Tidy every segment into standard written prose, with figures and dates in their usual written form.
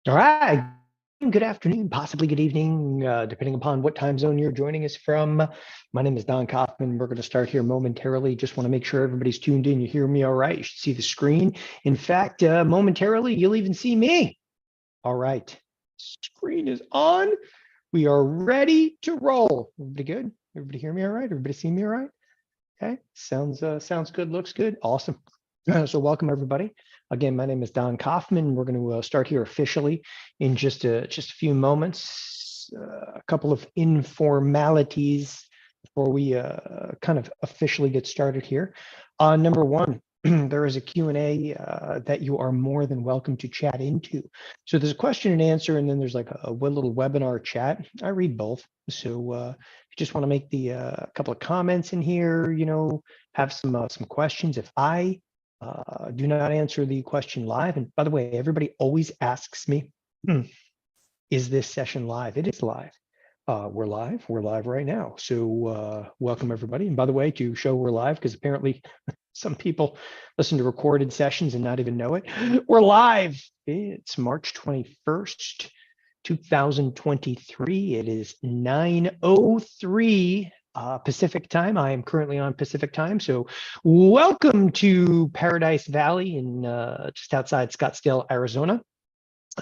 All right. Good afternoon, possibly good evening, depending upon what time zone you're joining us from. My name is Don Kaufman. We're going to start here momentarily. Just want to make sure everybody's tuned in. You hear me all right? You should see the screen. In fact, momentarily, you'll even see me. All right. Screen is on. We are ready to roll. Everybody good? Everybody hear me all right? Everybody see me all right? Okay. Sounds good. Looks good. Awesome. So welcome everybody. Again, my name is Don Kaufman. We're going to start here officially in just a few moments. A couple of informalities before we kind of officially get started here. Number one, there is a Q&A that you are more than welcome to chat into. So there's a question and answer, and then there's like a little webinar chat. I read both. So if you just want to make the couple of comments in here, have some questions. If I do not answer the question live. And by the way, everybody always asks me, is this session live? It is live. We're live right now. So welcome everybody. And by the way, to show we're live, because apparently some people listen to recorded sessions and not even know it. We're live. It's March 21st, 2023. It is 9:03 Pacific time. I am currently on Pacific time. So welcome to Paradise Valley in just outside Scottsdale, Arizona.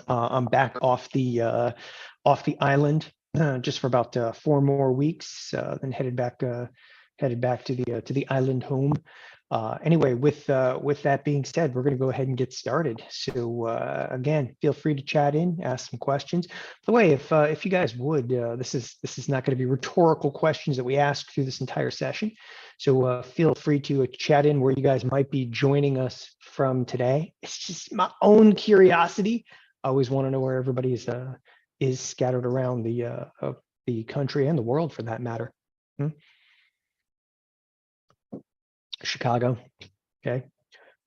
I'm back off the island just for about 4 more weeks, then headed back to the island home. Anyway, with that being said, we're going to go ahead and get started. So again, feel free to chat in, ask some questions. By the way, if you guys would, this is not going to be rhetorical questions that we ask through this entire session. So feel free to chat in where you guys might be joining us from today. It's just my own curiosity. I always want to know where everybody is scattered around the country and the world, for that matter. Chicago. Okay.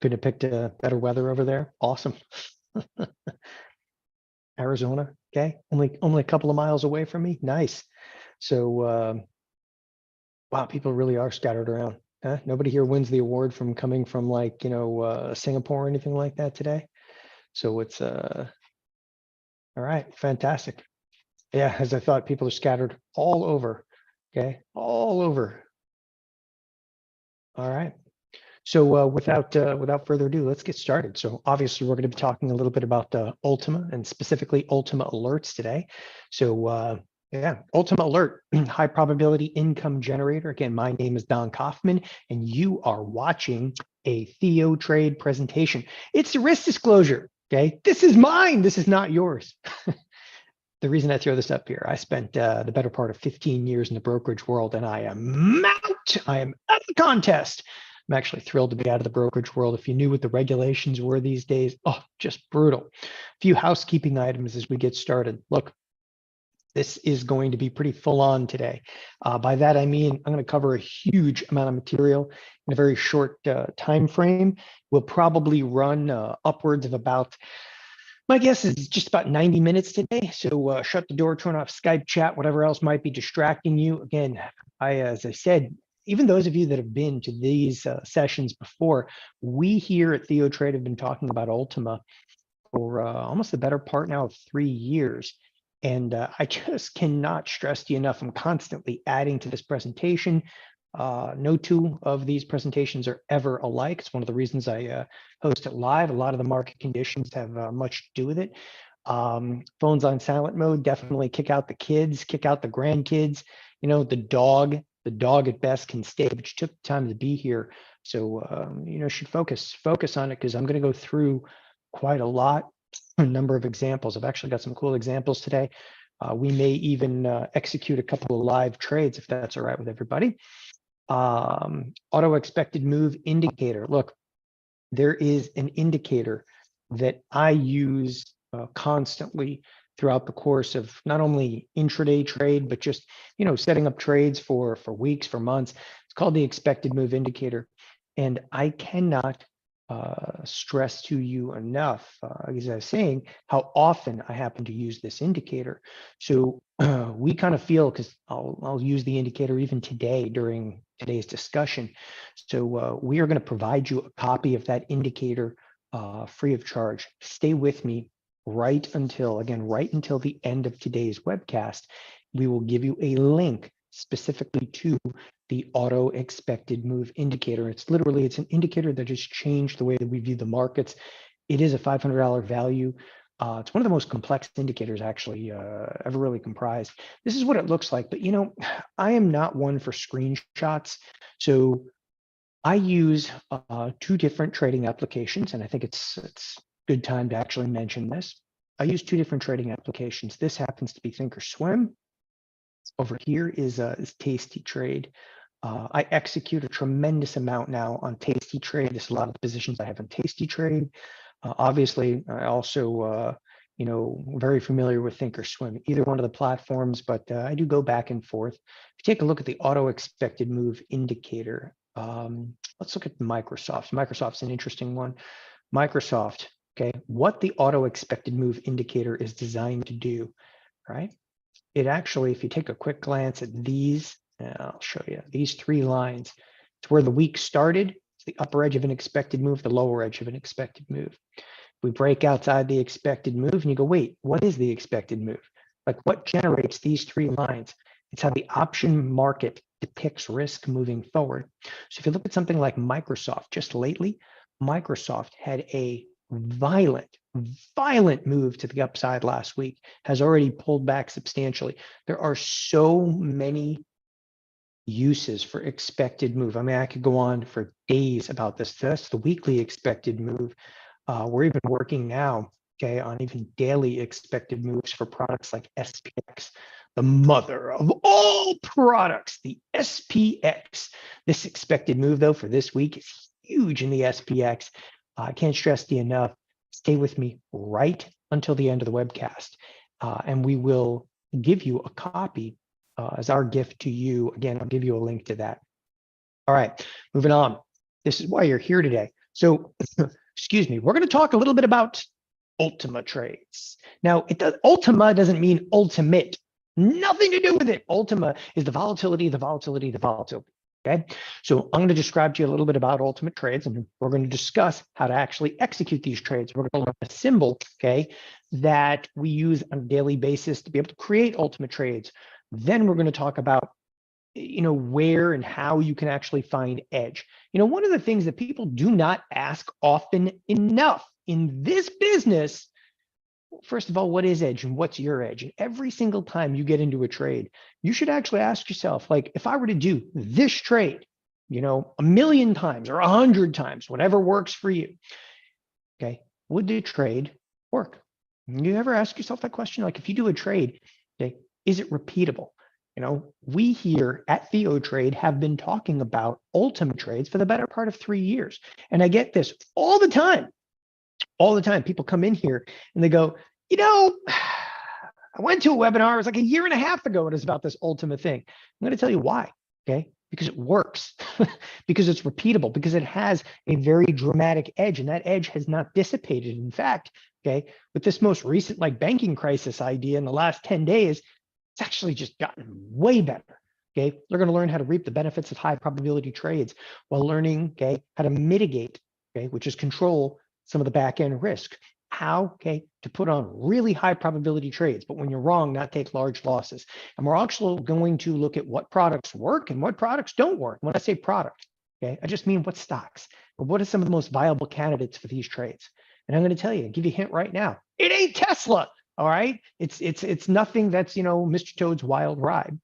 Couldn't have picked a better weather over there. Awesome. Arizona. Okay. Only a couple of miles away from me. Nice. So wow, people really are scattered around. Huh? Nobody here wins the award from coming from like, Singapore or anything like that today. So it's all right, fantastic. Yeah, as I thought, people are scattered all over. Okay, all over. All right. So without further ado, let's get started. So obviously, we're going to be talking a little bit about Ultima and specifically Ultima alerts today. So yeah, Ultima alert, high probability income generator. Again, my name is Don Kaufman, and you are watching a TheoTrade presentation. It's a risk disclosure. Okay, this is mine. This is not yours. The reason I throw this up here, I spent the better part of 15 years in the brokerage world, and I am out. I am out of the contest. I'm actually thrilled to be out of the brokerage world. If you knew what the regulations were these days, oh, just brutal. A few housekeeping items as we get started. Look, this is going to be pretty full on today. By that, I mean, I'm going to cover a huge amount of material in a very short time frame. We'll probably run upwards of about, my guess is just about 90 minutes today. So shut the door, turn off Skype chat, whatever else might be distracting you. Again, as I said, even those of you that have been to these sessions before, we here at TheoTrade have been talking about Ultima for almost the better part now of 3 years. And I just cannot stress to you enough, I'm constantly adding to this presentation. No two of these presentations are ever alike. It's one of the reasons I host it live. A lot of the market conditions have much to do with it. Phones on silent mode, definitely kick out the kids, kick out the grandkids. The dog at best can stay, but you took the time to be here. So, should focus on it, because I'm going to go through quite a number of examples. I've actually got some cool examples today. We may even execute a couple of live trades if that's all right with everybody. Auto expected move indicator. Look, there is an indicator that I use constantly throughout the course of not only intraday trade, but just, setting up trades for weeks, for months. It's called the expected move indicator. And I cannot stress to you enough, as I was saying, how often I happen to use this indicator. So we kind of feel, because I'll use the indicator even today during today's discussion. So we are going to provide you a copy of that indicator free of charge. Stay with me right until the end of today's webcast, we will give you a link specifically to the auto expected move indicator. It's an indicator that has changed the way that we view the markets. It is a $500 value. It's one of the most complex indicators actually ever really comprised. This is what it looks like, but I am not one for screenshots. So I use 2 different trading applications, and I think it's good time to actually mention this. I use 2 different trading applications. This happens to be thinkorswim. Over here is TastyTrade. I execute a tremendous amount now on TastyTrade. There's a lot of the positions I have on TastyTrade. Obviously, I also, very familiar with thinkorswim, either one of the platforms, but I do go back and forth. If you take a look at the auto expected move indicator, let's look at Microsoft. Microsoft's an interesting one. Microsoft, okay, what the auto expected move indicator is designed to do, right? It actually, if you take a quick glance at these, I'll show you these 3 lines. It's where the week started. It's the upper edge of an expected move, the lower edge of an expected move. We break outside the expected move and you go, wait, what is the expected move? Like what generates these 3 lines? It's how the option market depicts risk moving forward. So if you look at something like Microsoft, just lately, Microsoft had a violent move to the upside last week, has already pulled back substantially. There are so many uses for expected move. I mean, I could go on for days about this. That's the weekly expected move. We're even working now, okay, on even daily expected moves for products like SPX, the mother of all products, the SPX. This expected move, though, for this week is huge in the SPX. I can't stress the enough. Stay with me right until the end of the webcast, and we will give you a copy as our gift to you. Again, I'll give you a link to that. All right, moving on. This is why you're here today. So, excuse me, we're going to talk a little bit about Ultima trades. Now, Ultima doesn't mean ultimate. Nothing to do with it. Ultima is the volatility. Okay, so I'm going to describe to you a little bit about ultimate trades, and we're going to discuss how to actually execute these trades. We're going to learn a symbol, okay, that we use on a daily basis to be able to create ultimate trades. Then we're going to talk about, where and how you can actually find edge. One of the things that people do not ask often enough in this business, first of all, what is edge and what's your edge? And every single time you get into a trade, you should actually ask yourself, like, if I were to do this trade, 1,000,000 times or 100 times, whatever works for you, okay, would the trade work? You ever ask yourself that question? Like, if you do a trade, okay, is it repeatable? We here at TheoTrade have been talking about ultimate trades for the better part of 3 years. And I get this all the time. All the time, people come in here and they go, I went to a webinar, it was like a year and a half ago, and it's about this Ultima thing. I'm going to tell you why, okay? Because it works, because it's repeatable, because it has a very dramatic edge, and that edge has not dissipated. In fact, okay, with this most recent banking crisis idea in the last 10 days, it's actually just gotten way better. Okay, they're going to learn how to reap the benefits of high probability trades while learning, okay, how to mitigate, okay, which is control some of the back end risk. How, okay, to put on really high probability trades, but when you're wrong, not take large losses. And we're also going to look at what products work and what products don't work. When I say product, okay, I just mean what stocks, but what are some of the most viable candidates for these trades? And I'm going to tell you, give you a hint right now, it ain't Tesla. All right, it's nothing that's Mr. Toad's wild ride.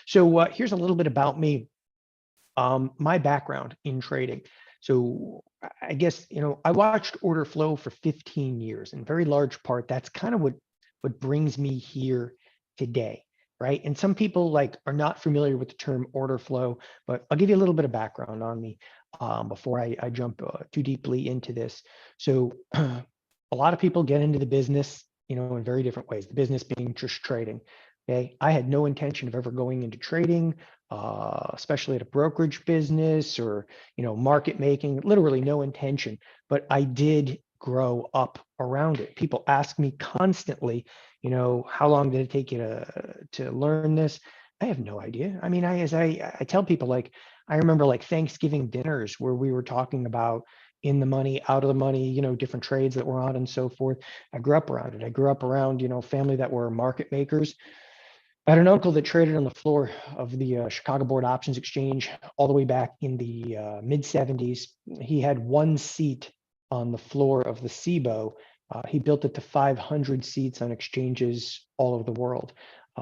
So here's a little bit about me, my background in trading. So I guess I watched order flow for 15 years, in very large part that's kind of what brings me here today, right? And some people are not familiar with the term order flow, but I'll give you a little bit of background on me before I jump too deeply into this. So a lot of people get into the business in very different ways, the business being just trading. Okay, I had no intention of ever going into trading, especially at a brokerage business or market making. Literally no intention, but I did grow up around it. People ask me constantly, how long did it take you to learn this? I have no idea. I mean, I tell people, I remember Thanksgiving dinners where we were talking about in the money, out of the money, different trades that were on and so forth. I grew up around it. I grew up around, family that were market makers. I had an uncle that traded on the floor of the Chicago Board Options Exchange all the way back in the mid 70s. He had one seat on the floor of the SIBO. He built it to 500 seats on exchanges all over the world.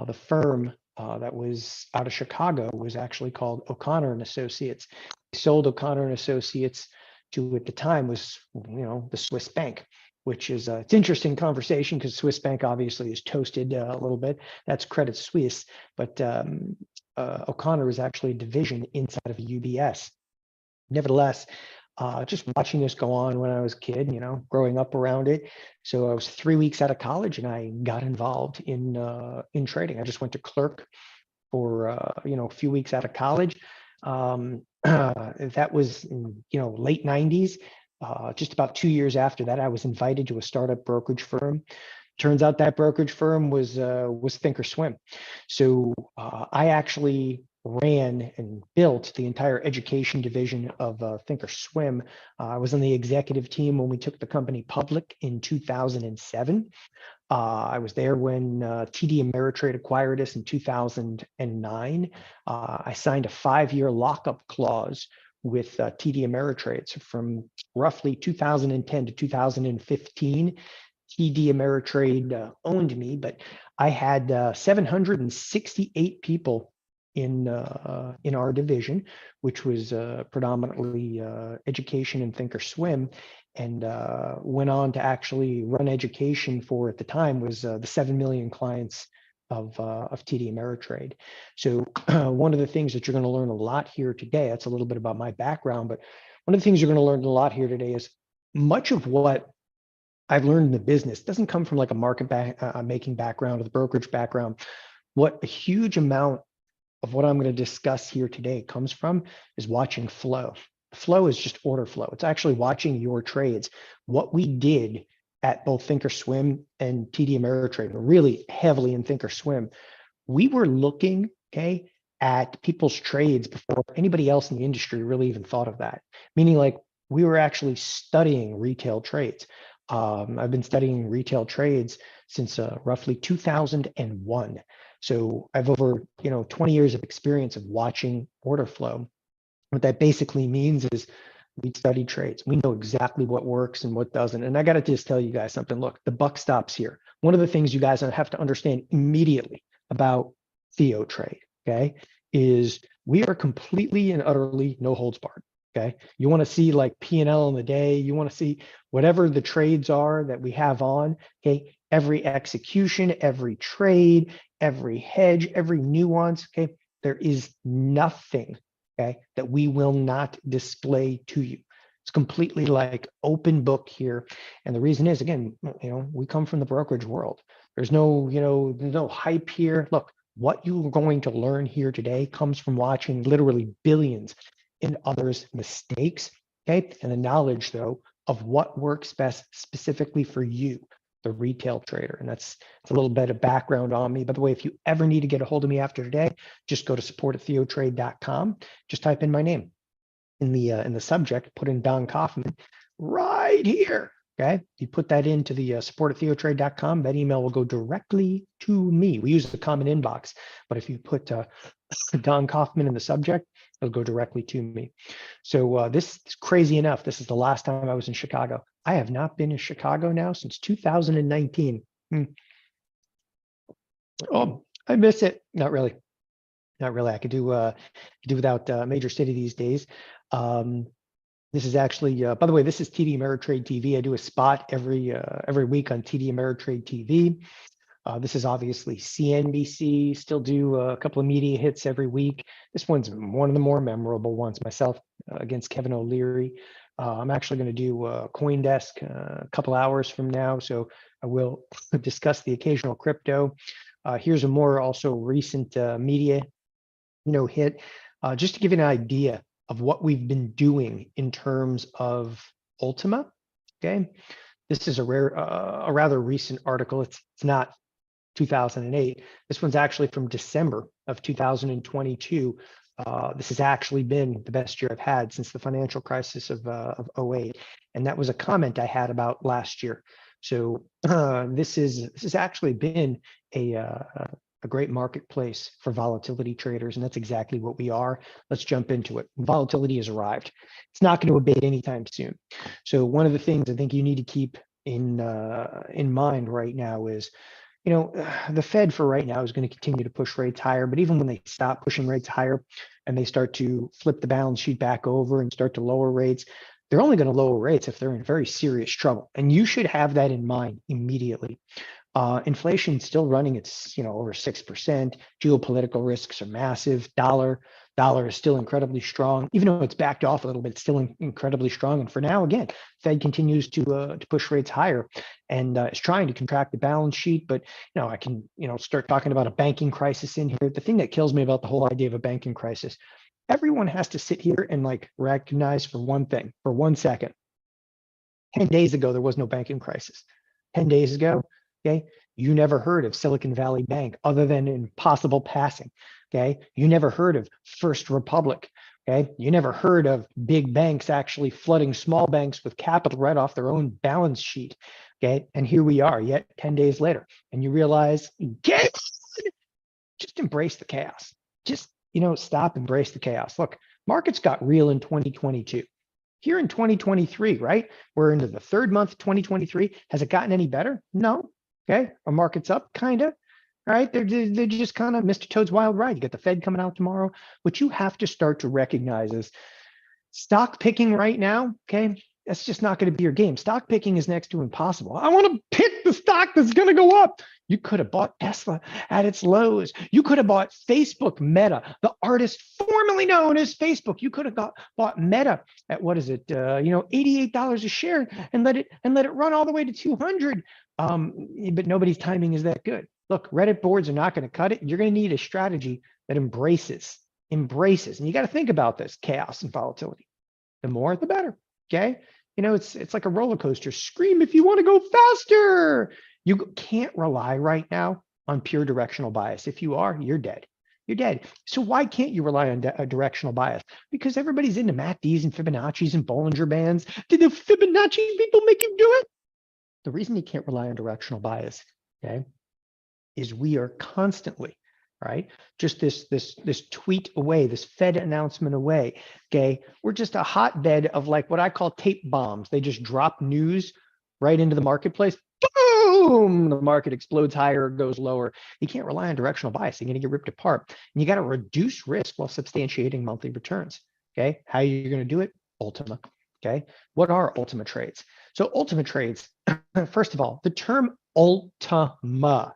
The firm that was out of Chicago was actually called O'Connor and Associates. He sold O'Connor and Associates to, at the time, was the Swiss bank, which is it's interesting conversation because Swiss bank obviously is toasted a little bit. That's Credit Suisse, but O'Connor is actually a division inside of UBS. Nevertheless, just watching this go on when I was a kid, growing up around it. So I was 3 weeks out of college and I got involved in trading. I just went to clerk for a few weeks out of college. That was in late 90s. Just about 2 years after that, I was invited to a startup brokerage firm. Turns out that brokerage firm was thinkorswim. So I actually ran and built the entire education division of thinkorswim. I was on the executive team when we took the company public in 2007. I was there when TD Ameritrade acquired us in 2009. I signed a 5-year lockup clause with TD Ameritrade. So from roughly 2010 to 2015, TD Ameritrade owned me, but I had 768 people in our division, which was predominantly education and thinkorswim, and went on to actually run education for, at the time, was the 7 million clients of TD Ameritrade. So one of the things that you're going to learn a lot here today, that's a little bit about my background, but one of the things you're going to learn a lot here today is much of what I've learned in the business doesn't come from like a market making background or the brokerage background. What a huge amount of what I'm going to discuss here today comes from is watching flow. Flow is just order flow. It's actually watching your trades. What we did at both thinkorswim and TD Ameritrade, really heavily in thinkorswim, we were looking, at people's trades before anybody else in the industry really even thought of that. Meaning, like, we were actually studying retail trades. I've been studying retail trades since roughly 2001. So I've over 20 years of experience of watching order flow. What that basically means is we study trades. We know exactly what works and what doesn't. And I got to just tell you guys something. Look, the buck stops here. One of the things you guys have to understand immediately about TheoTrade, is we are completely and utterly no holds barred. You want to see like P&L in the day. You want to see whatever the trades are that we have on. Every execution, every trade, every hedge, every nuance. There is nothing that we will not display to you. It's completely like open book here. And the reason is, again, we come from the brokerage world. There's no, there's no hype here. Look, what you're going to learn here today comes from watching literally billions in others' mistakes, and the knowledge, though, of what works best specifically for you, the retail trader. And that's a little bit of background on me. By the way, if you ever need to get a hold of me after today, just go to support@theotrade.com. Just type in my name in the subject, put in Don Kaufman right here. You put that into the support@theotrade.com, that email will go directly to me. We use the common inbox, but if you put Don Kaufman in the subject, it'll go directly to me. So this is crazy enough. This is the last time I was in Chicago. I have not been in Chicago now since 2019. Oh, I miss it. Not really. Not really. I could do without Major City these days. This is actually, by the way, this is TD Ameritrade TV. I do a spot every week on TD Ameritrade TV. This is obviously CNBC. Still do a couple of media hits every week. This one's one of the more memorable ones. Myself against Kevin O'Leary. I'm actually going to do CoinDesk a couple hours from now, so I will discuss the occasional crypto. Here's a more also recent media, hit, just to give you an idea of what we've been doing in terms of Ultima. This is a rather recent article. It's not 2008. This one's actually from December of 2022. This has actually been the best year I've had since the financial crisis of '08, and that was a comment I had about last year. So this has actually been a great marketplace for volatility traders, and that's exactly what we are. Let's jump into it. Volatility has arrived. It's not going to abate anytime soon. So one of the things I think you need to keep in mind right now is, the Fed for right now is going to continue to push rates higher, but even when they stop pushing rates higher and they start to flip the balance sheet back over and start to lower rates, they're only going to lower rates if they're in very serious trouble. And you should have that in mind immediately. Inflation still running at over 6%. Geopolitical risks are massive. Dollar is still incredibly strong, even though it's backed off a little bit. It's still incredibly strong. And for now, again, Fed continues to push rates higher and is trying to contract the balance sheet. But I can start talking about a banking crisis in here. The thing that kills me about the whole idea of a banking crisis, everyone has to sit here and recognize for one thing, for 1 second. 10 days ago, there was no banking crisis. 10 days ago, okay, you never heard of Silicon Valley Bank other than in possible passing. Okay, you never heard of First Republic. Okay, you never heard of big banks actually flooding small banks with capital right off their own balance sheet. Okay, and here we are yet 10 days later, and you realize, just embrace the chaos. Just stop, embrace the chaos. Look, markets got real in 2022. Here in 2023, right? We're into the third month of 2023. Has it gotten any better? No. Okay, our market's up, kind of. Right? They're just kind of Mr. Toad's Wild Ride. You got the Fed coming out tomorrow. What you have to start to recognize is stock picking right now. Okay, that's just not going to be your game. Stock picking is next to impossible. I want to pick the stock that's going to go up. You could have bought Tesla at its lows. You could have bought Facebook, Meta, the artist formerly known as Facebook. You could have bought Meta at what is it? $88 a share and let it run all the way to 200. But nobody's timing is that good. Look, Reddit boards are not going to cut it. You're going to need a strategy that embraces. And you got to think about this chaos and volatility. The more, the better. Okay. It's like a roller coaster. Scream if you want to go faster. You can't rely right now on pure directional bias. If you are, you're dead. You're dead. So why can't you rely on a directional bias? Because everybody's into MACDs and Fibonacci's and Bollinger Bands. Did the Fibonacci people make you do it? The reason you can't rely on directional bias, okay, is we are constantly, right, just this tweet away, this Fed announcement away, okay? We're just a hotbed of what I call tape bombs. They just drop news right into the marketplace. Boom! The market explodes higher, goes lower. You can't rely on directional bias. You're going to get ripped apart. And you got to reduce risk while substantiating monthly returns. Okay, how are you going to do it? Ultima. Okay, what are Ultima trades? So Ultima trades, first of all, the term Ultima,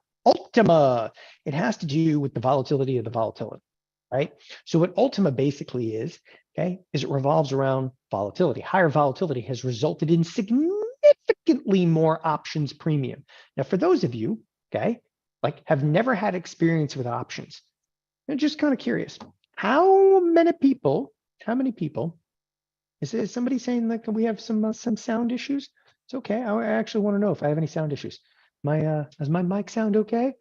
it has to do with the volatility of the volatility, right? So what Ultima basically is, okay, is it revolves around volatility. Higher volatility has resulted in significantly more options premium. Now, for those of you, okay, have never had experience with options, I'm just kind of curious, how many people, is somebody saying we have some sound issues? It's okay. I actually want to know if I have any sound issues. Does my mic sound okay?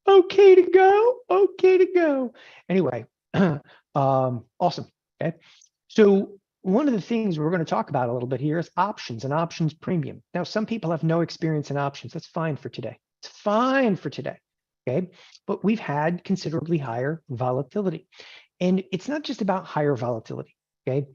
Okay to go. Okay to go. Anyway, awesome. Okay. So one of the things we're going to talk about a little bit here is options and options premium. Now, some people have no experience in options. That's fine for today. It's fine for today. Okay. But we've had considerably higher volatility. And it's not just about higher volatility. Okay.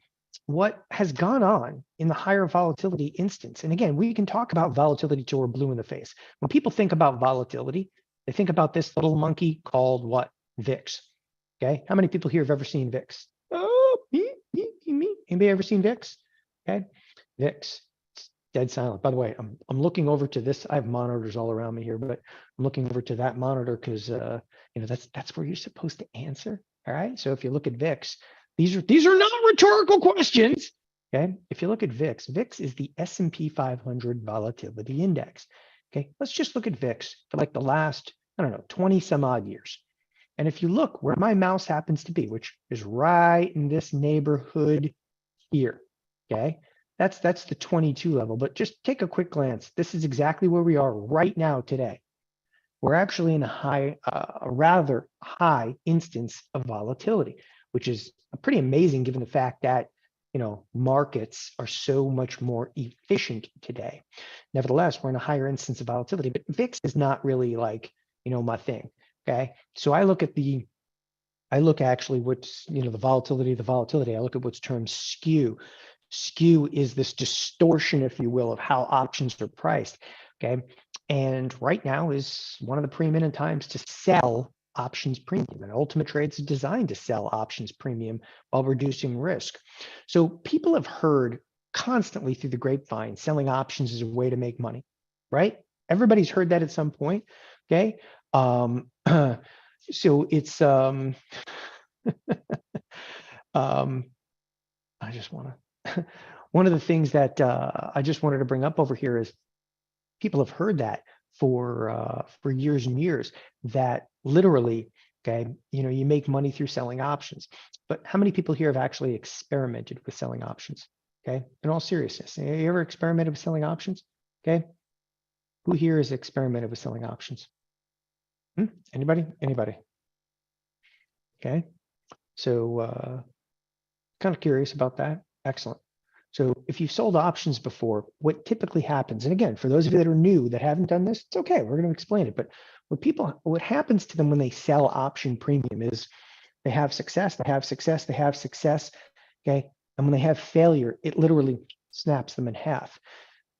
What has gone on in the higher volatility instance, and again, we can talk about volatility till we're blue in the face. When people think about volatility, they think about this little monkey called what? VIX. Okay, how many people here have ever seen VIX? Oh, me. Anybody ever seen VIX? Okay, VIX. It's dead silent. By the way, I'm looking over to this. I have monitors all around me here, but I'm looking over to that monitor because that's where you're supposed to answer. All right. So if you look at VIX. These are not rhetorical questions. Okay, if you look at VIX, VIX is the S&P 500 volatility index. Okay, let's just look at VIX for the last, 20 some odd years. And if you look where my mouse happens to be, which is right in this neighborhood here, okay, that's the 22 level. But just take a quick glance. This is exactly where we are right now today. We're actually in a rather high instance of volatility. which is pretty amazing given the fact that, markets are so much more efficient today. Nevertheless, we're in a higher instance of volatility, but VIX is not really like, my thing. Okay. So I look actually what's, the volatility. I look at what's termed skew. Skew is this distortion, if you will, of how options are priced. Okay. And right now is one of the preeminent times to sell options premium, and Ultima Trades is designed to sell options premium while reducing risk. So people have heard constantly through the grapevine, selling options is a way to make money, right? Everybody's heard that at some point. Okay. So it's I just want to one of the things that I just wanted to bring up over here is people have heard that for years and years, that literally, okay, you make money through selling options. But how many people here have actually experimented with selling options? Okay, in all seriousness, have you ever experimented with selling options? Okay, who here has experimented with selling options? Anybody? Okay, so kind of curious about that. Excellent. So if you've sold options before, what typically happens, and again, for those of you that are new that haven't done this, it's okay, we're going to explain it. But what happens to them when they sell option premium is they have success, okay? And when they have failure, it literally snaps them in half.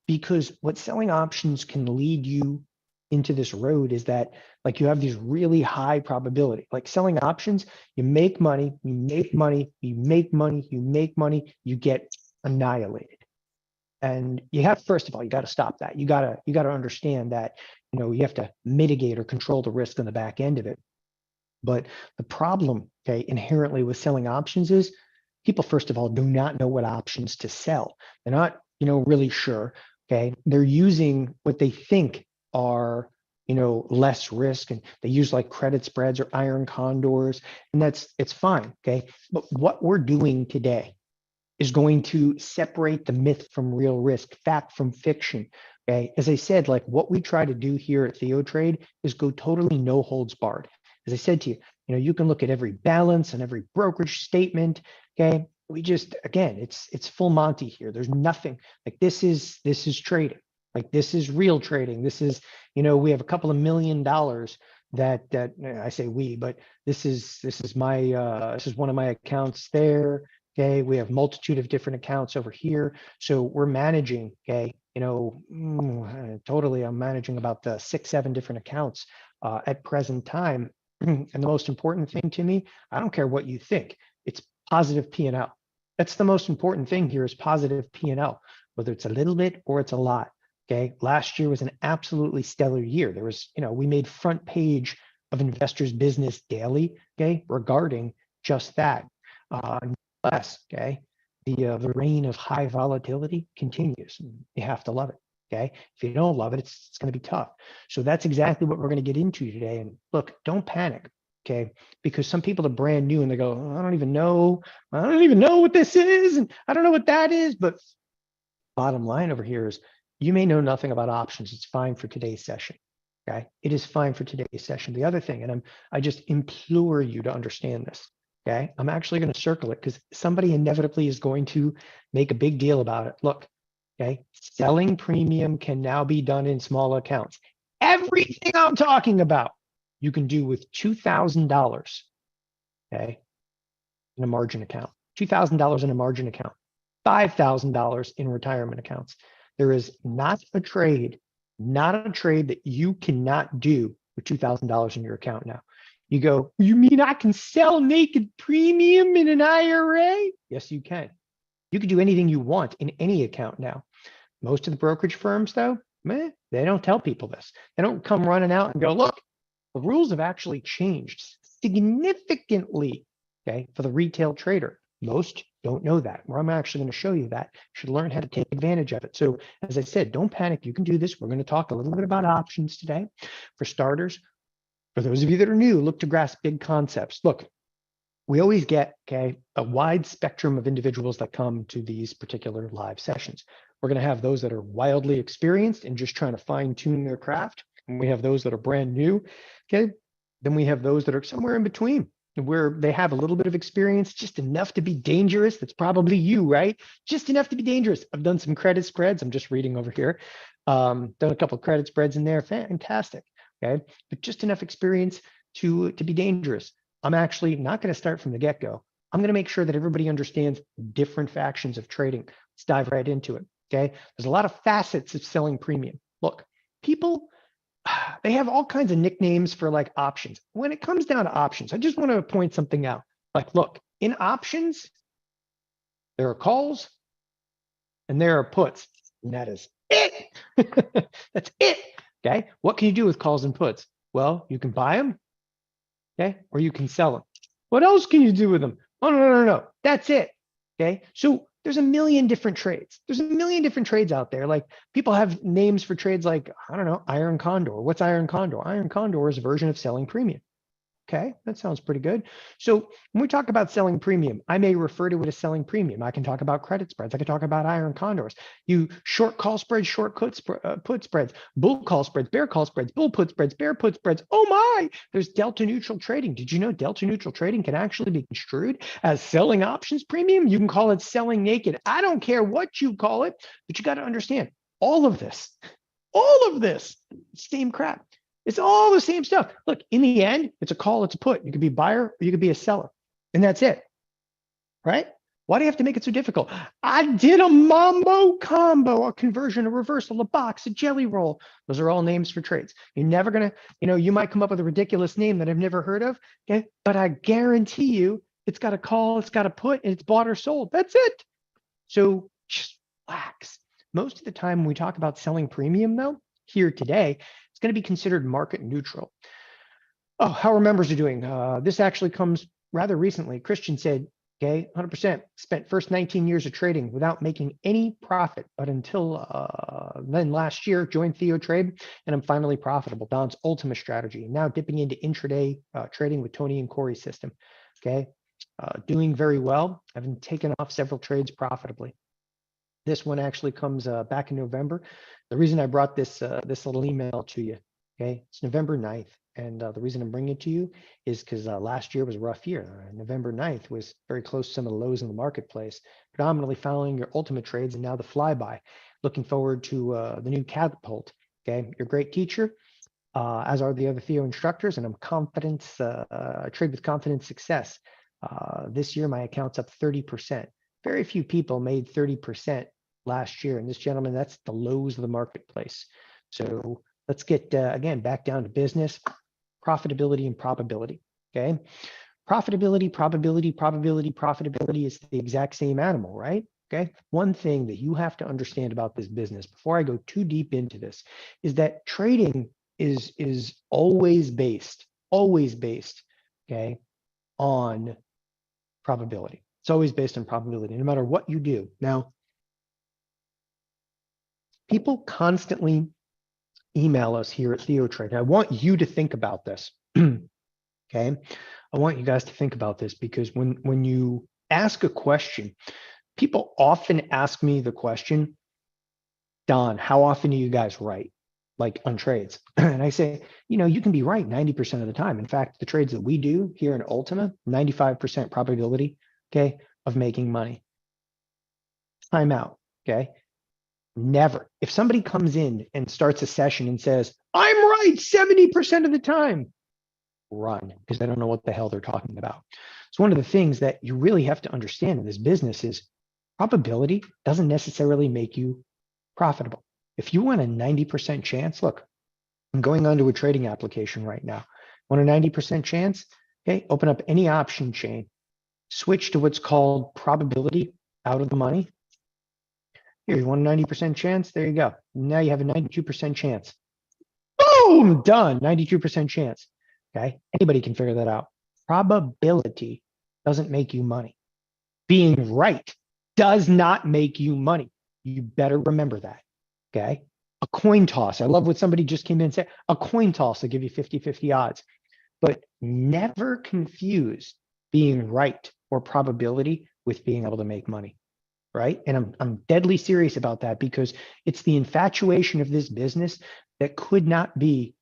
Because what selling options can lead you into this road is that, like, you have these really high probability, like selling options, you make money, you get annihilated. And you have, first of all, you got to stop that. You got to understand that, you have to mitigate or control the risk on the back end of it. But the problem, okay, inherently with selling options is people, first of all, do not know what options to sell. They're not, really sure. Okay. They're using what they think are, less risk, and they use like credit spreads or iron condors, and it's fine. Okay. But what we're doing today is going to separate the myth from real risk, fact from fiction. Okay. As I said, like what we try to do here at TheoTrade is go totally no holds barred. As I said to you, you can look at every balance and every brokerage statement. Okay. We just, again, it's full Monty here. There's nothing like this is trading. Like this is real trading. This is, we have a couple of $1 million that I say we, but this is my this is one of my accounts there. Okay, we have multitude of different accounts over here. So we're managing, okay, totally I'm managing about 6-7 different accounts at present time. And the most important thing to me, I don't care what you think, it's positive P&L. That's the most important thing here, is positive P&L, whether it's a little bit or it's a lot. Okay, last year was an absolutely stellar year. There was, we made front page of Investors Business Daily, okay, regarding just that. Okay, the reign of high volatility continues. You have to love it. Okay, if you don't love it, it's going to be tough. So that's exactly what we're going to get into today. And look, don't panic. Okay, because some people are brand new and they go, oh, I don't even know what this is, and I don't know what that is. But bottom line over here is, you may know nothing about options. It's fine for today's session. Okay, it is fine for today's session. The other thing, and I just implore you to understand this. Okay, I'm actually going to circle it because somebody inevitably is going to make a big deal about it. Look, okay, selling premium can now be done in small accounts. Everything I'm talking about, you can do with $2,000, okay, in a margin account, $2,000 in a margin account, $5,000 in retirement accounts. There is not a trade that you cannot do with $2,000 in your account now. You go, you mean I can sell naked premium in an IRA? Yes, you can. You can do anything you want in any account now. Most of the brokerage firms, though, they don't tell people this. They don't come running out and go, look, the rules have actually changed significantly, okay, for the retail trader. Most don't know that. Well, I'm actually going to show you that. You should learn how to take advantage of it. So as I said, don't panic. You can do this. We're going to talk a little bit about options today. For starters, for those of you that are new, look to grasp big concepts. Look, we always get, okay, a wide spectrum of individuals that come to these particular live sessions. We're going to have those that are wildly experienced and just trying to fine tune their craft. And we have those that are brand new. Okay. Then we have those that are somewhere in between. where they have a little bit of experience, just enough to be dangerous. That's probably you, right? Just enough to be dangerous. I've done some credit spreads. I'm just reading over here. Done a couple of credit spreads in there. Fantastic. Okay. But just enough experience to be dangerous. I'm actually not going to start from the get-go. I'm going to make sure that everybody understands different factions of trading. Let's dive right into it. Okay. There's a lot of facets of selling premium. Look, people, they have all kinds of nicknames for like options. When it comes down to options, I just want to point something out. Like, look, in options, there are calls and there are puts, and that is it. That's it. Okay. What can you do with calls and puts? Well, you can buy them, okay, or you can sell them. What else can you do with them? Oh, no. That's it. Okay. So there's a million different trades. There's a million different trades out there. Like people have names for trades like, I don't know, iron condor. What's iron condor? Iron condor is a version of selling premium. Okay, that sounds pretty good. So when we talk about selling premium, I may refer to it as selling premium. I can talk about credit spreads. I can talk about iron condors. You short call spreads, short put spreads, bull call spreads, bear call spreads, bull put spreads, bear put spreads. Oh my, there's delta neutral trading. Did you know delta neutral trading can actually be construed as selling options premium? You can call it selling naked. I don't care what you call it, but you got to understand all of this, same crap. It's all the same stuff. Look, in the end, it's a call, it's a put. You could be a buyer or you could be a seller. And that's it, right? Why do you have to make it so difficult? I did a mambo combo, a conversion, a reversal, a box, a jelly roll. Those are all names for trades. You're never going to, you might come up with a ridiculous name that I've never heard of, okay? But I guarantee you it's got a call, it's got a put, and it's bought or sold. That's it. So just relax. Most of the time when we talk about selling premium though, here today, it's going to be considered market neutral. Oh, how our members are doing. This actually comes rather recently. Christian said, okay, 100%, spent first 19 years of trading without making any profit, but until then last year, joined TheoTrade, and I'm finally profitable. Don's Ultima strategy, now dipping into intraday trading with Tony and Corey's system, okay? Doing very well. I've been taking off several trades profitably. This one actually comes back in November. The reason I brought this this little email to you, okay, it's November 9th. And the reason I'm bringing it to you is because last year was a rough year. November 9th was very close to some of the lows in the marketplace, predominantly following your Ultima trades and now the flyby. Looking forward to the new catapult, okay? You're a great teacher, as are the other Theo instructors, and I'm confident, I trade with confident success. This year, my account's up 30%. Very few people made 30% last year. And this gentleman, that's the lows of the marketplace. So let's get, again, back down to business, profitability and probability, okay? Profitability, profitability is the exact same animal, right? Okay. One thing that you have to understand about this business before I go too deep into this is that trading is always based, okay, on probability. It's always based on probability, no matter what you do. Now, people constantly email us here at TheoTrade. I want you to think about this, okay? I want you guys to think about this because when you ask a question, people often ask me the question, Don, how often do you guys write, like on trades? And I say, you can be right 90% of the time. In fact, the trades that we do here in Ultima, 95% probability, okay, of making money. Time out, okay? Never. If somebody comes in and starts a session and says, I'm right 70% of the time, run, because they don't know what the hell they're talking about. So one of the things that you really have to understand in this business is probability doesn't necessarily make you profitable. If you want a 90% chance, look, I'm going onto a trading application right now. Want a 90% chance? Okay, open up any option chain, switch to what's called probability out of the money. Here, you want a 90% chance? There you go. Now you have a 92% chance. Boom, done, 92% chance. Okay, anybody can figure that out. Probability doesn't make you money. Being right does not make you money. You better remember that, okay? A coin toss. I love what somebody just came in and said, a coin toss will give you 50-50 odds. But never confuse being right or probability with being able to make money, right? And I'm deadly serious about that because it's the infatuation of this business that could not be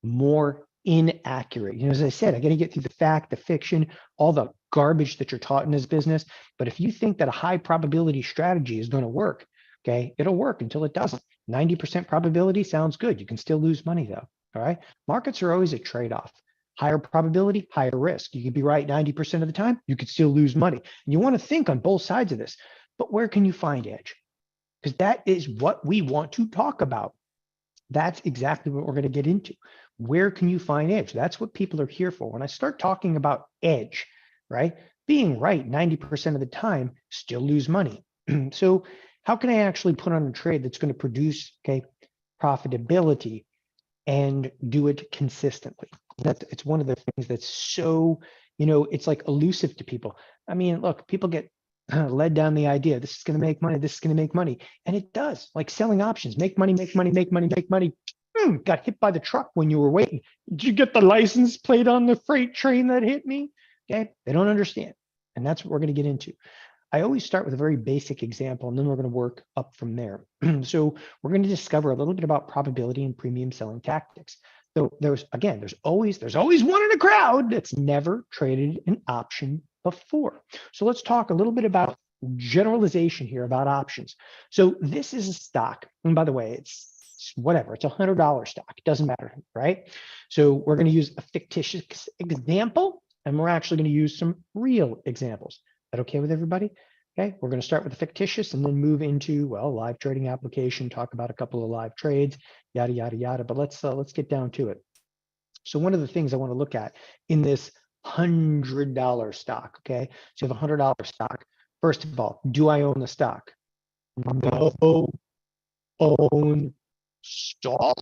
more inaccurate. You know, as I said, I got to get through the fact, the fiction, all the garbage that you're taught in this business. But if you think that a high probability strategy is going to work, okay, it'll work until it doesn't. 90% probability sounds good. You can still lose money though. All right. Markets are always a trade-off. Higher probability, higher risk. You could be right 90% of the time. You could still lose money. And you want to think on both sides of this. But where can you find edge? Because that is what we want to talk about. That's exactly what we're going to get into. Where can you find edge? That's what people are here for. When I start talking about edge, right? Being right 90% of the time, still lose money. So how can I actually put on a trade that's going to produce, okay, profitability and do it consistently? It's one of the things that's so, you know, it's like elusive to people. I mean, look, people get led down the idea, this is going to make money, this is going to make money. And it does, like selling options, make money, make money, make money, make money. Got hit by the truck when you were waiting. Did you get the license plate on the freight train that hit me? Okay, they don't understand. And that's what we're going to get into. I always start with a very basic example, and then we're going to work up from there. So we're going to discover a little bit about probability and premium selling tactics. So there's always one in a crowd that's never traded an option before. So let's talk a little bit about generalization here about options. So this is a stock, and by the way, it's whatever, it's $100 stock, it doesn't matter, right? So we're going to use a fictitious example, and we're actually going to use some real examples. Is that okay with everybody? Okay, we're going to start with the fictitious and then move into, well, live trading application, talk about a couple of live trades, yada, yada, yada. But let's get down to it. So one of the things I want to look at in this $100 stock, okay? So you have a $100 stock. First of all, do I own the stock? No. Own stock.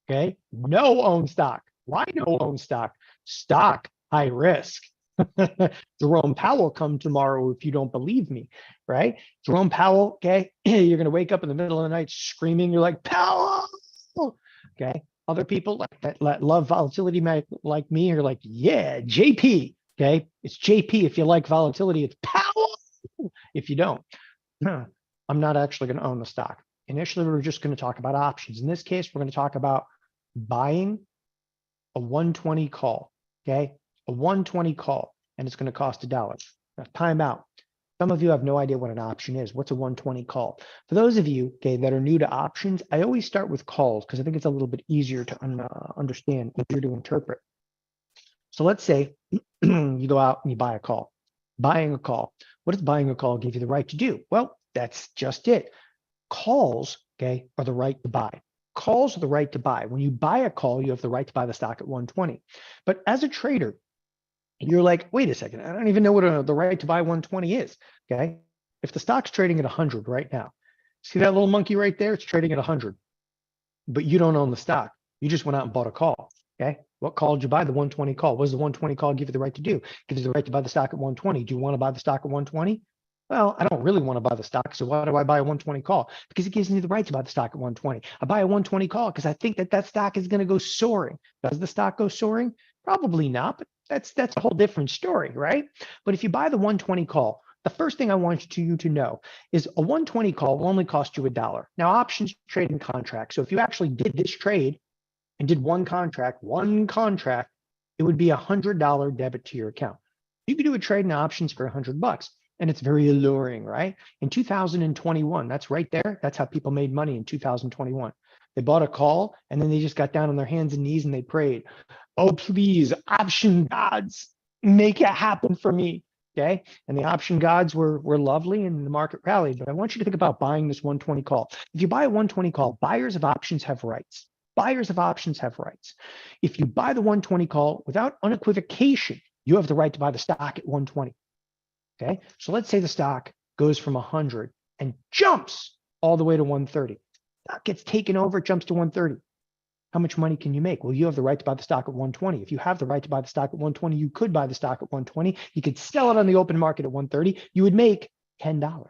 Okay, no own stock. Why no own stock? Stock, high risk. Jerome Powell come tomorrow if you don't believe me, right? Jerome Powell, okay, you're going to wake up in the middle of the night screaming, you're like, Powell, okay? Other people that love volatility like me are like, yeah, JP, okay? It's JP if you like volatility, it's Powell if you don't. I'm not actually going to own the stock. Initially, we're just going to talk about options. In this case, we're going to talk about buying a 120 call, okay? A 120 call, and it's going to cost $1. Now, time out. Some of you have no idea what an option is. What's a 120 call? For those of you, okay, that are new to options, I always start with calls because I think it's a little bit easier to understand, easier to interpret. So let's say you go out and you buy a call. Buying a call. What does buying a call give you the right to do? Well, that's just it. Calls, okay, are the right to buy. Calls are the right to buy. When you buy a call, you have the right to buy the stock at 120. But as a trader, you're like, wait a second, I don't even know what the right to buy 120 is, okay? If the stock's trading at 100 right now, see that little monkey right there? It's trading at 100, but you don't own the stock. You just went out and bought a call, okay? What call did you buy? The 120 call. What does the 120 call give you the right to do? Gives you the right to buy the stock at 120. Do you want to buy the stock at 120? Well, I don't really want to buy the stock, so why do I buy a 120 call? Because it gives me the right to buy the stock at 120. I buy a 120 call because I think that stock is going to go soaring. Does the stock go soaring? Probably not, but that's a whole different story, right? But if you buy the 120 call, the first thing I want you to know is a 120 call will only cost you $1. Now, options trade in contracts. So if you actually did this trade and did one contract, it would be a $100 debit to your account. You could do a trade in options for $100. And it's very alluring, right? In 2021, that's right there. That's how people made money in 2021. They bought a call and then they just got down on their hands and knees and they prayed, oh, please, option gods, make it happen for me, okay? And the option gods were lovely and the market rallied. But I want you to think about buying this 120 call. If you buy a 120 call, buyers of options have rights. Buyers of options have rights. If you buy the 120 call without unequivocation, you have the right to buy the stock at 120. Okay, so let's say the stock goes from 100 and jumps all the way to 130. Stock gets taken over, it jumps to 130. How much money can you make? Well, you have the right to buy the stock at 120. If you have the right to buy the stock at 120, you could buy the stock at 120. You could sell it on the open market at 130. You would make $10.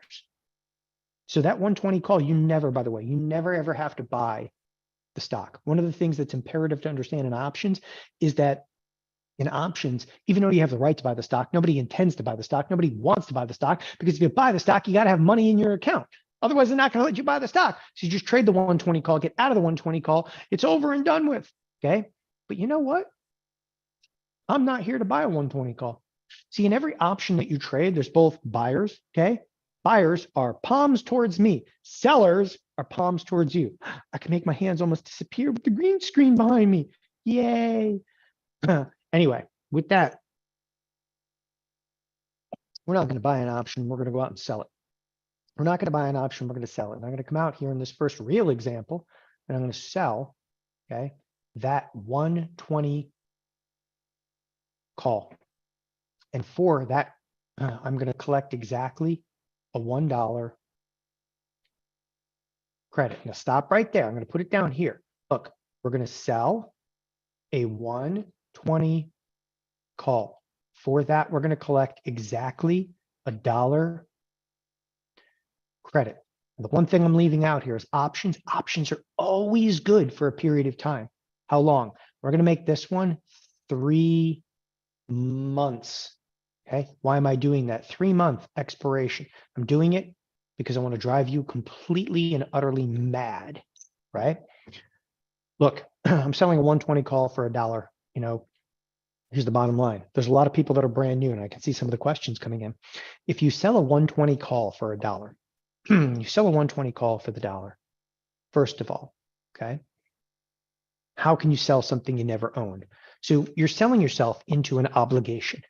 So that 120 call, you never, by the way, you never ever have to buy the stock. One of the things that's imperative to understand in options is that in options, even though you have the right to buy the stock, nobody intends to buy the stock. Nobody wants to buy the stock because if you buy the stock, you got to have money in your account. Otherwise, they're not going to let you buy the stock. So you just trade the 120 call, get out of the 120 call. It's over and done with, okay? But you know what? I'm not here to buy a 120 call. See, in every option that you trade, there's both buyers, okay? Buyers are palms towards me. Sellers are palms towards you. I can make my hands almost disappear with the green screen behind me. Yay. Anyway, with that, we're not going to buy an option. We're going to go out and sell it. We're not going to buy an option. We're going to sell it. And I'm going to come out here in this first real example, and I'm going to sell, okay, that 120 call. And for that, I'm going to collect exactly a $1 credit. Now stop right there. I'm going to put it down here. Look, we're going to sell a 120 call. For that, we're going to collect exactly $1 credit. And the one thing I'm leaving out here is options. Options are always good for a period of time. How long? We're going to make this one 3 months. Okay. Why am I doing that? 3-month expiration. I'm doing it because I want to drive you completely and utterly mad, right? Look, I'm selling a 120 call for $1. You know, here's the bottom line. There's a lot of people that are brand new, and I can see some of the questions coming in. If you sell a 120 call for $1, you sell a 120 call for the $1, first of all, okay? How can you sell something you never owned? So you're selling yourself into an obligation.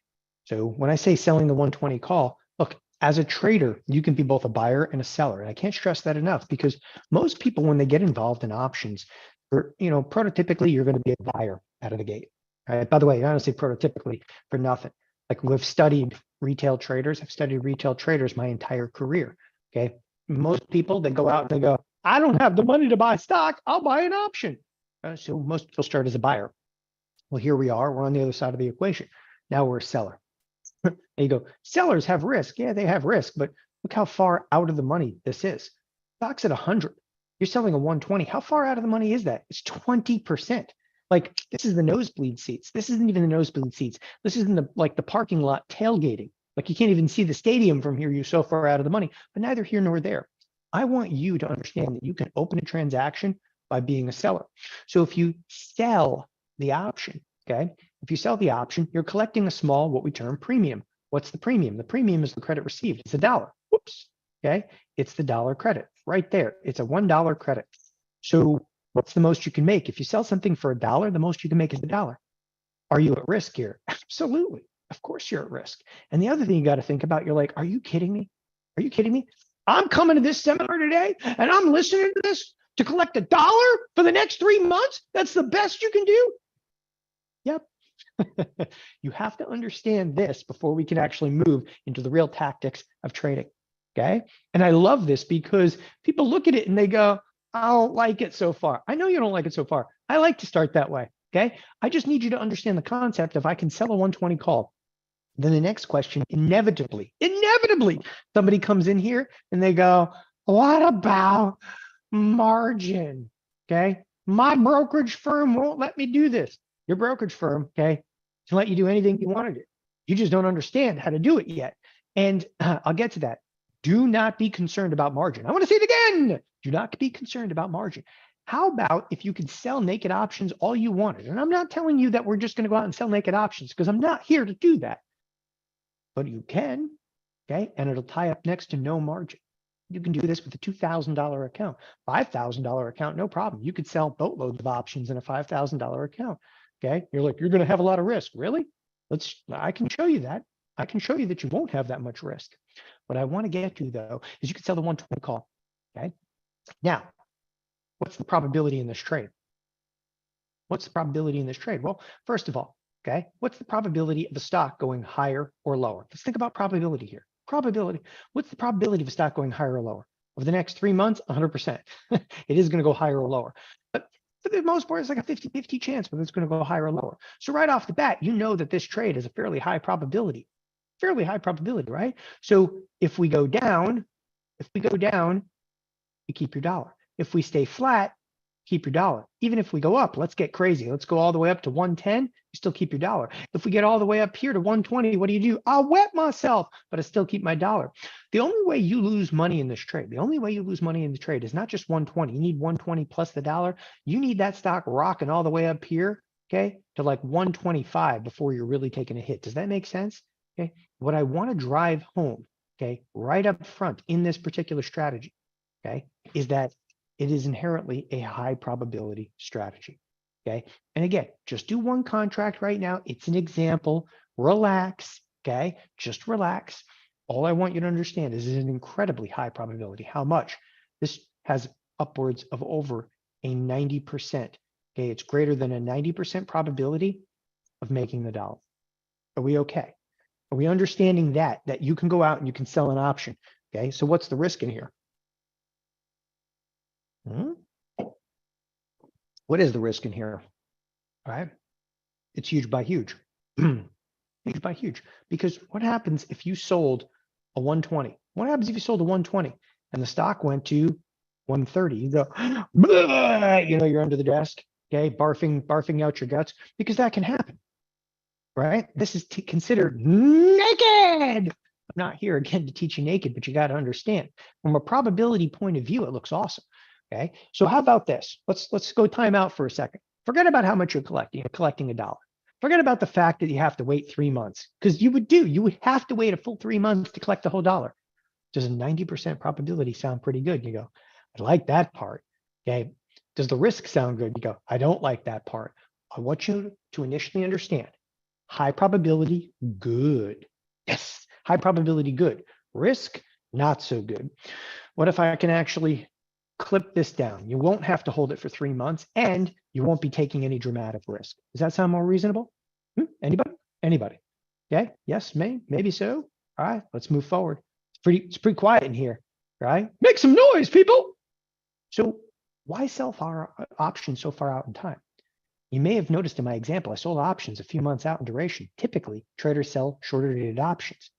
So when I say selling the 120 call, look, as a trader, you can be both a buyer and a seller. And I can't stress that enough, because most people, when they get involved in options, prototypically, you're going to be a buyer out of the gate. Right? By the way, I don't say prototypically for nothing. Like, we've studied retail traders. I've studied retail traders my entire career. Okay. Most people, they go out and they go, I don't have the money to buy stock. I'll buy an option. So most people start as a buyer. Well, here we are. We're on the other side of the equation. Now we're a seller. There you go. Sellers have risk. Yeah, they have risk, but look how far out of the money this is. Stock's at 100. You're selling a 120. How far out of the money is that? It's 20%. Like, this is the nosebleed seats. This isn't even the nosebleed seats. This isn't the parking lot tailgating. Like, you can't even see the stadium from here. You're so far out of the money, but neither here nor there. I want you to understand that you can open a transaction by being a seller. So if you sell the option, okay, if you sell the option, you're collecting a small, what we term premium. What's the premium? The premium is the credit received. It's $1. Whoops. Okay. It's the $1 credit right there. It's a $1 credit. So what's the most you can make? If you sell something for $1, the most you can make is $1. Are you at risk here? Absolutely. Of course you're at risk. And the other thing you got to think about, you're like, are you kidding me? Are you kidding me? I'm coming to this seminar today and I'm listening to this to collect $1 for the next 3 months. That's the best you can do. Yep. You have to understand this before we can actually move into the real tactics of trading. Okay. And I love this because people look at it and they go, I don't like it so far. I know you don't like it so far. I like to start that way. Okay. I just need you to understand the concept of I can sell a 120 call. Then the next question, inevitably, somebody comes in here and they go, what about margin? Okay. My brokerage firm won't let me do this. Your brokerage firm, okay, can let you do anything you want to do. You just don't understand how to do it yet. And I'll get to that. Do not be concerned about margin. I want to say it again. Do not be concerned about margin. How about if you could sell naked options all you wanted? And I'm not telling you that we're just going to go out and sell naked options, because I'm not here to do that. But you can, okay? And it'll tie up next to no margin. You can do this with a $2,000 account, $5,000 account, no problem. You could sell boatloads of options in a $5,000 account. Okay, you're like, you're going to have a lot of risk. Really? I can show you that. I can show you that you won't have that much risk. What I want to get to, though, is you can sell the 120 call. Okay. Now, what's the probability in this trade? What's the probability in this trade? Well, first of all, okay, what's the probability of the stock going higher or lower? Let's think about probability here. Probability. What's the probability of a stock going higher or lower? Over the next 3 months, 100%. It is going to go higher or lower. But for the most part, it's like a 50-50 chance whether it's going to go higher or lower. So right off the bat, you know that this trade is a fairly high probability, right? So if we go down, you keep your $1. If we stay flat, keep your $1. Even if we go up, let's get crazy. Let's go all the way up to 110, you still keep your $1. If we get all the way up here to 120, what do? I'll wet myself, but I still keep my $1. The only way you lose money in this trade, is not just 120. You need 120 plus the $1. You need that stock rocking all the way up here okay, to like 125 before you're really taking a hit. Does that make sense? Okay. What I want to drive home, okay, right up front in this particular strategy, okay, is that it is inherently a high probability strategy. Okay. And again, just do one contract right now. It's an example. Relax. Okay. Just relax. All I want you to understand is it's an incredibly high probability. How much? This has upwards of over a 90%. Okay. It's greater than a 90% probability of making the dollar. Are we okay? Are we understanding that you can go out and you can sell an option? Okay. So what's the risk in here? What is the risk in here? All right. It's huge by huge. Huge by huge. Because what happens if you sold a 120? What happens if you sold a 120 and the stock went to 130? You go, you know, you're under the desk, okay, barfing out your guts, because that can happen, right? This is considered naked. I'm not here again to teach you naked, but you got to understand from a probability point of view, it looks awesome. Okay. So how about this? Let's go time out for a second. Forget about how much you're collecting. You're collecting $1. Forget about the fact that you have to wait 3 months, because you would have to wait a full 3 months to collect the whole dollar. Does a 90% probability sound pretty good? You go, I like that part. Okay. Does the risk sound good? You go, I don't like that part. I want you to initially understand high probability, good. Yes. High probability, good. Risk, not so good. What if I can actually clip this down? You won't have to hold it for 3 months and you won't be taking any dramatic risk. Does that sound more reasonable? Anybody? Anybody? Okay. Yes, maybe so. All right, let's move forward. It's pretty quiet in here, right? Make some noise, people. So why sell options so far out in time? You may have noticed in my example, I sold options a few months out in duration. Typically, traders sell shorter dated options.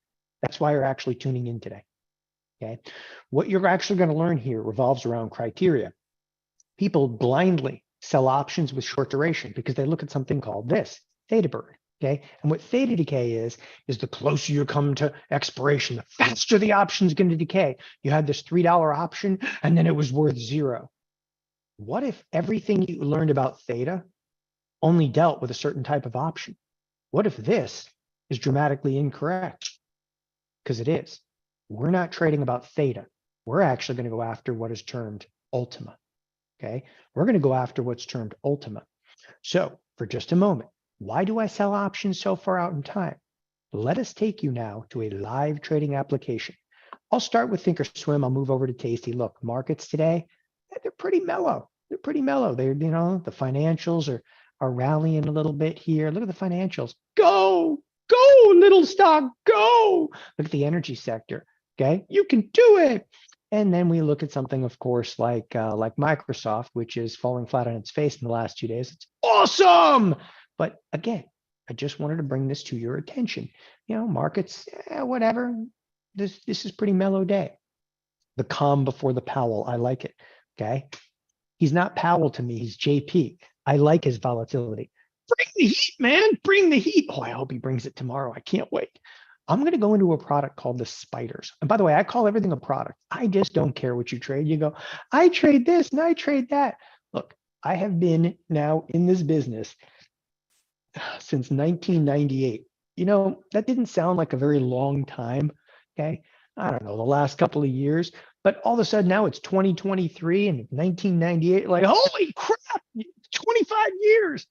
That's why you're actually tuning in today. Okay. What you're actually going to learn here revolves around criteria. People blindly sell options with short duration because they look at something called this, theta bird. Okay. And what theta decay is the closer you come to expiration, the faster the option's going to decay. You had this $3 option and then it was worth $0. What if everything you learned about theta only dealt with a certain type of option? What if this is dramatically incorrect? Because it is. We're not trading about theta. We're actually going to go after what is termed Ultima. Okay. We're going to go after what's termed Ultima. So for just a moment, why do I sell options so far out in time? Let us take you now to a live trading application. I'll start with thinkorswim. I'll move over to Tasty. Look, markets today, they're pretty mellow. They're pretty mellow. They're, you know, the financials are rallying a little bit here. Look at the financials. Go, little stock, go. Look at the energy sector. Okay, you can do it. And then we look at something, of course, like Microsoft, which is falling flat on its face in the last 2 days. It's awesome. But again, I just wanted to bring this to your attention. You know, markets, whatever. This is pretty mellow day. The calm before the Powell. I like it. Okay. He's not Powell to me. He's JP. I like his volatility. Bring the heat, man. Bring the heat. Oh, I hope he brings it tomorrow. I can't wait. I'm going to go into a product called the spiders. And by the way, I call everything a product. I just don't care what you trade. You go, I trade this and I trade that. Look, I have been now in this business since 1998. You know, that didn't sound like a very long time. Okay. I don't know, the last couple of years, but all of a sudden now it's 2023 and 1998. Like, holy crap, 25 years.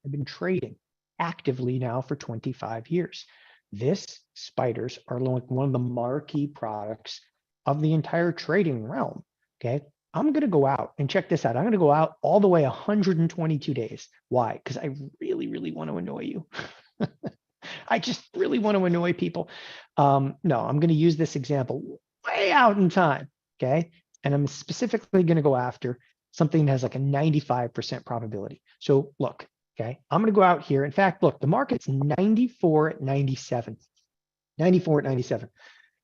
I've been trading actively now for 25 years. This spiders are like one of the marquee products of the entire trading realm. Okay. I'm going to go out and check this out. I'm going to go out all the way 122 days. Why? Because I really, really want to annoy you. I just really want to annoy people. No, I'm going to use this example way out in time. Okay. And I'm specifically going to go after something that has like a 95% probability. So look, okay, I'm going to go out here. In fact, look, the market's 94 at 97. 94 at 97.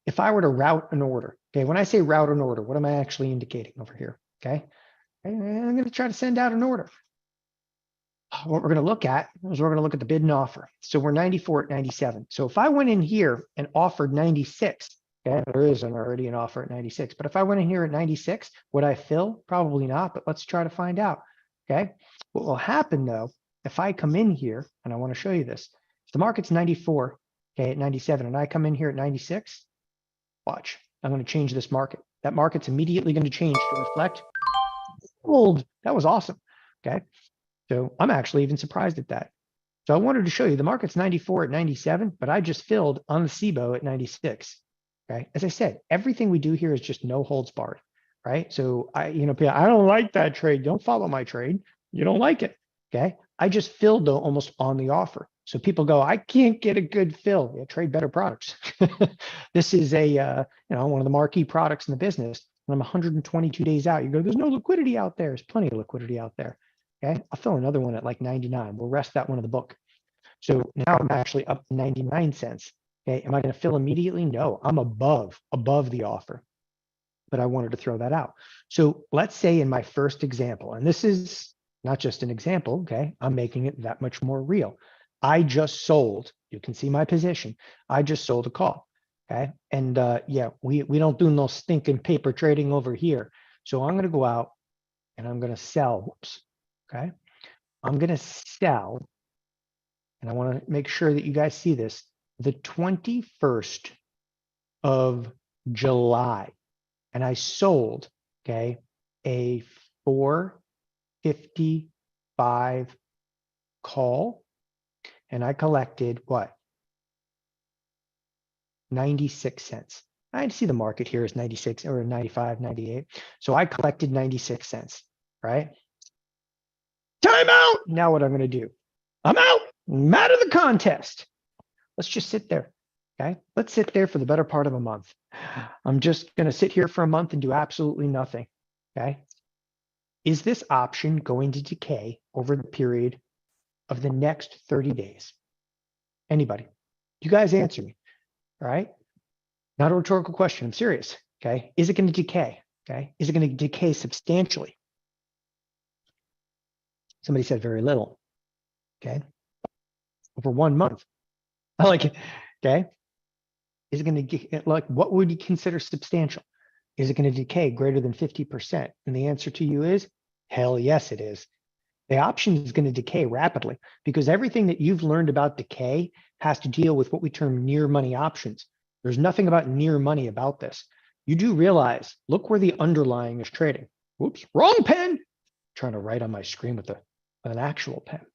If I were to route an order, okay, when I say route an order, what am I actually indicating over here? Okay, I'm going to try to send out an order. What we're going to look at is we're going to look at the bid and offer. So we're 94 at 97. So if I went in here and offered 96, okay, there isn't already an offer at 96, but if I went in here at 96, would I fill? Probably not, but let's try to find out. Okay, what will happen though if I come in here, and I want to show you this, if the market's 94, okay, at 97, and I come in here at 96, watch, I'm going to change this market. That market's immediately going to change to reflect gold. That was awesome. Okay. So I'm actually even surprised at that. So I wanted to show you the market's 94 at 97, but I just filled on the SIBO at 96. Okay. As I said, everything we do here is just no holds barred, right? So I don't like that trade. Don't follow my trade. You don't like it. Okay. I just filled though almost on the offer. So people go, I can't get a good fill. Yeah, trade better products. This is a, one of the marquee products in the business. And I'm 122 days out. You go, there's no liquidity out there. There's plenty of liquidity out there. Okay. I'll fill another one at like 99. We'll rest that one in the book. So now I'm actually up 99 cents. Okay. Am I going to fill immediately? No, I'm above the offer. But I wanted to throw that out. So let's say in my first example, and this is not just an example, okay, I'm making it that much more real. I just sold, you can see my position. I just sold a call, okay? And yeah, we don't do no stinking paper trading over here. So I'm gonna go out and I'm gonna sell, whoops, okay? I'm gonna sell, and I wanna make sure that you guys see this, the 21st of July. And I sold, okay, a 455 call, and I collected what? 96 cents. I see the market here is 96 or 95, 98. So I collected 96 cents, right? Time out. Now what I'm going to do? I'm out. I'm out of the contest. Let's just sit there, okay? Let's sit there for the better part of a month. I'm just going to sit here for a month and do absolutely nothing, okay? Is this option going to decay over the period of the next 30 days? Anybody? You guys answer me, all right? Not a rhetorical question, I'm serious, okay? Is it going to decay, okay? Is it going to decay substantially? Somebody said very little, okay? Over 1 month. I like it, okay? Is it going to get, like, what would you consider substantial? Is it going to decay greater than 50%? And the answer to you is, hell yes, it is. The option is going to decay rapidly because everything that you've learned about decay has to deal with what we term near money options. There's nothing about near money about this. You do realize, look where the underlying is trading. Whoops, wrong pen. I'm trying to write on my screen with an actual pen.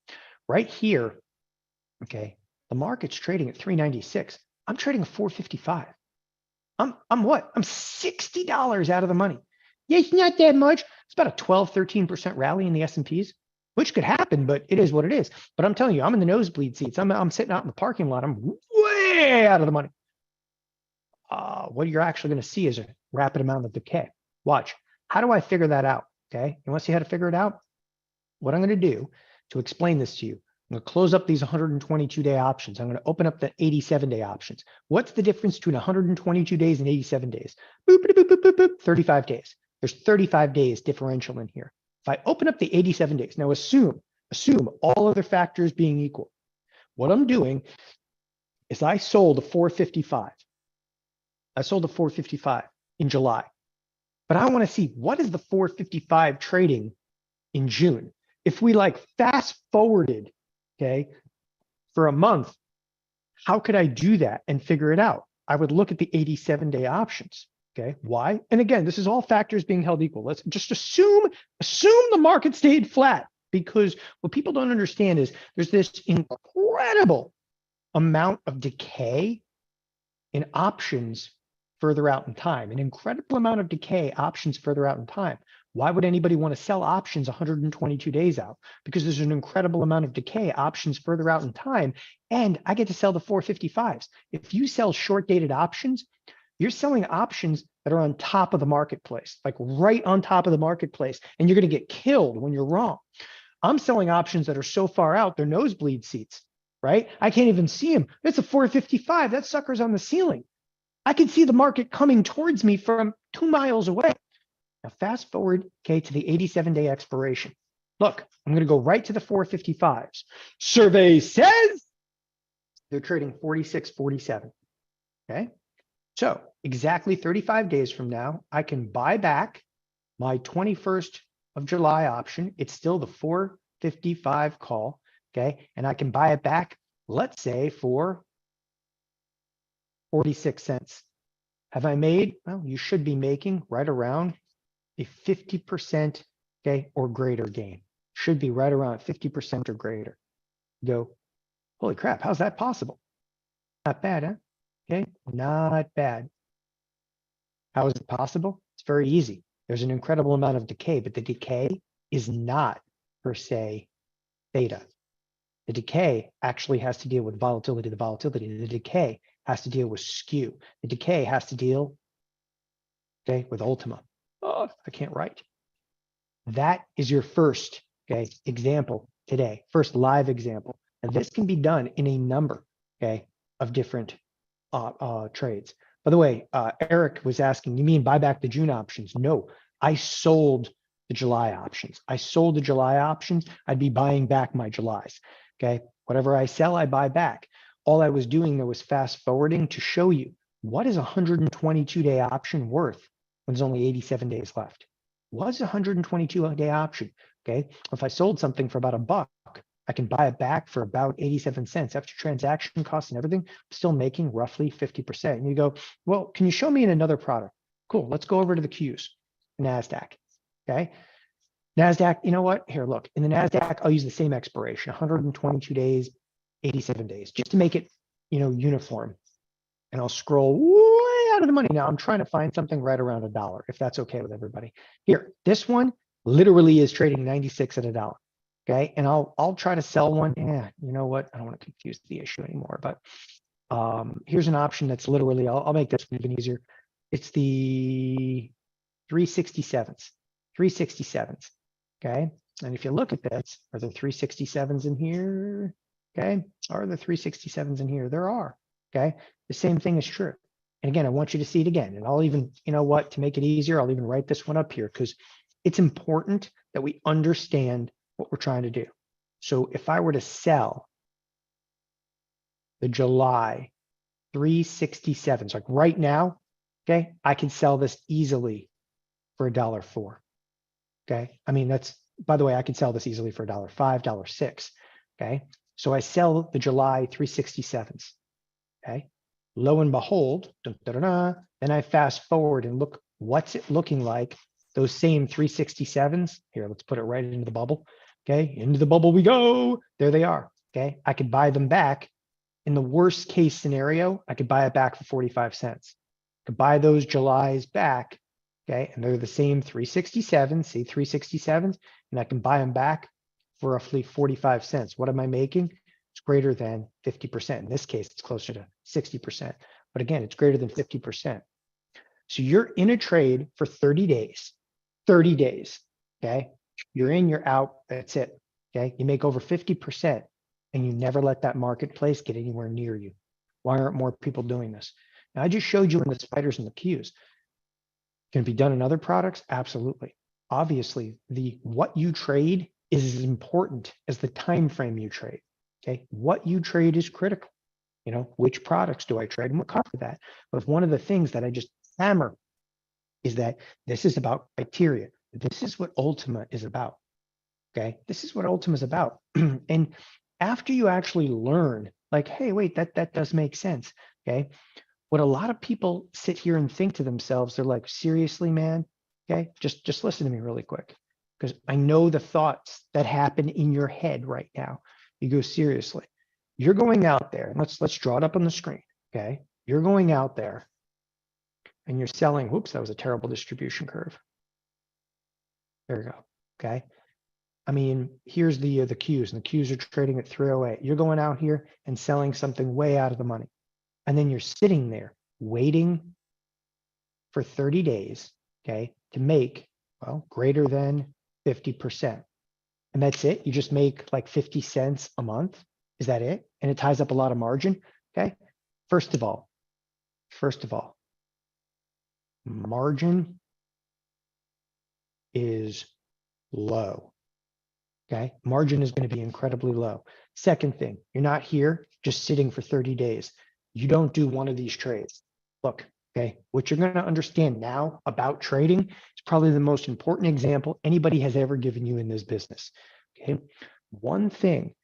Right here, okay, the market's trading at 396. I'm trading at 455. I'm what? I'm $60 out of the money. Yeah, it's not that much. It's about a 12, 13% rally in the S&Ps, which could happen, but it is what it is. But I'm telling you, I'm in the nosebleed seats. I'm sitting out in the parking lot. I'm way out of the money. What you're actually going to see is a rapid amount of decay. Watch. How do I figure that out? Okay. You want to see how to figure it out? What I'm going to do to explain this to you, I'm going to close up these 122-day options. I'm going to open up the 87-day options. What's the difference between 122 days and 87 days? Boop, boop, boop, boop, boop, 35 days. There's 35 days differential in here. If I open up the 87 days, now assume all other factors being equal. What I'm doing is I sold a 455. I sold a 455 in July. But I want to see what is the 455 trading in June. If we like fast forwarded, okay, for a month, how could I do that and figure it out? I would look at the 87-day options. Okay, why? And again, this is all factors being held equal. Let's just assume the market stayed flat, because what people don't understand is there's this incredible amount of decay in options further out in time, an incredible amount of decay options further out in time. Why would anybody want to sell options 122 days out? Because there's an incredible amount of decay options further out in time, and I get to sell the 455s. If you sell short dated options, you're selling options that are on top of the marketplace, like right on top of the marketplace, and you're going to get killed when you're wrong. I'm selling options that are so far out, they're nosebleed seats, right? I can't even see them. It's a 455. That sucker's on the ceiling. I can see the market coming towards me from 2 miles away. Now fast forward, okay, to the 87-day expiration. Look, I'm going to go right to the 455s. Survey says they're trading 46.47. Okay. So exactly 35 days from now, I can buy back my 21st of July option. It's still the 455 call. okay? And I can buy it back, let's say for 46 cents. Have I made? Well, you should be making right around a 50%, okay, or greater gain. Should be right around 50% or greater. Go, holy crap, how's that possible? Not bad, huh? Okay, not bad. How is it possible? It's very easy. There's an incredible amount of decay, but the decay is not per se theta. The decay actually has to deal with volatility. The decay has to deal with skew. The decay has to deal, okay, with Ultima. Oh, I can't write. That is your first, okay, example today, first live example. And this can be done in a number, okay, of different trades. By the way, Eric was asking, you mean buy back the June options? No, I sold the July options. I sold the July options. I'd be buying back my Julys. Okay, whatever I sell, I buy back. All I was doing there was fast forwarding to show you what is a 122-day option worth when there's only 87 days left. What's a 122-day option? Okay, if I sold something for about $1, I can buy it back for about 87 cents after transaction costs and everything. I'm still making roughly 50%. And you go, well, can you show me in another product? Cool, let's go over to the Qs, Nasdaq, okay? Nasdaq, you know what? Here, look, in the Nasdaq, I'll use the same expiration, 122 days, 87 days, just to make it, uniform. And I'll scroll way out of the money. Now I'm trying to find something right around $1, if that's okay with everybody. Here, this one literally is trading 96 at $1. Okay, and I'll try to sell one. Yeah, you know what? I don't want to confuse the issue anymore, but here's an option that's literally, I'll make this one even easier. It's the 367s, 367s, okay? And if you look at this, are there 367s in here? Okay, are there 367s in here? There are, okay? The same thing is true. And again, I want you to see it again. And I'll even, you know what, to make it easier, I'll even write this one up here because it's important that we understand what we're trying to do. So if I were to sell the July 367s, like right now, okay, I can sell this easily for $1.04. Okay, I mean, that's, by the way, I could sell this easily for $1.05, $1.06. Okay, so I sell the July 367s. Okay, lo and behold, then I fast forward and look, what's it looking like? Those same 367s. Here, let's put it right into the bubble. Okay, into the bubble we go. There they are. Okay, I could buy them back. In the worst case scenario, I could buy it back for 45 cents. I could buy those Julys back. Okay, and they're the same 367s, see 367s, and I can buy them back for roughly 45 cents. What am I making? It's greater than 50%. In this case, it's closer to 60%. But again, it's greater than 50%. So you're in a trade for 30 days. 30 days. Okay. You're in, you're out, that's it. Okay. You make over 50% and you never let that marketplace get anywhere near you. Why aren't more people doing this? Now, I just showed you in the spiders and the Qs. Can it be done in other products? Absolutely. Obviously, what you trade is as important as the time frame you trade. Okay. What you trade is critical. Which products do I trade? And we'll cover that. But one of the things that I just hammer is that this is about criteria. This is what Ultima is about. Okay, this is what Ultima is about. And after you actually learn, like, hey, wait, that does make sense. Okay, what a lot of people sit here and think to themselves, they're like, seriously, man. Okay, just listen to me really quick, because I know the thoughts that happen in your head right now. You go, seriously, you're going out there, and let's draw it up on the screen. Okay, you're going out there and you're selling. Whoops, that was a terrible distribution curve. There we go. Okay. I mean, here's the Qs, and the Qs are trading at 308. You're going out here and selling something way out of the money. And then you're sitting there waiting for 30 days, okay, to make, well, greater than 50%. And that's it. You just make like 50 cents a month. Is that it? And it ties up a lot of margin. Okay. First of all, margin is low. Okay, margin is going to be incredibly low. Second thing, you're not here just sitting for 30 days. You don't do one of these trades. Look, okay, what you're going to understand now about trading is probably the most important example anybody has ever given you in this business. Okay, one thing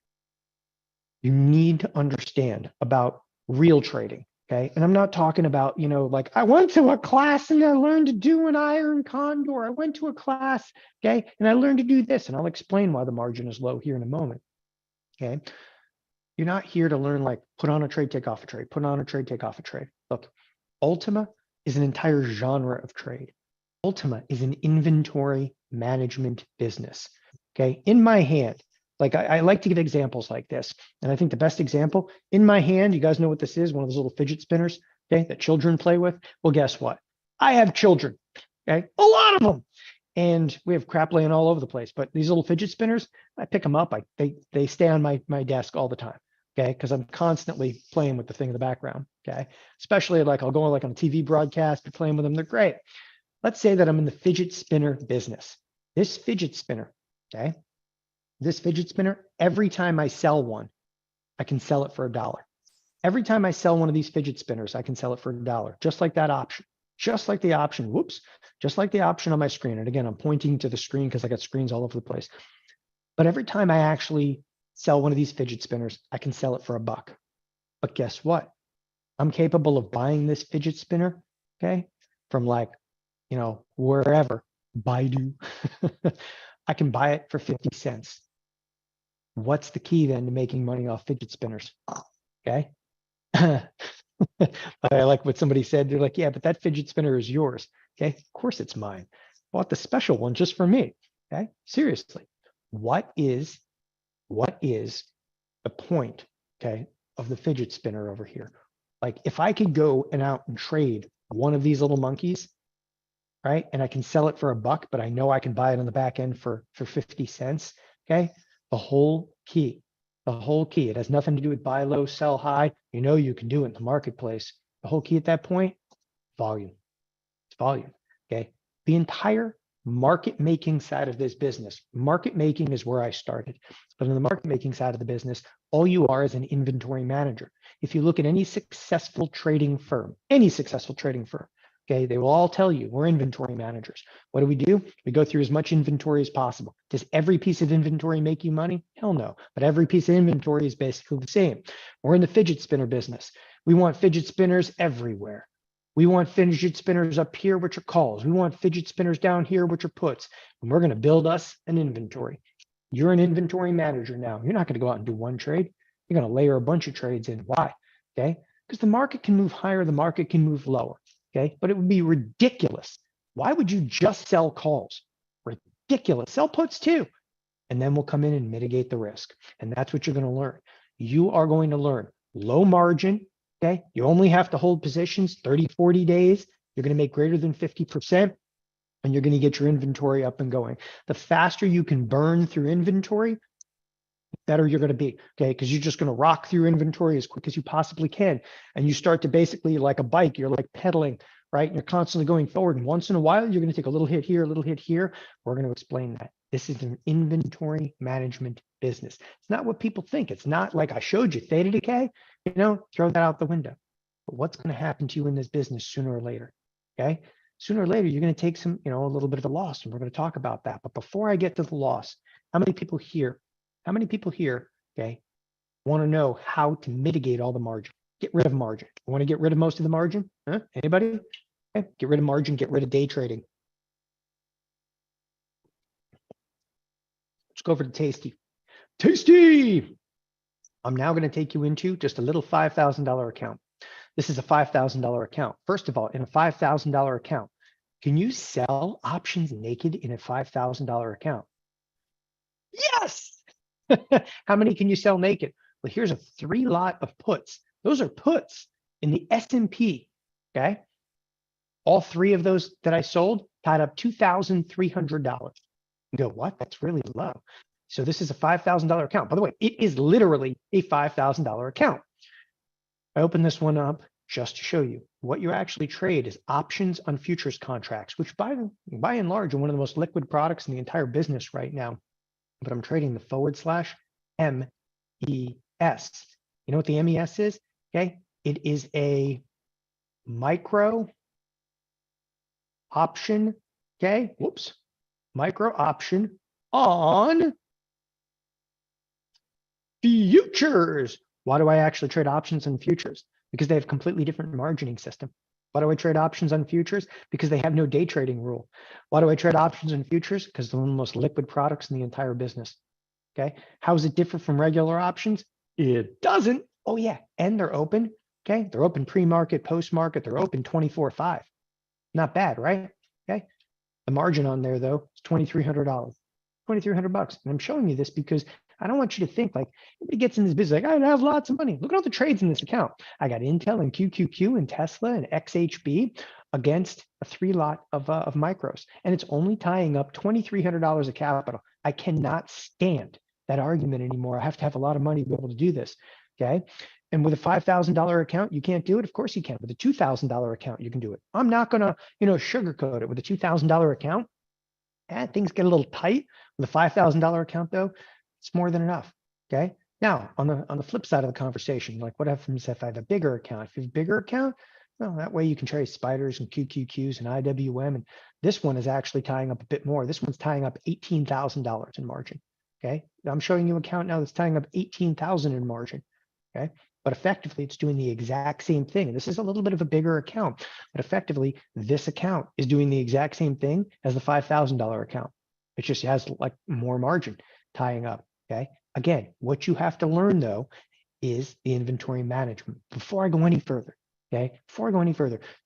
You need to understand about real trading. Okay. And I'm not talking about, like I went to a class and I learned to do an iron condor. I went to a class, okay, and I learned to do this. And I'll explain why the margin is low here in a moment. Okay. You're not here to learn like put on a trade, take off a trade, put on a trade, take off a trade. Look, Ultima is an entire genre of trade. Ultima is an inventory management business. Okay. In my hand, like I like to give examples like this. And I think the best example in my hand, you guys know what this is, one of those little fidget spinners, okay, that children play with. Well, guess what? I have children, okay, a lot of them. And we have crap laying all over the place. But these little fidget spinners, I pick them up. They stay on my desk all the time, okay, because I'm constantly playing with the thing in the background, okay. Especially like I'll go on like on a TV broadcast, be playing with them. They're great. Let's say that I'm in the fidget spinner business. This fidget spinner, okay, this fidget spinner, every time I sell one, I can sell it for $1. Every time I sell one of these fidget spinners, I can sell it for $1, just like that option, just like the option, whoops, just like the option on my screen. And again, I'm pointing to the screen because I got screens all over the place. But every time I actually sell one of these fidget spinners, I can sell it for $1. But guess what? I'm capable of buying this fidget spinner, okay, from like, wherever, Baidu. I can buy it for 50 cents. What's the key then to making money off fidget spinners? Okay. I like what somebody said. They're like, yeah, but that fidget spinner is yours. Okay. Of course it's mine. Bought the special one just for me. Okay. Seriously. What is the point, okay, of the fidget spinner over here? Like if I could go out and trade one of these little monkeys, right? And I can sell it for $1, but I know I can buy it on the back end for 50 cents. Okay. The whole key, it has nothing to do with buy low, sell high. You can do it in the marketplace. The whole key at that point, volume. It's volume. Okay. The entire market making side of this business, market making is where I started. But in the market making side of the business, all you are is an inventory manager. If you look at any successful trading firm, okay, they will all tell you we're inventory managers. What do? We go through as much inventory as possible. Does every piece of inventory make you money? Hell no. But every piece of inventory is basically the same. We're in the fidget spinner business. We want fidget spinners everywhere. We want fidget spinners up here, which are calls. We want fidget spinners down here, which are puts. And we're going to build us an inventory. You're an inventory manager now. You're not going to go out and do one trade. You're going to layer a bunch of trades in. Why? Okay. Because the market can move higher, the market can move lower. Okay. But it would be ridiculous. Why would you just sell calls? Ridiculous. Sell puts too. And then we'll come in and mitigate the risk. And that's what you're going to learn. You are going to learn low margin. Okay. You only have to hold positions 30, 40 days. You're going to make greater than 50%. And you're going to get your inventory up and going. The faster you can burn through inventory, the better you're going to be, okay? Because you're just going to rock through inventory as quick as you possibly can. And you start to basically, like a bike, you're like pedaling, right? And you're constantly going forward. And once in a while, you're going to take a little hit here, a little hit here. We're going to explain that. This is an inventory management business. It's not what people think. It's not like I showed you theta decay, throw that out the window. But what's going to happen to you in this business sooner or later, okay? Sooner or later, you're going to take some, a little bit of a loss, and we're going to talk about that. But before I get to the loss, how many people here, okay, want to know how to mitigate all the margin? Get rid of margin. You want to get rid of most of the margin? Huh? Anybody? Okay. Get rid of margin, get rid of day trading. Let's go over to Tasty. Tasty! I'm now going to take you into just a little $5,000 account. This is a $5,000 account. First of all, in a $5,000 account, can you sell options naked in a $5,000 account? Yes! How many can you sell naked? Well, here's a 3 lot of puts. Those are puts in the S&P, okay? All 3 of those that I sold tied up $2,300. You go, what? That's really low. So this is a $5,000 account. By the way, it is literally a $5,000 account. I open this one up just to show you what you actually trade is options on futures contracts, which by and large are one of the most liquid products in the entire business right now. But I'm trading the /MES. You know what the MES is? Okay. It is a micro option. Okay. Whoops. Micro option on Futures. Why do I actually trade options and futures? Because they have completely different margining system. Why do I trade options on futures? Because they have no day trading rule. Why do I trade options and futures? Because they're one of the most liquid products in the entire business. Okay. How is it different from regular options? It doesn't. Oh yeah. And they're open. Okay. They're open pre-market, post-market. They're open 24/5. Not bad, right? Okay. The margin on there though is $2,300, $2,300. And I'm showing you this because I don't want you to think like everybody gets in this business like I have lots of money. Look at all the trades in this account. I got Intel and QQQ and Tesla and XHB against a 3 lot of micros, and it's only tying up $2,300 of capital. I cannot stand that argument anymore. I have to have a lot of money to be able to do this. Okay. And with a $5,000 account, you can't do it. Of course you can. With a $2,000 account, you can do it. I'm not going to, sugarcoat it. With a $2,000 account, things get a little tight. With a $5,000 account, though, it's more than enough. Okay. Now, on the flip side of the conversation, like what happens if I have a bigger account? If you have a bigger account, well, that way you can trade spiders and QQQs and IWM. And this one is actually tying up a bit more. This one's tying up $18,000 in margin. Okay. I'm showing you an account now that's tying up $18,000 in margin. Okay. But effectively, it's doing the exact same thing. And this is a little bit of a bigger account, but effectively, this account is doing the exact same thing as the $5,000 account. It just has like more margin tying up. Okay. Again, what you have to learn though is the inventory management. Before I go any further, okay,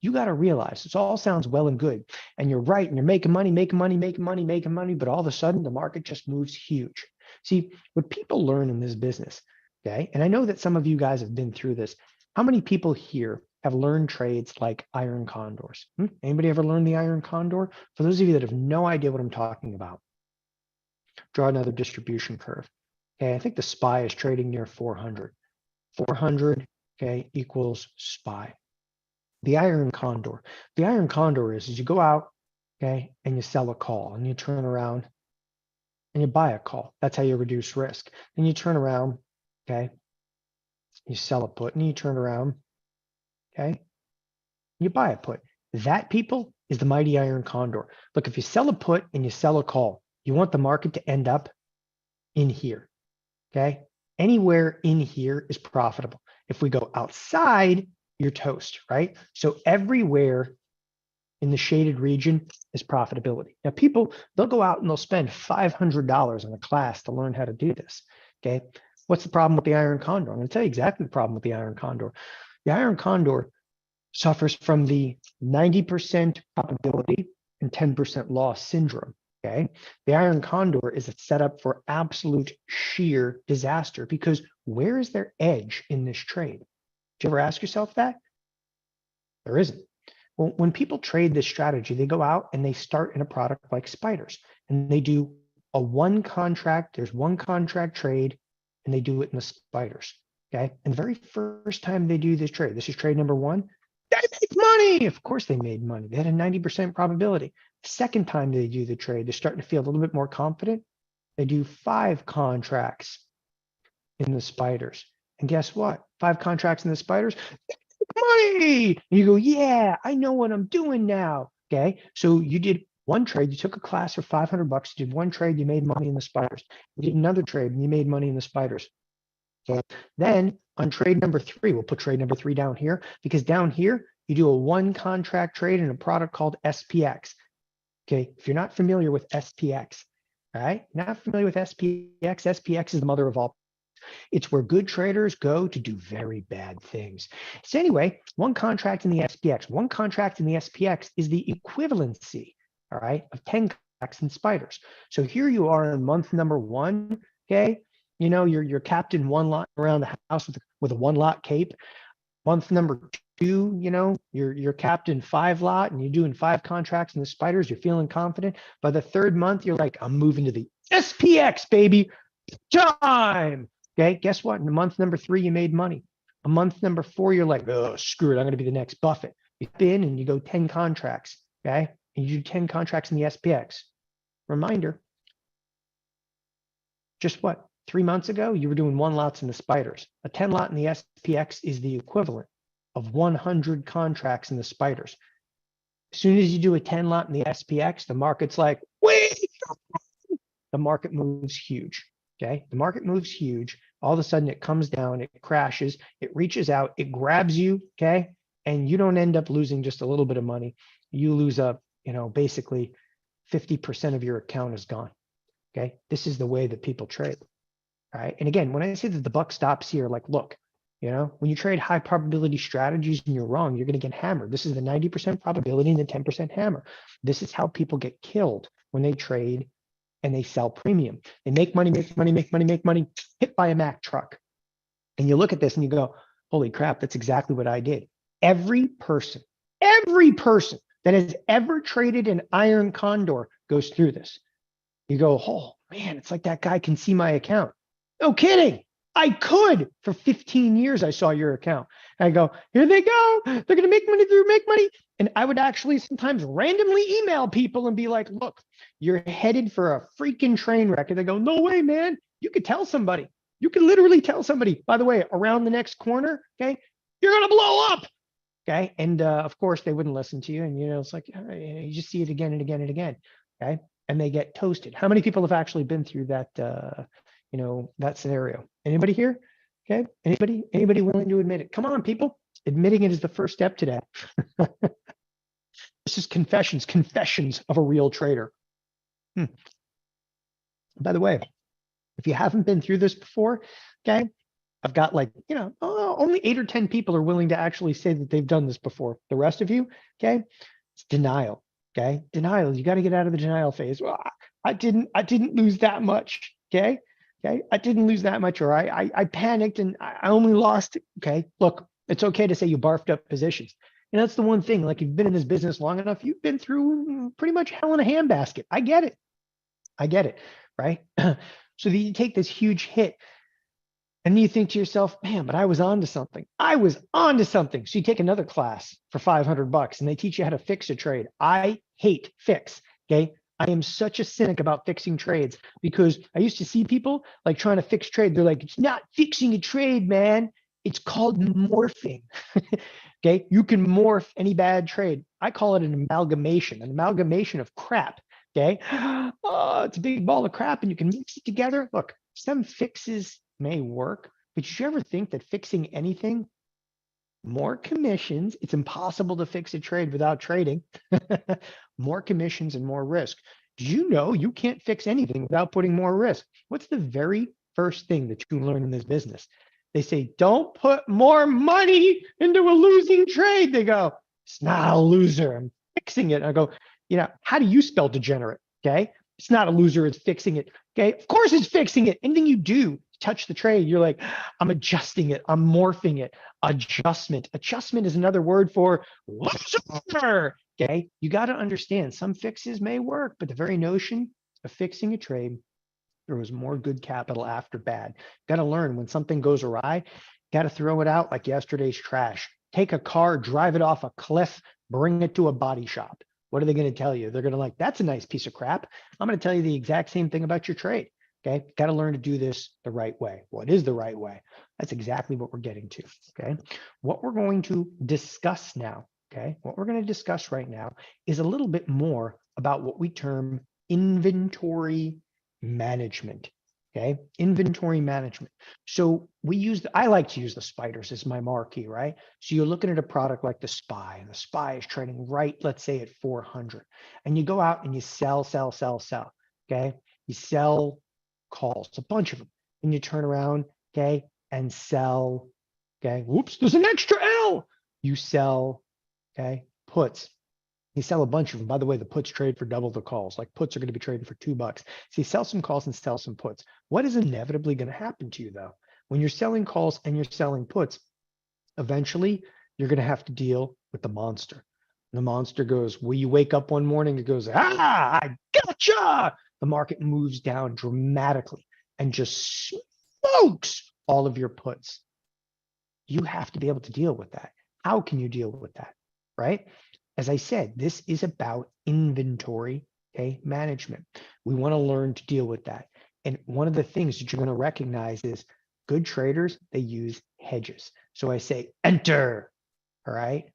you got to realize this all sounds well and good, and you're right, and you're making money, but all of a sudden the market just moves huge. See, what people learn in this business. Okay. And I know that some of you guys have been through this. How many people here have learned trades like iron condors? Anybody ever learned the iron condor? For those of you that have no idea what I'm talking about, draw another distribution curve. Okay. I think the SPY is trading near 400. 400, okay, equals SPY. The iron condor. The iron condor is you go out, okay, and you sell a call and you turn around and you buy a call. That's how you reduce risk. Then you turn around. Okay, you sell a put and you turn around, okay, you buy a put. That, people, is the mighty iron condor. Look, if you sell a put and you sell a call, you want the market to end up in here, okay? Anywhere in here is profitable. If we go outside, you're toast, right? So everywhere in the shaded region is profitability. Now, people, they'll go out and they'll spend $500 on a class to learn how to do this, okay? What's the problem with the iron condor? I'm going to tell you exactly the problem with the iron condor. The iron condor suffers from the 90% probability and 10% loss syndrome. Okay. The iron condor is a setup for absolute sheer disaster because where is their edge in this trade? Did you ever ask yourself that? There isn't. Well, when people trade this strategy, they go out and they start in a product like spiders and they do a one contract. There's one contract trade. And they do it in the spiders, okay? And the very first time they do this trade, this is trade number one, they make money. Of course they made money. They had a 90% probability. The second time they do the trade, they're starting to feel a little bit more confident. They do 5 contracts in the spiders. And guess what? 5 contracts in the spiders, they make money. And you go, yeah, I know what I'm doing now, okay? So you did one trade, you took a class for $500, you did one trade, you made money in the spiders. You did another trade and you made money in the spiders. Okay. Then on trade number 3, we'll put trade number 3 down here because down here, you do a one contract trade in a product called SPX. Okay. If you're not familiar with SPX, all right, not familiar with SPX, SPX is the mother of all. It's where good traders go to do very bad things. So anyway, one contract in the SPX, one contract in the SPX is the equivalency, all right, of 10 contracts in spiders. So here you are in month number 1, okay? You know, you're captain 1 lot around the house with a 1 lot cape. Month number 2, you know, you're captain 5 lot and you're doing 5 contracts in the spiders. You're feeling confident. By the 3rd month, you're like, I'm moving to the SPX, baby. Time. Okay, guess what? In month number 3, you made money. A month number 4, you're like, oh, screw it. I'm going to be the next Buffett. You spin and you go 10 contracts, okay? And you do 10 contracts in the SPX. Reminder, just what? 3 months ago, you were doing 1 lots in the spiders. A 10 lot in the SPX is the equivalent of 100 contracts in the spiders. As soon as you do a 10 lot in the SPX, the market's like, wait, the market moves huge. Okay, the market moves huge All of a sudden it comes down, it crashes, it reaches out, it grabs you, okay? And you don't end up losing just a little bit of money. You lose up, basically 50% of your account is gone, okay? This is the way that people trade, right? And again, when I say that the buck stops here, like, look, when you trade high probability strategies and you're wrong, you're going to get hammered. This is the 90% probability and the 10% hammer. This is how people get killed when they trade and they sell premium. They make money, hit by a Mack truck. And you look at this and you go, holy crap, that's exactly what I did. Every person that has ever traded an iron condor goes through this. You go, oh man, it's like that guy can see my account. No kidding. I could. For 15 years, I saw your account. And I go, here they go. They're going to make money. And I would actually sometimes randomly email people and be like, look, you're headed for a freaking train wreck. And they go, no way, man. You could tell somebody. You could literally tell somebody, by the way, around the next corner, okay, you're going to blow up. Okay. And of course, they wouldn't listen to you. And, it's like, you just see it again and again and again. Okay. And they get toasted. How many people have actually been through that, that scenario? Anybody here? Okay. Anybody willing to admit it? Come on, people. Admitting it is the first step today. This is confessions of a real trader. By the way, if you haven't been through this before, okay, I've got only 8 or 10 people are willing to actually say that they've done this before. The rest of you, okay, it's denial. Okay, denial. You got to get out of the denial phase. Well, I didn't lose that much. Okay, I didn't lose that much, or I panicked and I only lost. Okay, look, it's okay to say you barfed up positions. That's the one thing. Like, you've been in this business long enough, you've been through pretty much hell in a handbasket. I get it, right? So you take this huge hit. And then you think to yourself, man, but I was on to something. So you take another class for $500 and they teach you how to fix a trade. I hate fix. Okay. I am such a cynic about fixing trades because I used to see people like trying to fix trade. They're like, it's not fixing a trade, man. It's called morphing. Okay. You can morph any bad trade. I call it an amalgamation of crap. Okay. Oh, it's a big ball of crap and you can mix it together. Look, some fixes may work, but did you ever think that fixing anything, more commissions, it's impossible to fix a trade without trading, more commissions and more risk. Did you know you can't fix anything without putting more risk? What's the very first thing that you learn in this business? They say, don't put more money into a losing trade. They go, it's not a loser, I'm fixing it. I go, how do you spell degenerate? Okay. It's not a loser, it's fixing it. Okay. Of course it's fixing it. Anything you do, touch the trade, you're like, I'm adjusting it, I'm morphing it. Adjustment is another word for loser. Okay. You got to understand some fixes may work, but the very notion of fixing a trade, there was more good capital after bad. Got to learn when something goes awry, got to throw it out like yesterday's trash. Take a car, drive it off a cliff, bring it to a body shop. What are they going to tell you? They're going to that's a nice piece of crap. I'm going to tell you the exact same thing about your trade. Okay. Got to learn to do this the right way. What is the right way? That's exactly what we're getting to. Okay. What we're going to discuss now, okay, what we're going to discuss right now is a little bit more about what we term inventory management. Okay. Inventory management. So I like to use the spiders as my marquee, right? So you're looking at a product like the SPY, and the SPY is trading right, let's say at 400, and you go out and you sell. Okay. You sell calls, a bunch of them, and you turn around, okay, and sell, okay, whoops, there's an extra L. You sell, okay, puts. You sell a bunch of them. By the way, the puts trade for double the calls. Like, puts are going to be trading for $2. So you sell some calls and sell some puts. What is inevitably going to happen to you, though? When you're selling calls and you're selling puts, eventually you're going to have to deal with the monster. The monster goes, will you wake up one morning? It goes, I gotcha. The market moves down dramatically and just smokes all of your puts. You have to be able to deal with that. How can you deal with that, right? As I said, this is about inventory, okay, management. We want to learn to deal with that. And one of the things that you're going to recognize is good traders, they use hedges. So I say, enter, all right?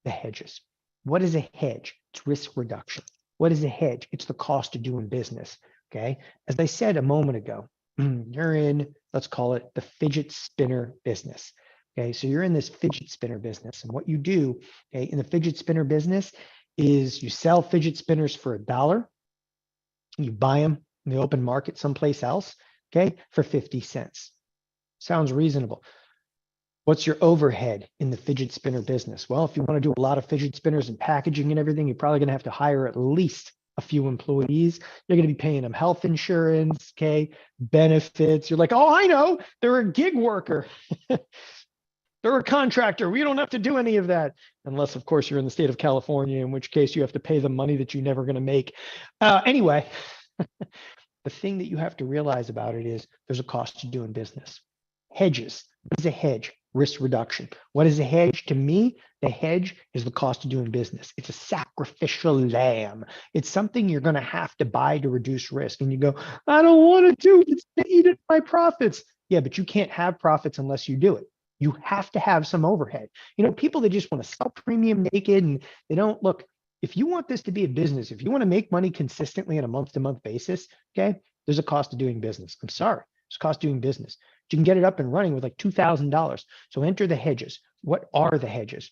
The hedges. What is a hedge? It's risk reduction. What is a hedge? It's the cost of doing business, okay? As I said a moment ago, you're in, let's call it the fidget spinner business. Okay, so you're in this fidget spinner business, and what you do, okay, in the fidget spinner business is you sell fidget spinners for $1. You buy them in the open market someplace else, okay, for 50 cents. Sounds reasonable. What's your overhead in the fidget spinner business? Well, if you want to do a lot of fidget spinners and packaging and everything, you're probably going to have to hire at least a few employees. You're going to be paying them health insurance, okay, benefits. You're like, oh, I know, they're a gig worker. They're a contractor. We don't have to do any of that. Unless, of course, you're in the state of California, in which case you have to pay them money that you're never going to make. Anyway, the thing that you have to realize about it is there's a cost to doing business. Hedges. What is a hedge? Risk reduction. What is a hedge? To me, the hedge is the cost of doing business. It's a sacrificial lamb. It's something you're going to have to buy to reduce risk. And you go, I don't want to do it. It's to eat at my profits. Yeah, but you can't have profits unless you do it. You have to have some overhead. You know, people that just want to sell premium naked and they don't look. If you want this to be a business, if you want to make money consistently on a month-to-month basis, okay, there's a cost of doing business. I'm sorry, there's a cost of doing business. You can get it up and running with like $2,000. So enter the hedges. What are the hedges?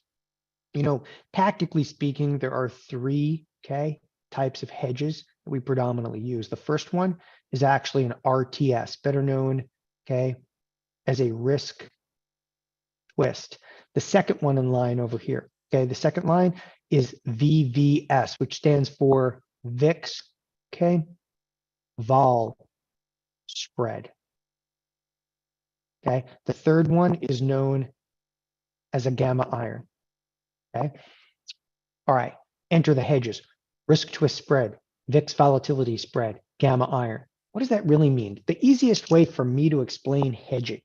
You know, tactically speaking, there are three, okay, types of hedges that we predominantly use. The first one is actually an RTS, better known, okay, as a risk twist. The second one in line over here, okay, the second line is VVS, which stands for VIX, okay, vol spread. Okay, the third one is known as a gamma iron. Okay, all right, enter the hedges. Risk twist spread, VIX volatility spread, gamma iron. What does that really mean? The easiest way for me to explain hedging,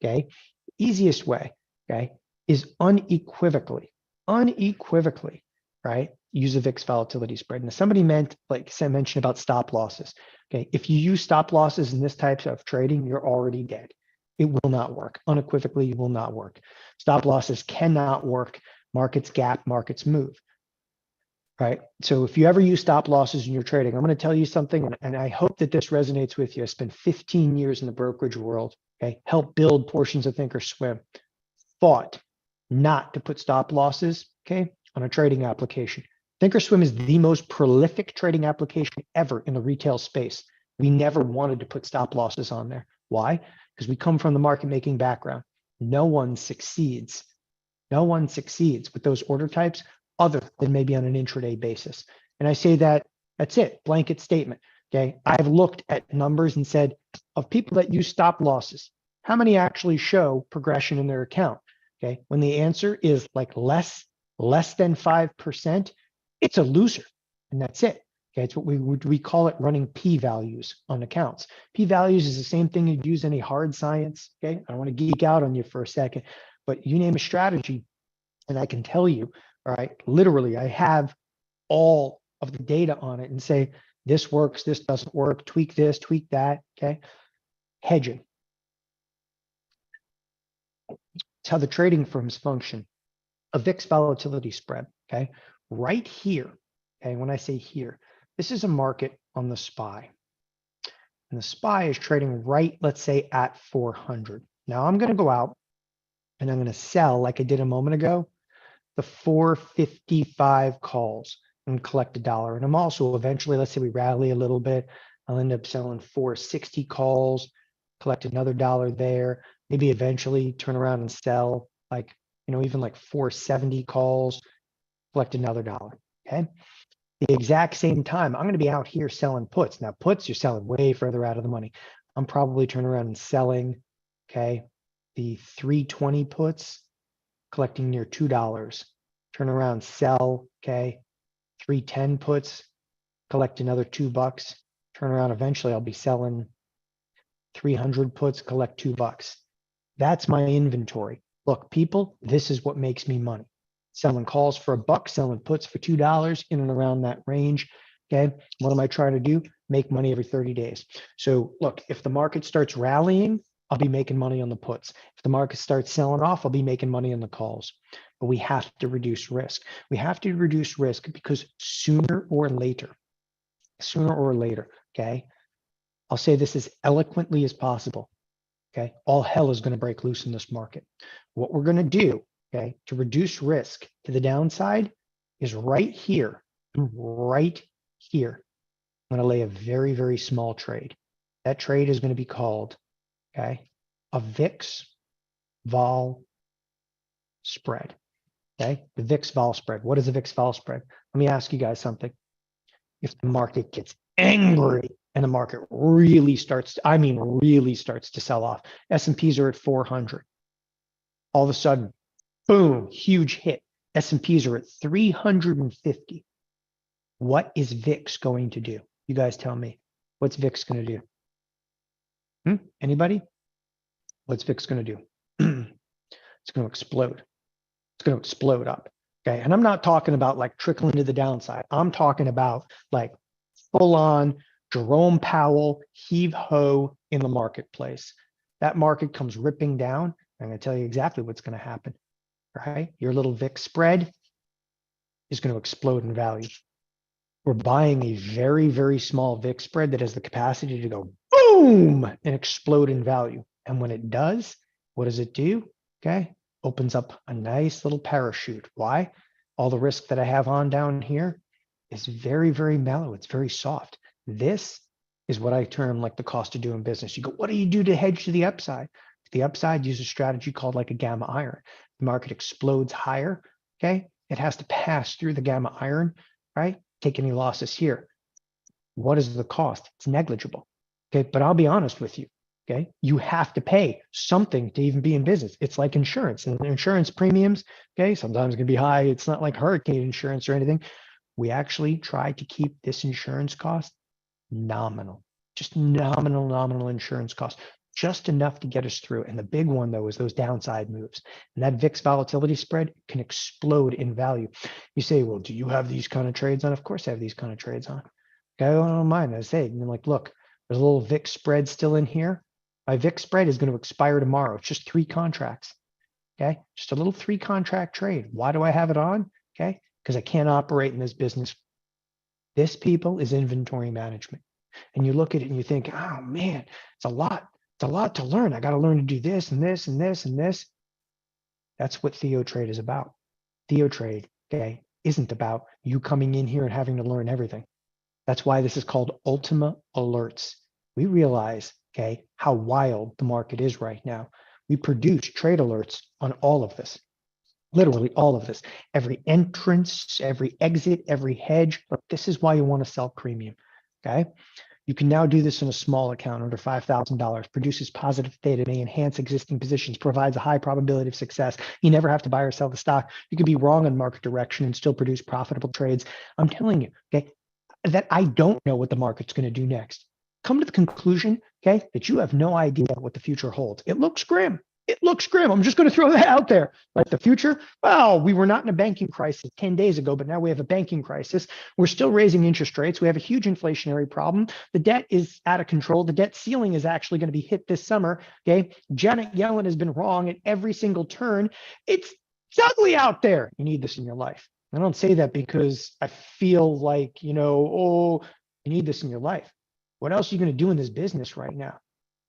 okay, the easiest way, okay, is unequivocally, right, use a VIX volatility spread. And somebody mentioned about stop losses. Okay, if you use stop losses in this type of trading, you're already dead. It will not work. Unequivocally, it will not work. Stop losses cannot work. Markets gap, markets move. Right. So if you ever use stop losses in your trading, I'm going to tell you something, and I hope that this resonates with you. I spent 15 years in the brokerage world. Okay, helped build portions of thinkorswim. Fought not to put stop losses, okay, on a trading application. thinkorswim is the most prolific trading application ever in the retail space. We never wanted to put stop losses on there. Why? Because we come from the market making background. No one succeeds. No one succeeds with those order types other than maybe on an intraday basis. And I say that, that's it, blanket statement. Okay, I've looked at numbers and said, of people that use stop losses, how many actually show progression in their account? Okay, when the answer is like less than 5%, it's a loser, and that's it. Okay, it's what we call it running p-values on accounts. P-values is the same thing you'd use any hard science. Okay, I don't want to geek out on you for a second, but you name a strategy, and I can tell you, all right, literally, I have all of the data on it and say, this works, this doesn't work, tweak this, tweak that, okay? Hedging. It's how the trading firms function. A VIX volatility spread, okay? Right here, okay, when I say here, this is a market on the SPY. And the SPY is trading right, let's say, at 400. Now I'm gonna go out and I'm gonna sell, like I did a moment ago, the 455 calls and collect $1. And I'm also eventually, let's say we rally a little bit, I'll end up selling 460 calls, collect another $1 there, maybe eventually turn around and sell like, you know, even like 470 calls, collect another $1, okay? The exact same time, I'm going to be out here selling puts. Now puts, you're selling way further out of the money. I'm probably turning around and selling, okay, the 320 puts, collecting near $2. Turn around, sell, okay, 310 puts, collect another $2. Turn around, eventually I'll be selling 300 puts, collect $2. That's my inventory. Look, people, this is what makes me money. Selling calls for $1, selling puts for $2, in and around that range. Okay, what am I trying to do? Make money every 30 days. So look, if the market starts rallying, I'll be making money on the puts. If the market starts selling off, I'll be making money on the calls. But we have to reduce risk. We have to reduce risk because sooner or later, okay, I'll say this as eloquently as possible. Okay, all hell is going to break loose in this market. What we're going to do, okay, to reduce risk to the downside is right here, right here. I'm going to lay a very, very small trade. That trade is going to be called, okay, a VIX vol spread. Okay, the VIX vol spread. What is a VIX vol spread? Let me ask you guys something. If the market gets angry and the market really starts, really starts to sell off, S&Ps are at 400. All of a sudden, boom, huge hit. S&Ps are at 350. What is VIX going to do? You guys tell me. What's VIX going to do? Anybody? What's VIX going to do? It's going to explode. It's going to explode up. Okay. And I'm not talking about like trickling to the downside. I'm talking about like full on Jerome Powell heave ho in the marketplace. That market comes ripping down. I'm going to tell you exactly what's going to happen. Right? Your little VIX spread is going to explode in value. We're buying a very, very small VIX spread that has the capacity to go boom and explode in value. And when it does, what does it do? Okay. Opens up a nice little parachute. Why? All the risk that I have on down here is very, very mellow. It's very soft. This is what I term like the cost of doing business. You go, what do you do to hedge to the upside? To the upside, use a strategy called like a gamma iron. The market explodes higher. Okay. It has to pass through the gamma iron, right? Take any losses here. What is the cost? It's negligible. Okay. But I'll be honest with you. Okay, you have to pay something to even be in business. It's like insurance, and insurance premiums, okay, sometimes can be high. It's not like hurricane insurance or anything. We actually try to keep this insurance cost nominal, just nominal insurance cost, just enough to get us through. And the big one though is those downside moves. And that VIX volatility spread can explode in value. You say, well, do you have these kind of trades on? Of course I have these kind of trades on. Okay, I don't mind. I say, and like, look, there's a little VIX spread still in here. My VIX spread is going to expire tomorrow. It's just 3 contracts. Okay. Just a little 3 contract trade. Why do I have it on? Okay. Because I can't operate in this business. This, people, is inventory management. And you look at it and you think, oh man, it's a lot. It's a lot to learn. I got to learn to do this and this and this and this. That's what TheoTrade is about. TheoTrade, okay, isn't about you coming in here and having to learn everything. That's why this is called Ultima Alerts. We realize, okay, how wild the market is right now. We produce trade alerts on all of this, literally all of this. Every entrance, every exit, every hedge. Look, this is why you want to sell premium, okay? You can now do this in a small account under $5,000, produces positive theta, may enhance existing positions, provides a high probability of success. You never have to buy or sell the stock. You can be wrong on market direction and still produce profitable trades. I'm telling you, okay, that I don't know what the market's going to do next. Come to the conclusion, okay, that you have no idea what the future holds. It looks grim. It looks grim. I'm just going to throw that out there. Like the future, well, we were not in a banking crisis 10 days ago, but now we have a banking crisis. We're still raising interest rates. We have a huge inflationary problem. The debt is out of control. The debt ceiling is actually going to be hit this summer, okay? Janet Yellen has been wrong at every single turn. It's ugly out there. You need this in your life. I don't say that because I feel like, you need this in your life. What else are you going to do in this business right now?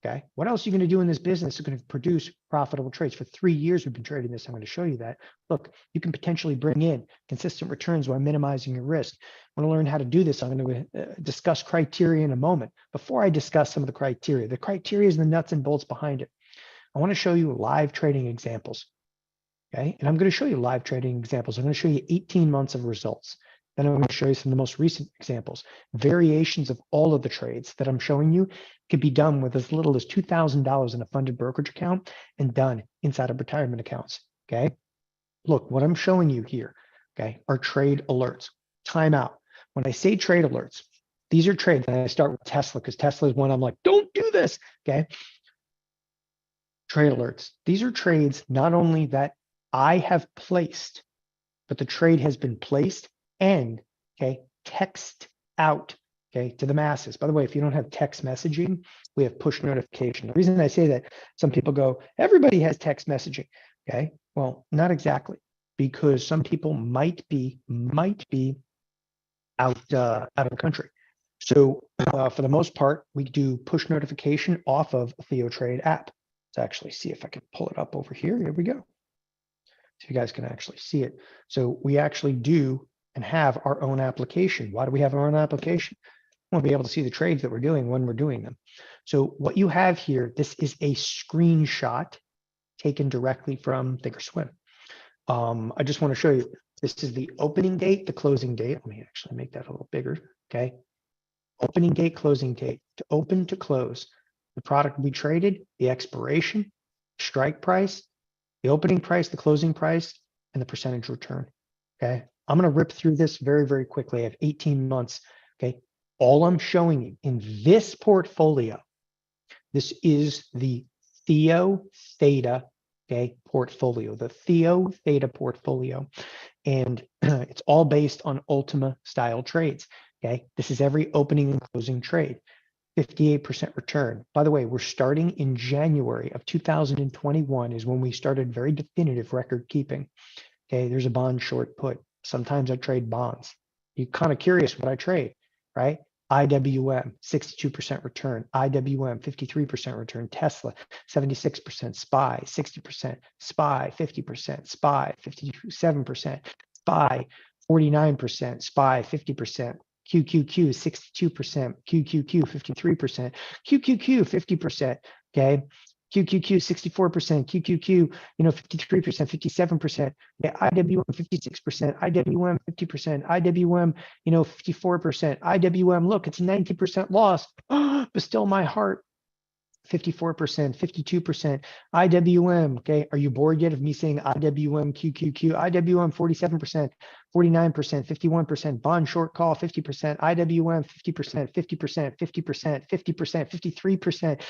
Okay. What else are you going to do in this business that's going to produce profitable trades? For 3 years, we've been trading this. I'm going to show you that. Look, you can potentially bring in consistent returns while minimizing your risk. I want to learn how to do this. I'm going to discuss criteria in a moment. Before I discuss some of the criteria is the nuts and bolts behind it. I want to show you live trading examples. Okay. And I'm going to show you live trading examples. I'm going to show you 18 months of results. Then I'm going to show you some of the most recent examples. Variations of all of the trades that I'm showing you could be done with as little as $2,000 in a funded brokerage account and done inside of retirement accounts. Okay. Look, what I'm showing you here, okay, are trade alerts. Time out. When I say trade alerts, these are trades, and I start with Tesla because Tesla is one I'm like, don't do this. Okay. Trade alerts. These are trades not only that I have placed, but the trade has been placed and, okay, text out, okay, to the masses. By the way, if you don't have text messaging, we have push notification. The reason I say that, some people go, everybody has text messaging, okay? Well, not exactly, because some people might be out of the country. So for the most part, we do push notification off of a TheoTrade app. Let's actually see if I can pull it up over here. Here we go. So you guys can actually see it. So we actually do and have our own application. Why do we have our own application? We want to be able to see the trades that we're doing when we're doing them. So what you have here, this is a screenshot taken directly from thinkorswim. I just want to show you, this is the opening date, the closing date. Let me actually make that a little bigger, okay? Opening date, closing date, to open to close. The product we traded, the expiration, strike price, the opening price, the closing price, and the percentage return, okay? I'm going to rip through this very, very quickly. I have 18 months, okay? All I'm showing you in this portfolio, this is the Theta, okay, portfolio, the Theta portfolio. And it's all based on Ultima style trades, okay? This is every opening and closing trade, 58% return. By the way, we're starting in January of 2021 is when we started very definitive record keeping, okay? There's a bond short put. Sometimes I trade bonds. You're kind of curious what I trade, right? IWM, 62% return, IWM, 53% return, Tesla, 76%, SPY, 60%, SPY, 50%, SPY, 57%, SPY, 49%, SPY, 50%, QQQ, 62%, QQQ, 53%, QQQ, 50%, okay? QQQ 64%, QQQ 53%, 57%, yeah, IWM 56%, IWM 50%, IWM 54%, IWM look, it's 90% loss, but still my heart 54%, 52%, IWM, okay, are you bored yet of me saying IWM, QQQ, IWM 47%, 49%, 51%, bond short call 50%, IWM 50%, 50%, 50%, 50%, 53%,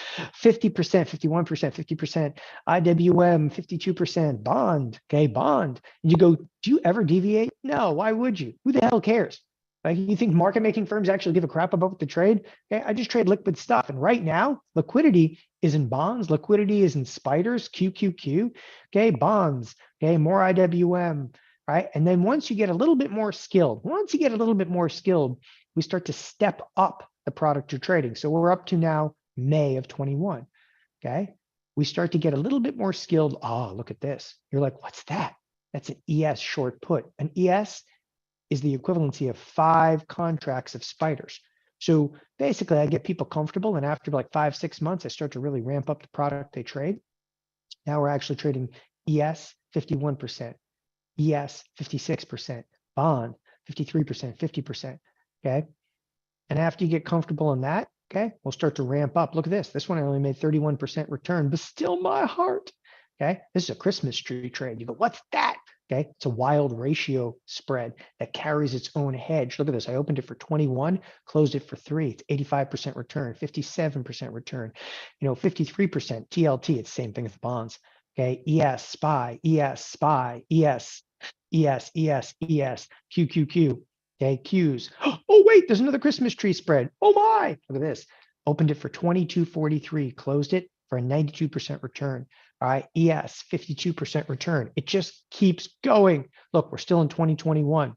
50%, 51%, 50%, IWM 52%, bond, okay, bond. And you go, do you ever deviate? No, why would you? Who the hell cares? Like, you think market making firms actually give a crap about the trade? Okay, I just trade liquid stuff. And right now, liquidity is in bonds. Liquidity is in spiders, QQQ, okay, bonds, okay, more IWM, right? And then once you get a little bit more skilled, we start to step up the product you're trading. So we're up to now May of 21, okay? We start to get a little bit more skilled. Oh, look at this. You're like, what's that? That's an ES short put. An ES is the equivalency of 5 contracts of spiders. So basically I get people comfortable, and after like 5-6 months, I start to really ramp up the product they trade. Now we're actually trading ES 51%, ES 56%, bond 53%, 50%, okay? And after you get comfortable in that, okay, we'll start to ramp up. Look at this. This one I only made 31% return, but still my heart, okay? This is a Christmas tree trade. You go, what's that? Okay, it's a wild ratio spread that carries its own hedge. Look at this. I opened it for 21, closed it for 3. It's 85% return, 57% return, 53% TLT. It's the same thing as the bonds. Okay, ES, SPY, ES, SPY, ES, ES, ES, ES, QQQ. Okay, Qs. Oh, wait, there's another Christmas tree spread. Oh my, look at this. Opened it for 22.43, closed it for a 92% return. All right, ES, 52% return. It just keeps going. Look, we're still in 2021,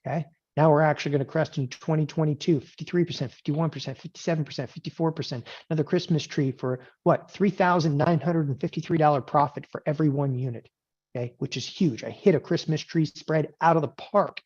okay? Now we're actually going to crest in 2022, 53%, 51%, 57%, 54%. Another Christmas tree for what? $3,953 profit for every 1 unit, okay? Which is huge. I hit a Christmas tree spread out of the park,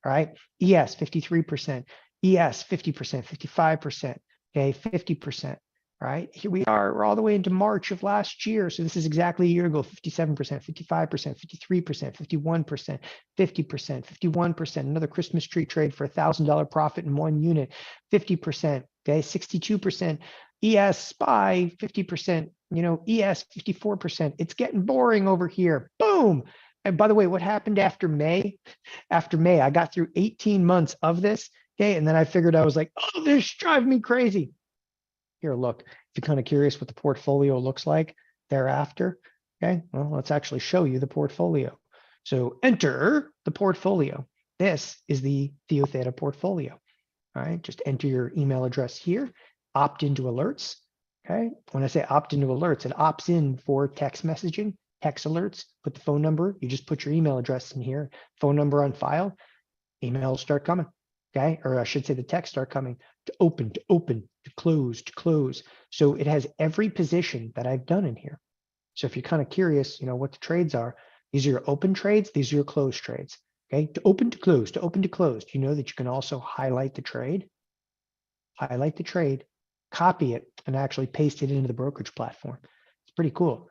all right? ES, 53%, ES, 50%, 55%, okay, 50%. All right, here we are. We're all the way into March of last year. So this is exactly a year ago, 57%, 55%, 53%, 51%, 50%, 51%. Another Christmas tree trade for $1,000 profit in 1 unit, 50%, okay, 62%. ES, SPY, 50%, ES, 54%. It's getting boring over here. Boom. And by the way, what happened after May? After May, I got through 18 months of this, okay, and then I figured, I was like, oh, this drives me crazy. Here, look, if you're kind of curious what the portfolio looks like thereafter, okay, well, let's actually show you the portfolio. So enter the portfolio. This is the TheoTheta portfolio. All right, just enter your email address here, opt into alerts. Okay, when I say opt into alerts, it opts in for text messaging, text alerts, put the phone number, you just put your email address in here, phone number on file, emails start coming. okay? Or I should say the text start coming to open, to close, to close. So it has every position that I've done in here. So if you're kind of curious, what the trades are, these are your open trades, these are your close trades, okay? To open, to close, to open, to close. Do you know that you can also highlight the trade, copy it, and actually paste it into the brokerage platform? It's pretty cool,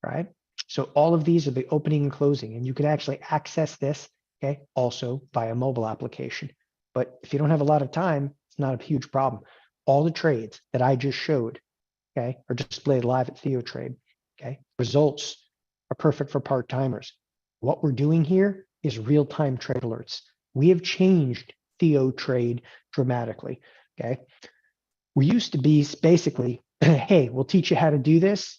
right? So all of these are the opening and closing, and you can actually access this, okay, also via mobile application. But if you don't have a lot of time, it's not a huge problem. All the trades that I just showed, okay, are displayed live at TheoTrade, okay? Results are perfect for part-timers. What we're doing here is real-time trade alerts. We have changed TheoTrade dramatically, okay? We used to be basically, hey, we'll teach you how to do this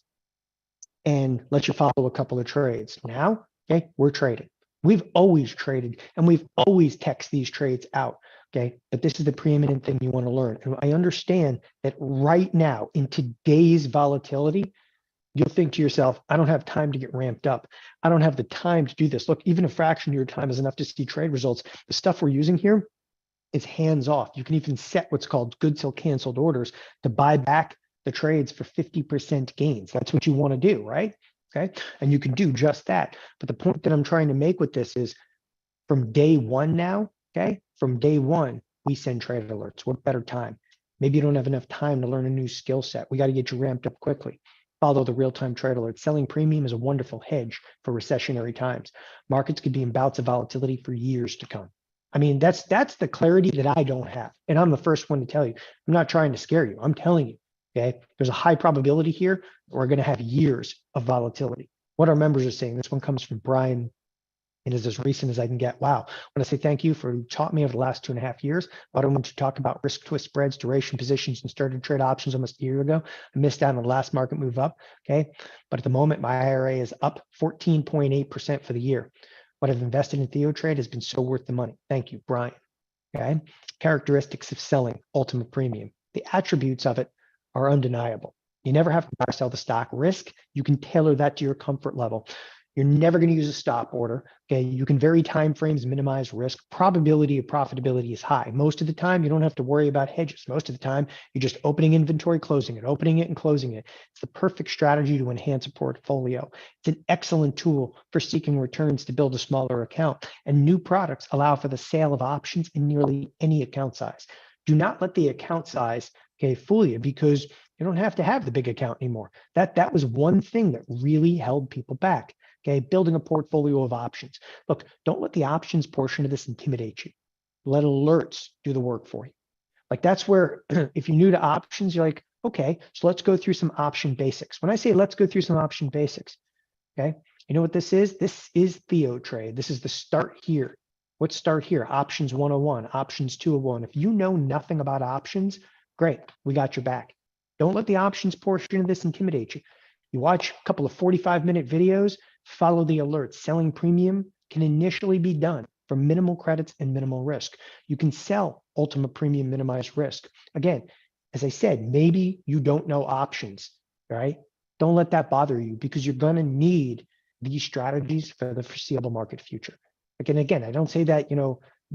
and let you follow a couple of trades. Now, okay, we're trading. We've always traded and we've always text these trades out, okay? But this is the preeminent thing you want to learn. And I understand that right now in today's volatility, you'll think to yourself, I don't have time to get ramped up. I don't have the time to do this. Look, even a fraction of your time is enough to see trade results. The stuff we're using here is hands off. You can even set what's called good till canceled orders to buy back the trades for 50% gains. That's what you want to do, right? Okay. And you can do just that. But the point that I'm trying to make with this is from day one now, okay? From day one, we send trade alerts. What better time? Maybe you don't have enough time to learn a new skill set. We got to get you ramped up quickly. Follow the real-time trade alert. Selling premium is a wonderful hedge for recessionary times. Markets could be in bouts of volatility for years to come. I mean, that's the clarity that I don't have. And I'm the first one to tell you. I'm not trying to scare you. I'm telling you, okay? There's a high probability here. We're going to have years of volatility. What our members are saying, this one comes from Brian, and is as recent as I can get. Wow. I want to say thank you for taught me over the last 2.5 years. I don't want to talk about risk twist spreads, duration positions, and started to trade options almost a year ago. I missed out on the last market move up. Okay. But at the moment, my IRA is up 14.8% for the year. What I've invested in TheoTrade has been so worth the money. Thank you, Brian. Okay. Characteristics of selling Ultima Premium. The attributes of it are undeniable. You never have to buy or sell the stock. Risk, you can tailor that to your comfort level. You're never going to use a stop order. Okay, you can vary time frames, minimize risk. Probability of profitability is high. Most of the time, you don't have to worry about hedges. Most of the time, you're just opening inventory, closing it, opening it, and closing it. It's the perfect strategy to enhance a portfolio. It's an excellent tool for seeking returns to build a smaller account. And new products allow for the sale of options in nearly any account size. Do not let the account size, okay, fool you, because you don't have to have the big account anymore. That was one thing that really held people back. Okay, building a portfolio of options. Look, don't let the options portion of this intimidate you. Let alerts do the work for you. Like that's where, if you're new to options, you're like, okay, so let's go through some option basics. When I say let's go through some option basics, okay, you know what this is? This is TheoTrade. This is the start here. What's start here? Options 101, options 201. If you know nothing about options, great, we got your back. Don't let the options portion of this intimidate you. You watch a couple of 45-minute videos, follow the alerts. Selling premium can initially be done for minimal credits and minimal risk. You can sell Ultima Premium, minimize risk. Again, as I said, maybe you don't know options, right? Don't let that bother you because you're going to need these strategies for the foreseeable market future. Again, I don't say that,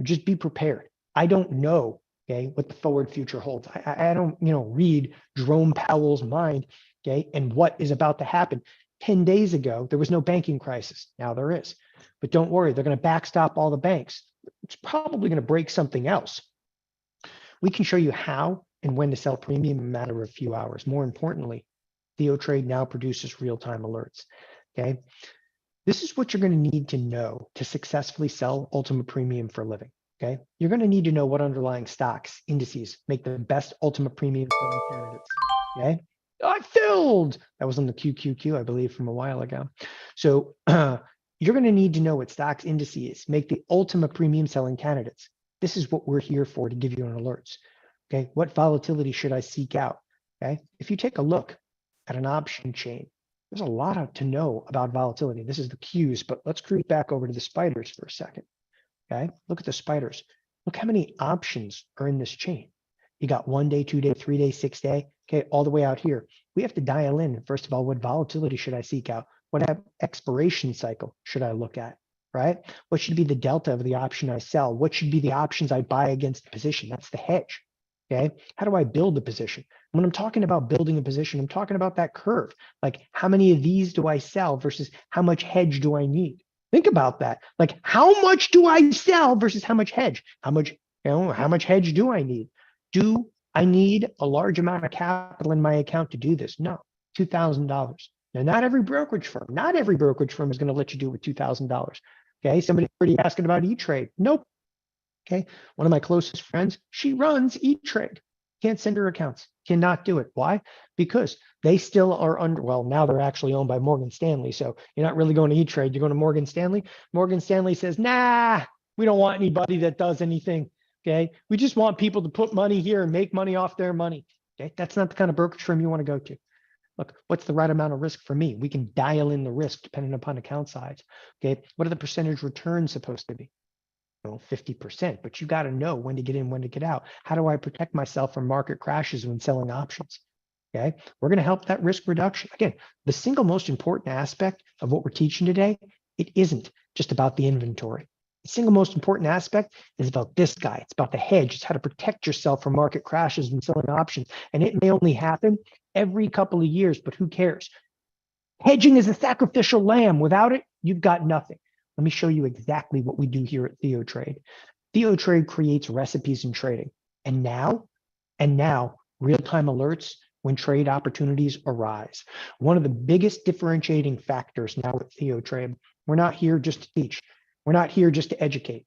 just be prepared. I don't know, okay, what the forward future holds. I don't, read Jerome Powell's mind, okay, and what is about to happen. 10 days ago, there was no banking crisis. Now there is. But don't worry, they're going to backstop all the banks. It's probably going to break something else. We can show you how and when to sell premium in a matter of a few hours. More importantly, TheoTrade now produces real-time alerts. Okay. This is what you're going to need to know to successfully sell Ultima Premium for a living. Okay. You're going to need to know what underlying stocks, indices make the best Ultima Premium selling candidates. Okay. I filled. That was on the QQQ, I believe, from a while ago. So you're going to need to know what stocks, indices make the Ultima Premium selling candidates. This is what we're here for, to give you an alerts. Okay, what volatility should I seek out? Okay, if you take a look at an option chain, there's a lot to know about volatility. This is the Qs, but let's creep back over to the spiders for a second. Okay, look at the spiders. Look how many options are in this chain. You got 1 day, 2 day, 3 day, 6 day, okay, all the way out here. We have to dial in, first of all, what volatility should I seek out? What expiration cycle should I look at? right? What should be the delta of the option I sell? What should be the options I buy against the position? That's the hedge, okay? How do I build the position? When I'm talking about building a position, I'm talking about that curve. Like, how many of these do I sell versus how much hedge do I need? Think about that. Like, how much do I sell versus how much hedge? How much, how much hedge do I need? Do I need a large amount of capital in my account to do this? No, $2,000. Now, not every brokerage firm is going to let you do it with $2,000. Okay, somebody already asking about E-Trade. Nope. Okay, one of my closest friends, she runs E-Trade. Can't send her accounts. Cannot do it. Why? Because they still are under, well, now they're actually owned by Morgan Stanley. So you're not really going to E-Trade. You're going to Morgan Stanley. Morgan Stanley says, nah, we don't want anybody that does anything. Okay, we just want people to put money here and make money off their money. Okay, that's not the kind of brokerage firm you want to go to. Look, what's the right amount of risk for me? We can dial in the risk depending upon account size. Okay, what are the percentage returns supposed to be? 50%, but you got to know when to get in, when to get out. How do I protect myself from market crashes when selling options? Okay, we're going to help that risk reduction. Again, the single most important aspect of what we're teaching today, it isn't just about the inventory. The single most important aspect is about this guy. It's about the hedge. It's how to protect yourself from market crashes when selling options. And it may only happen every couple of years, but who cares? Hedging is a sacrificial lamb. Without it, you've got nothing. Let me show you exactly what we do here at TheoTrade. TheoTrade creates recipes in trading. And now, real-time alerts when trade opportunities arise. One of the biggest differentiating factors now at TheoTrade, we're not here just to teach. We're not here just to educate.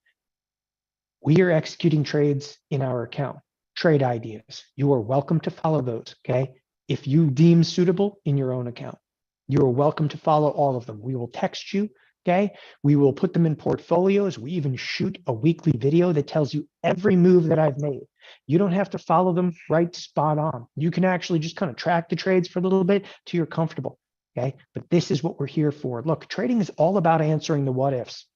We are executing trades in our account, trade ideas. You are welcome to follow those, okay? If you deem suitable in your own account, you are welcome to follow all of them. We will text you. Okay, we will put them in portfolios. We even shoot a weekly video that tells you every move that I've made. You don't have to follow them right spot on. You can actually just kind of track the trades for a little bit till you're comfortable. Okay, but this is what we're here for. Look, trading is all about answering the what ifs.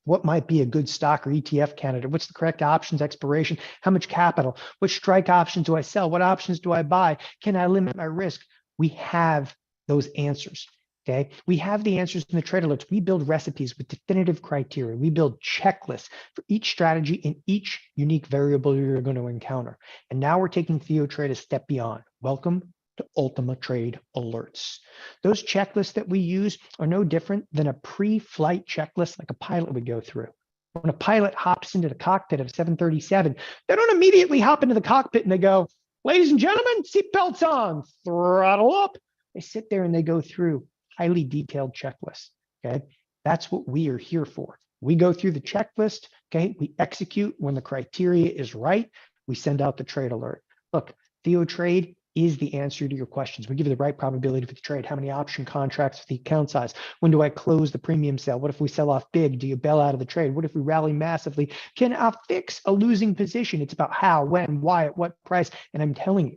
What might be a good stock or ETF candidate? What's the correct options expiration? How much capital? Which strike options do I sell? What options do I buy? Can I limit my risk? We have those answers. Okay, we have the answers in the trade alerts. We build recipes with definitive criteria. We build checklists for each strategy and each unique variable you're going to encounter. And now we're taking TheoTrade a step beyond. Welcome to Ultima Trade Alerts. Those checklists that we use are no different than a pre-flight checklist like a pilot would go through. When a pilot hops into the cockpit of a 737, they don't immediately hop into the cockpit and they go, ladies and gentlemen, seatbelts on, throttle up. They sit there and they go through highly detailed checklist. Okay, that's what we are here for. We go through the checklist. Okay, we execute when the criteria is right. We send out the trade alert. Look, TheoTrade is the answer to your questions. We give you the right probability for the trade. How many option contracts for the account size? When do I close the premium sale? What if we sell off big? Do you bail out of the trade? What if we rally massively? Can I fix a losing position? It's about how, when, why, at what price. And I'm telling you,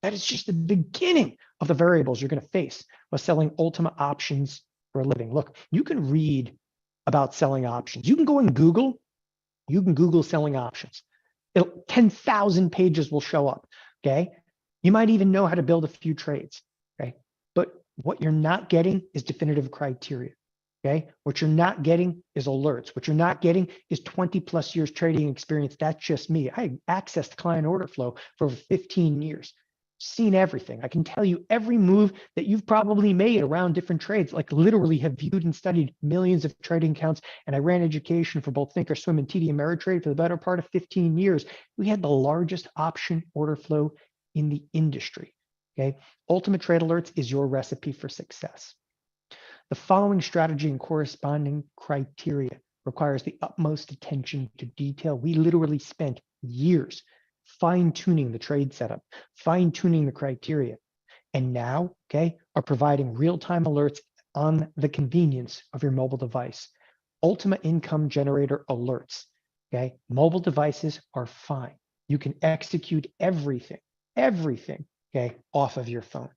that is just the beginning of the variables you're going to face while selling Ultima options for a living. Look, you can read about selling options. You can go and Google. You can Google selling options. 10,000 pages will show up. Okay. You might even know how to build a few trades. Okay. But what you're not getting is definitive criteria. Okay. What you're not getting is alerts. What you're not getting is 20 plus years trading experience. That's just me. I accessed client order flow for over 15 years. Seen everything. I can tell you every move that you've probably made around different trades, like literally have viewed and studied millions of trading accounts. And I ran education for both thinkorswim and TD Ameritrade for the better part of 15 years. We had the largest option order flow in the industry. Okay. Ultimate Trade Alerts is your recipe for success. The following strategy and corresponding criteria requires the utmost attention to detail. We literally spent years fine-tuning the trade setup, fine-tuning the criteria, and now, okay, are providing real-time alerts on the convenience of your mobile device. Ultima Income Generator alerts, okay? Mobile devices are fine. You can execute everything, okay, off of your phone,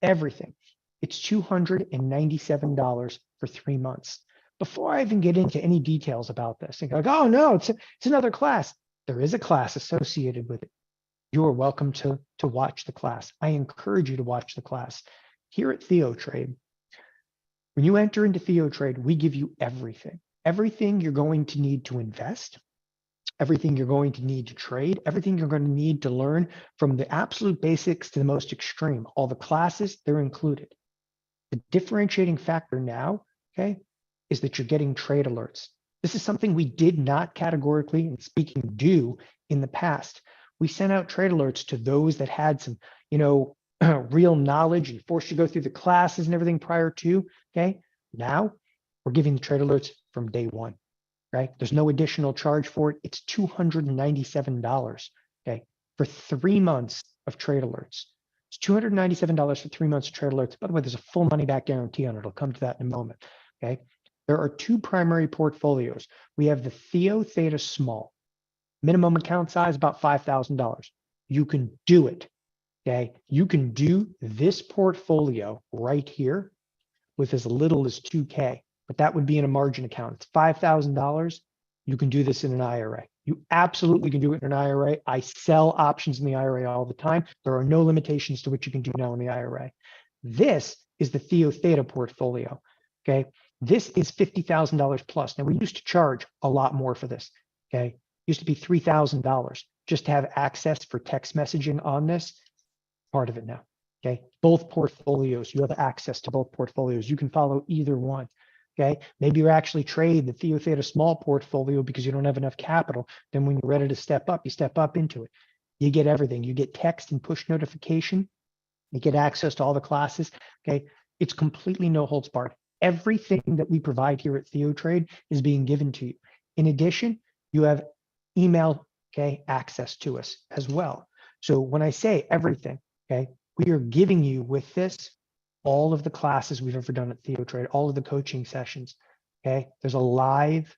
everything. It's $297 for 3 months. Before I even get into any details about this, and go like, oh no, it's another class. There is a class associated with it. You are welcome to watch the class. I encourage you to watch the class. Here at TheoTrade, when you enter into TheoTrade, we give you everything. everything you're going to need to invest, everything you're going to need to trade, everything you're going to need to learn from the absolute basics to the most extreme. All the classes, they're included. The differentiating factor now, okay, is that you're getting trade alerts. This is something we did not categorically and speaking do in the past. We sent out trade alerts to those that had some, real knowledge and forced you to go through the classes and everything prior to, okay? Now we're giving the trade alerts from day one, right? There's no additional charge for it. It's $297, okay, for 3 months of trade alerts. It's $297 for 3 months of trade alerts. By the way, there's a full money back guarantee on it. I'll come to that in a moment, okay? There are two primary portfolios. We have the Theo Theta Small. Minimum account size, about $5,000. You can do it, okay? You can do this portfolio right here with as little as 2K, but that would be in a margin account. It's $5,000. You can do this in an IRA. You absolutely can do it in an IRA. I sell options in the IRA all the time. There are no limitations to what you can do now in the IRA. This is the Theo Theta portfolio, okay? This is $50,000 plus. Now, we used to charge a lot more for this, okay? It used to be $3,000 just to have access for text messaging on this, part of it now, okay? Both portfolios, you have access to both portfolios. You can follow either one. Okay, maybe you actually trade the Theo Theta Small portfolio because you don't have enough capital. Then when you're ready to step up, you step up into it. You get everything. You get text and push notification. You get access to all the classes. Okay, it's completely no holds barred. Everything that we provide here at TheoTrade is being given to you. In addition, you have email, okay, access to us as well. So when I say everything, okay, we are giving you with this all of the classes we've ever done at TheoTrade, all of the coaching sessions, okay? There's a live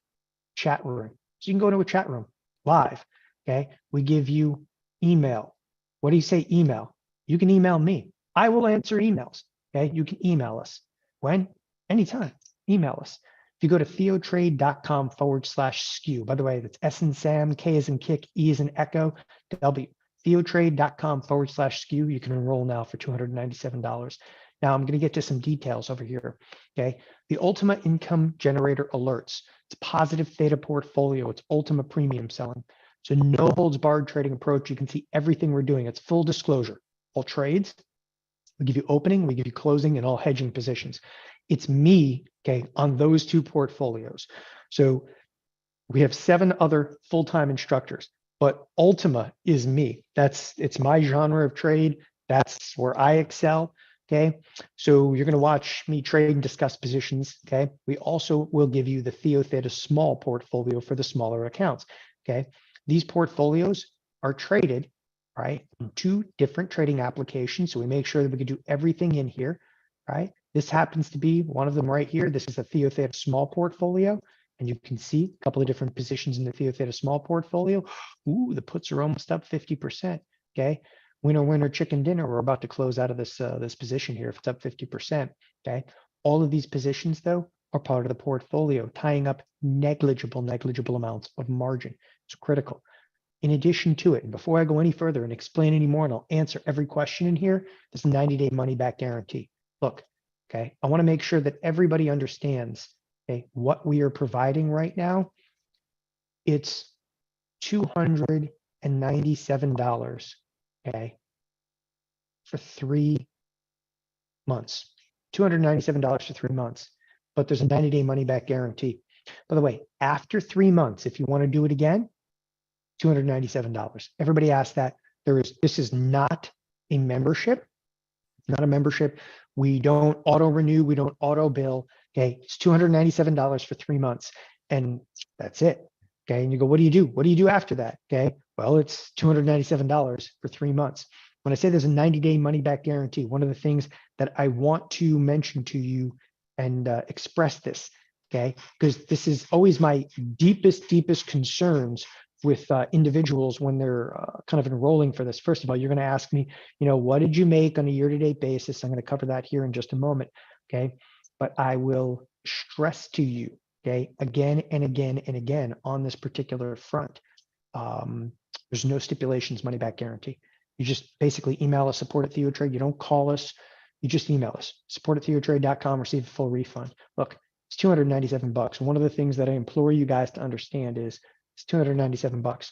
chat room. So you can go to a chat room live, okay? We give you email. What do you say email? You can email me. I will answer emails, okay? You can email us. When? Anytime, email us. If you go to theotrade.com/SKU, by the way, that's S and Sam, K as in kick, E as in echo, W, theotrade.com/SKU, you can enroll now for $297. Now I'm going to get to some details over here, okay? The Ultima Income Generator Alerts. It's positive theta portfolio. It's Ultima premium selling. So no holds barred trading approach. You can see everything we're doing. It's full disclosure. All trades, we give you opening, we give you closing, and all hedging positions. It's me, okay, on those two portfolios. So we have 7 other full-time instructors, but Ultima is me. It's my genre of trade. That's where I excel. Okay, so you're going to watch me trade and discuss positions. Okay, we also will give you the Theo Theta Small portfolio for the smaller accounts. Okay, these portfolios are traded, right, in 2 different trading applications. So we make sure that we can do everything in here, right? This happens to be one of them right here. This is the Theo Theta Small portfolio, and you can see a couple of different positions in the Theo Theta Small portfolio. Ooh, the puts are almost up 50%. Okay. Winner, winner, chicken dinner. We're about to close out of this this position here if it's up 50%. Okay. All of these positions, though, are part of the portfolio, tying up negligible amounts of margin. It's critical. In addition to it, and before I go any further and explain any more, and I'll answer every question in here, this 90-day money back guarantee. Look, okay, I want to make sure that everybody understands, okay, what we are providing right now. It's $297. Okay, for 3 months, $297 for 3 months, but there's a 90-day money back guarantee. By the way, after 3 months, if you want to do it again, $297. Everybody asks that. This is not a membership, not a membership. We don't auto renew, we don't auto bill. Okay, it's $297 for 3 months, and that's it. Okay, and you go, what do you do? What do you do after that? Okay, well, it's $297 for 3 months. When I say there's a 90-day money back guarantee, one of the things that I want to mention to you and express this, okay, because this is always my deepest concerns with individuals when they're kind of enrolling for this. First of all, you're going to ask me, what did you make on a year-to-date basis? I'm going to cover that here in just a moment, okay? But I will stress to you, okay, again and again and again on this particular front, there's no stipulations money back guarantee. You just basically email us, support@TheoTrade. You don't call us, you just email us, support@TheoTrade.com, receive a full refund. Look, It's 297 bucks. One of the things that I implore you guys to understand is it's 297 bucks.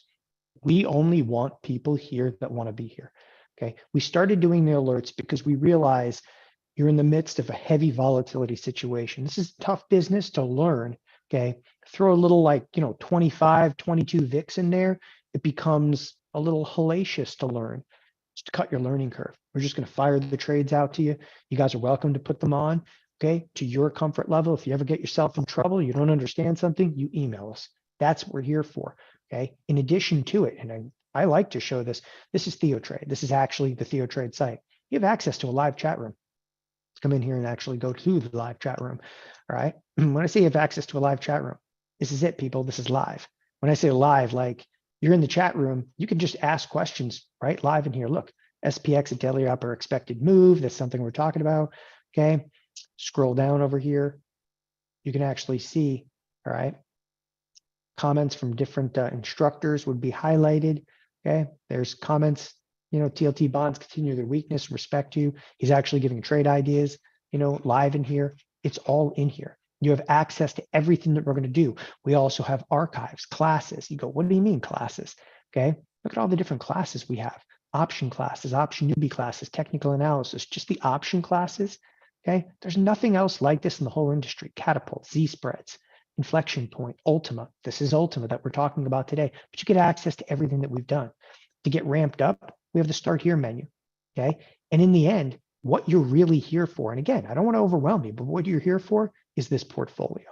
We only want people here that want to be here. Okay. We started doing the alerts because we realize you're in the midst of a heavy volatility situation. This is tough business to learn. Okay. Throw a little 25, 22 VIX in there. It becomes a little hellacious to learn. Just to cut your learning curve. We're just going to fire the trades out to you. You guys are welcome to put them on, okay, to your comfort level. If you ever get yourself in trouble, you don't understand something, you email us. That's what we're here for, okay? In addition to it, and I like to show this, this is TheoTrade. This is actually the TheoTrade site. You have access to a live chat room. Let's come in here and actually go to the live chat room, all right? When I say you have access to a live chat room, this is it, people. This is live. When I say live, like, you're in the chat room, you can just ask questions right live in here. Look, SPX at daily upper expected move. That's something we're talking about. Okay. Scroll down over here. You can actually see, all right, comments from different instructors would be highlighted. Okay. There's comments, TLT bonds continue their weakness, respect to. He's actually giving trade ideas, live in here. It's all in here. You have access to everything that we're going to do. We also have archives, classes. You go, what do you mean classes? Okay, look at all the different classes we have. Option classes, option newbie classes, technical analysis, just the option classes. Okay, there's nothing else like this in the whole industry. Catapult, Z-spreads, inflection point, Ultima. This is Ultima that we're talking about today. But you get access to everything that we've done. To get ramped up, we have the Start Here menu. Okay, and in the end, what you're really here for, and again, I don't want to overwhelm you, but what you're here for is this portfolio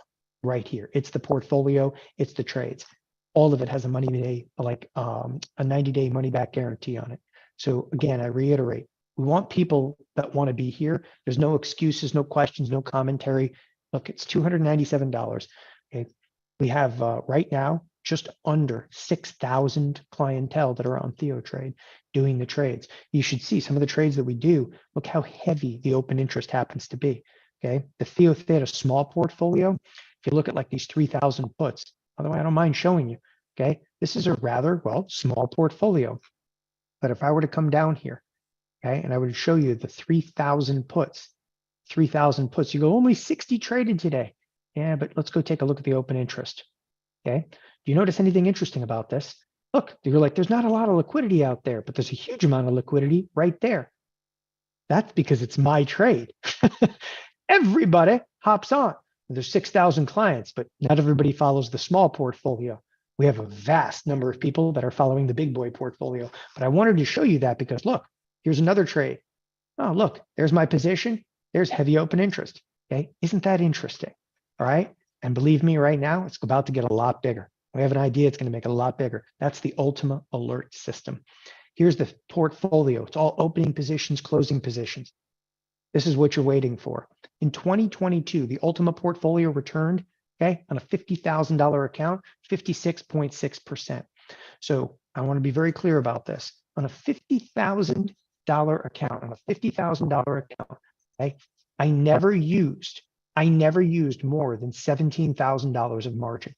right here. It's the portfolio, it's the trades. All of it has a 90-day money back guarantee on it. So again, I reiterate, we want people that want to be here. There's no excuses, no questions, no commentary. Look, it's $297. Okay. We have right now just under 6,000 clientele that are on TheoTrade doing the trades. You should see some of the trades that we do. Look how heavy the open interest happens to be. Okay, the Theta small portfolio. If you look at like these 3,000 puts, by the way, I don't mind showing you. Okay, this is a rather small portfolio. But if I were to come down here, okay, and I would show you the 3,000 puts, you go only 60 traded today. Yeah, but let's go take a look at the open interest. Okay, do you notice anything interesting about this? Look, you're like, there's not a lot of liquidity out there, but there's a huge amount of liquidity right there. That's because it's my trade. Everybody hops on. There's 6,000 clients, but not everybody follows the small portfolio. We have a vast number of people that are following the big boy portfolio. But I wanted to show you that because look, here's another trade. Oh, look, there's my position. There's heavy open interest. Okay, isn't that interesting? All right. And believe me, right now, it's about to get a lot bigger. We have an idea it's going to make it a lot bigger. That's the Ultima alert system. Here's the portfolio. It's all opening positions, closing positions. This is what you're waiting for. In 2022, the Ultima portfolio returned, okay, on a $50,000 account, 56.6%. So I want to be very clear about this. On a $50,000 account, okay, I never used more than $17,000 of margin,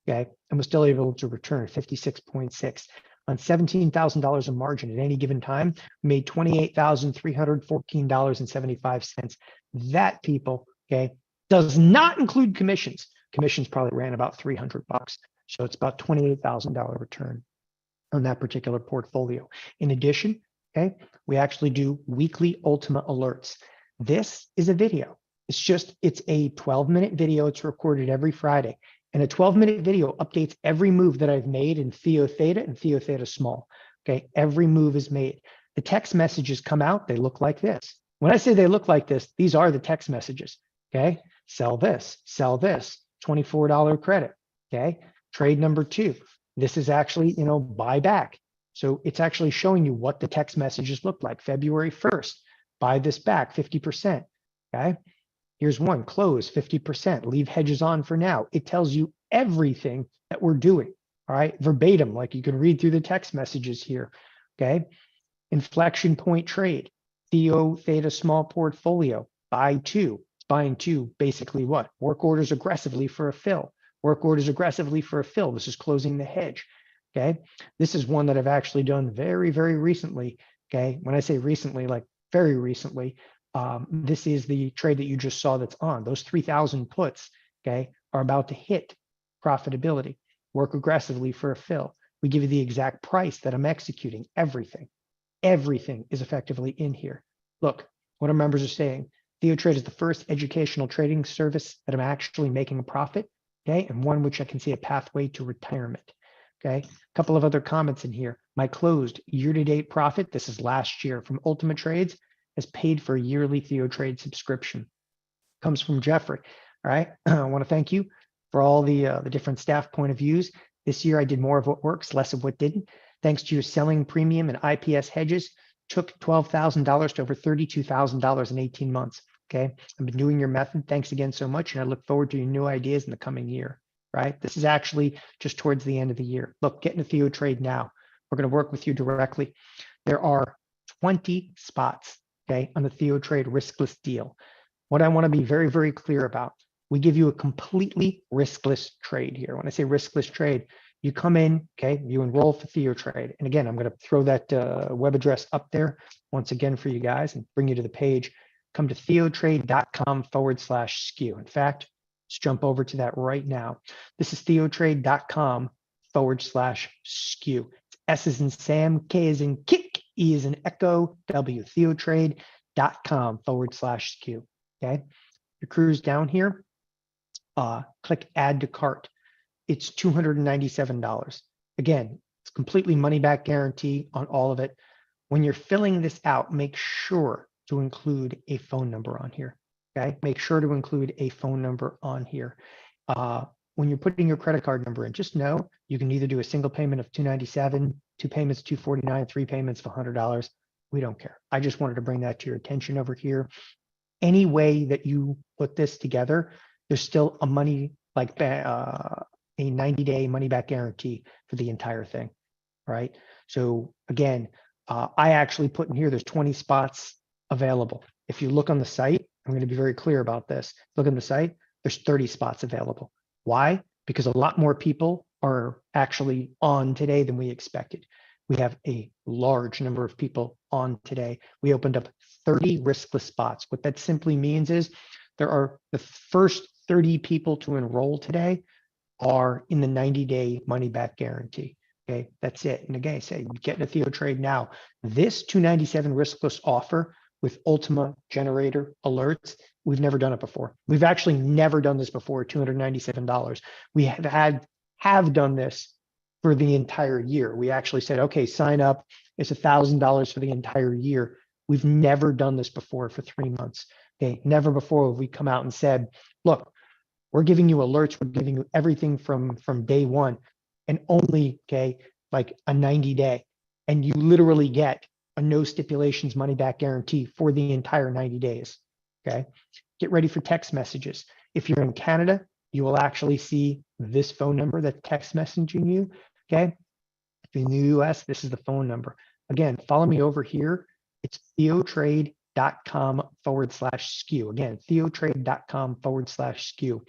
okay, and was still able to return 56.6. On $17,000 of margin at any given time, made $28,314.75. That, people, okay, does not include commissions. Commissions probably ran about $300. So it's about $28,000 return on that particular portfolio. In addition, okay, we actually do weekly Ultima alerts. This is a video. It's a 12-minute video. It's recorded every Friday. And a 12-minute video updates every move that I've made in Theta and Theta small. Okay, every move is made. The text messages come out, they look like this. When I say they look like this, these are the text messages. Okay, sell this, $24 credit. Okay, trade number 2. This is actually, buy back. So it's actually showing you what the text messages look like. February 1st, buy this back, 50%. Okay. Here's one, close 50%, leave hedges on for now. It tells you everything that we're doing, all right, verbatim, like you can read through the text messages here, okay? Inflection point trade, Theta small portfolio, buy 2. It's buying 2, basically what? Work orders aggressively for a fill. This is closing the hedge, okay? This is one that I've actually done very, very recently, okay? When I say recently, like very recently, this is the trade that you just saw that's on. Those 3,000 puts okay, are about to hit profitability. Work aggressively for a fill. We give you the exact price that I'm executing. Everything is effectively in here. Look, what our members are saying. TheoTrade is the first educational trading service that I'm actually making a profit, okay, and one which I can see a pathway to retirement, okay. A couple of other comments in here. My closed year-to-date profit, this is last year from Ultima Trades, has paid for a yearly TheoTrade subscription. Comes from Jeffrey. All right, I want to thank you for all the different staff point of views. This year I did more of what works, less of what didn't. Thanks to your selling premium and IPS hedges, took $12,000 to over $32,000 in 18 months. Okay, I've been doing your method. Thanks again so much, and I look forward to your new ideas in the coming year. Right, this is actually just towards the end of the year. Look, get into TheoTrade now. We're going to work with you directly. There are 20 spots, okay, on the TheoTrade riskless deal. What I want to be very, very clear about, we give you a completely riskless trade here. When I say riskless trade, you come in, okay, you enroll for TheoTrade. And again, I'm going to throw that web address up there once again for you guys and bring you to the page. Come to theotrade.com/skew. In fact, let's jump over to that right now. This is theotrade.com/skew. S is in Sam, K is in kick, E is in echo, W. Theotrade.com/skew. Okay, you cruise down here, click add to cart. It's $297. Again, it's completely money back guarantee on all of it. When you're filling this out, make sure to include a phone number on here. Okay, make sure to include a phone number on here. When you're putting your credit card number in, just know you can either do a single payment of $297, 2 payments $249, 3 payments of $100. We don't care. I just wanted to bring that to your attention over here. Any way that you put this together, there's still a money like a 90-day money back guarantee for the entire thing, right? So again, I actually put in here, there's 20 spots available. If you look on the site, I'm going to be very clear about this. Look on the site, there's 30 spots available. Why? Because a lot more people are actually on today than we expected. We have a large number of people on today. We opened up 30 riskless spots. What that simply means is there are the first 30 people to enroll today are in the 90-day money back guarantee. Okay, that's it. And again, I say get into TheoTrade now. This $297 riskless offer with Ultima generator alerts, we've never done it before. We've actually never done this before, $297. We have done this for the entire year. We actually said, okay, sign up. It's $1,000 for the entire year. We've never done this before for 3 months. Okay, never before have we come out and said, look, we're giving you alerts. We're giving you everything from day one, and only, okay, like a 90-day. And you literally get a no stipulations money back guarantee for the entire 90 days. Okay, get ready for text messages. If you're in Canada, you will actually see this phone number that text messaging you. Okay, if you're in the US, this is the phone number. Again, follow me over here. It's theotrade.com/skew. Again, theotrade.com/skew.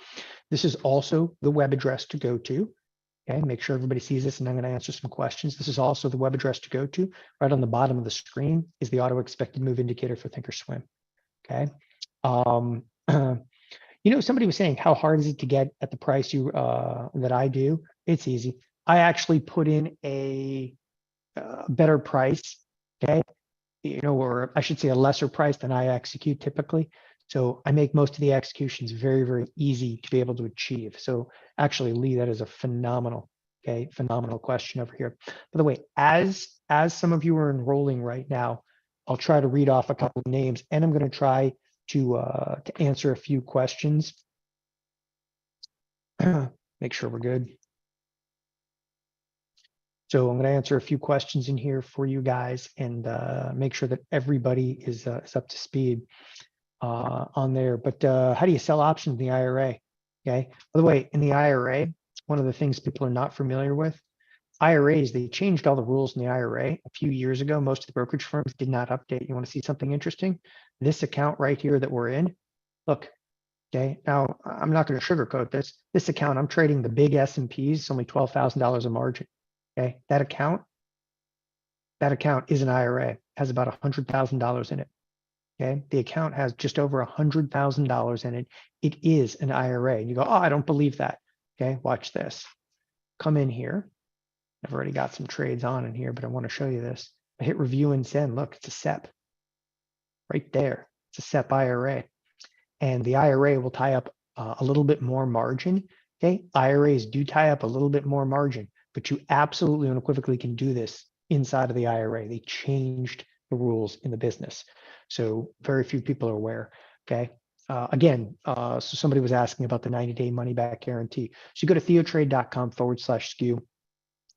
This is also the web address to go to. Okay, make sure everybody sees this, and I'm going to answer some questions. This is also the web address to go to. Right on the bottom of the screen is the auto expected move indicator for thinkorswim. Okay. You know, somebody was saying, how hard is it to get at the price you that I do? It's easy. I actually put in a better price. Okay. You know, or I should say a lesser price than I execute typically. So I make most of the executions very, very easy to be able to achieve. So actually, Lee, that is a phenomenal question over here. By the way, as some of you are enrolling right now, I'll try to read off a couple of names, and I'm going to try to answer a few questions. Make sure we're good. So I'm going to answer a few questions in here for you guys, and make sure that everybody is up to speed on there. But how do you sell options in the IRA? Okay. By the way, in the IRA, one of the things people are not familiar with, IRAs, they changed all the rules in the IRA a few years ago. Most of the brokerage firms did not update. You want to see something interesting? This account right here that we're in, look, okay. Now, I'm not going to sugarcoat this. This account, I'm trading the big S&Ps, it's only $12,000 a margin. Okay. That account is an IRA, has about $100,000 in it. Okay, the account has just over $100,000 in it. It is an IRA. And you go, oh, I don't believe that. Okay, watch this. Come in here. I've already got some trades on in here, but I want to show you this. I hit review and send. Look, it's a SEP right there. It's a SEP IRA. And the IRA will tie up a little bit more margin. Okay, IRAs do tie up a little bit more margin, but you absolutely unequivocally can do this inside of the IRA. They changed the rules in the business. So very few people are aware. Okay. So somebody was asking about the 90-day money back guarantee. So you go to TheoTrade.com/SKU.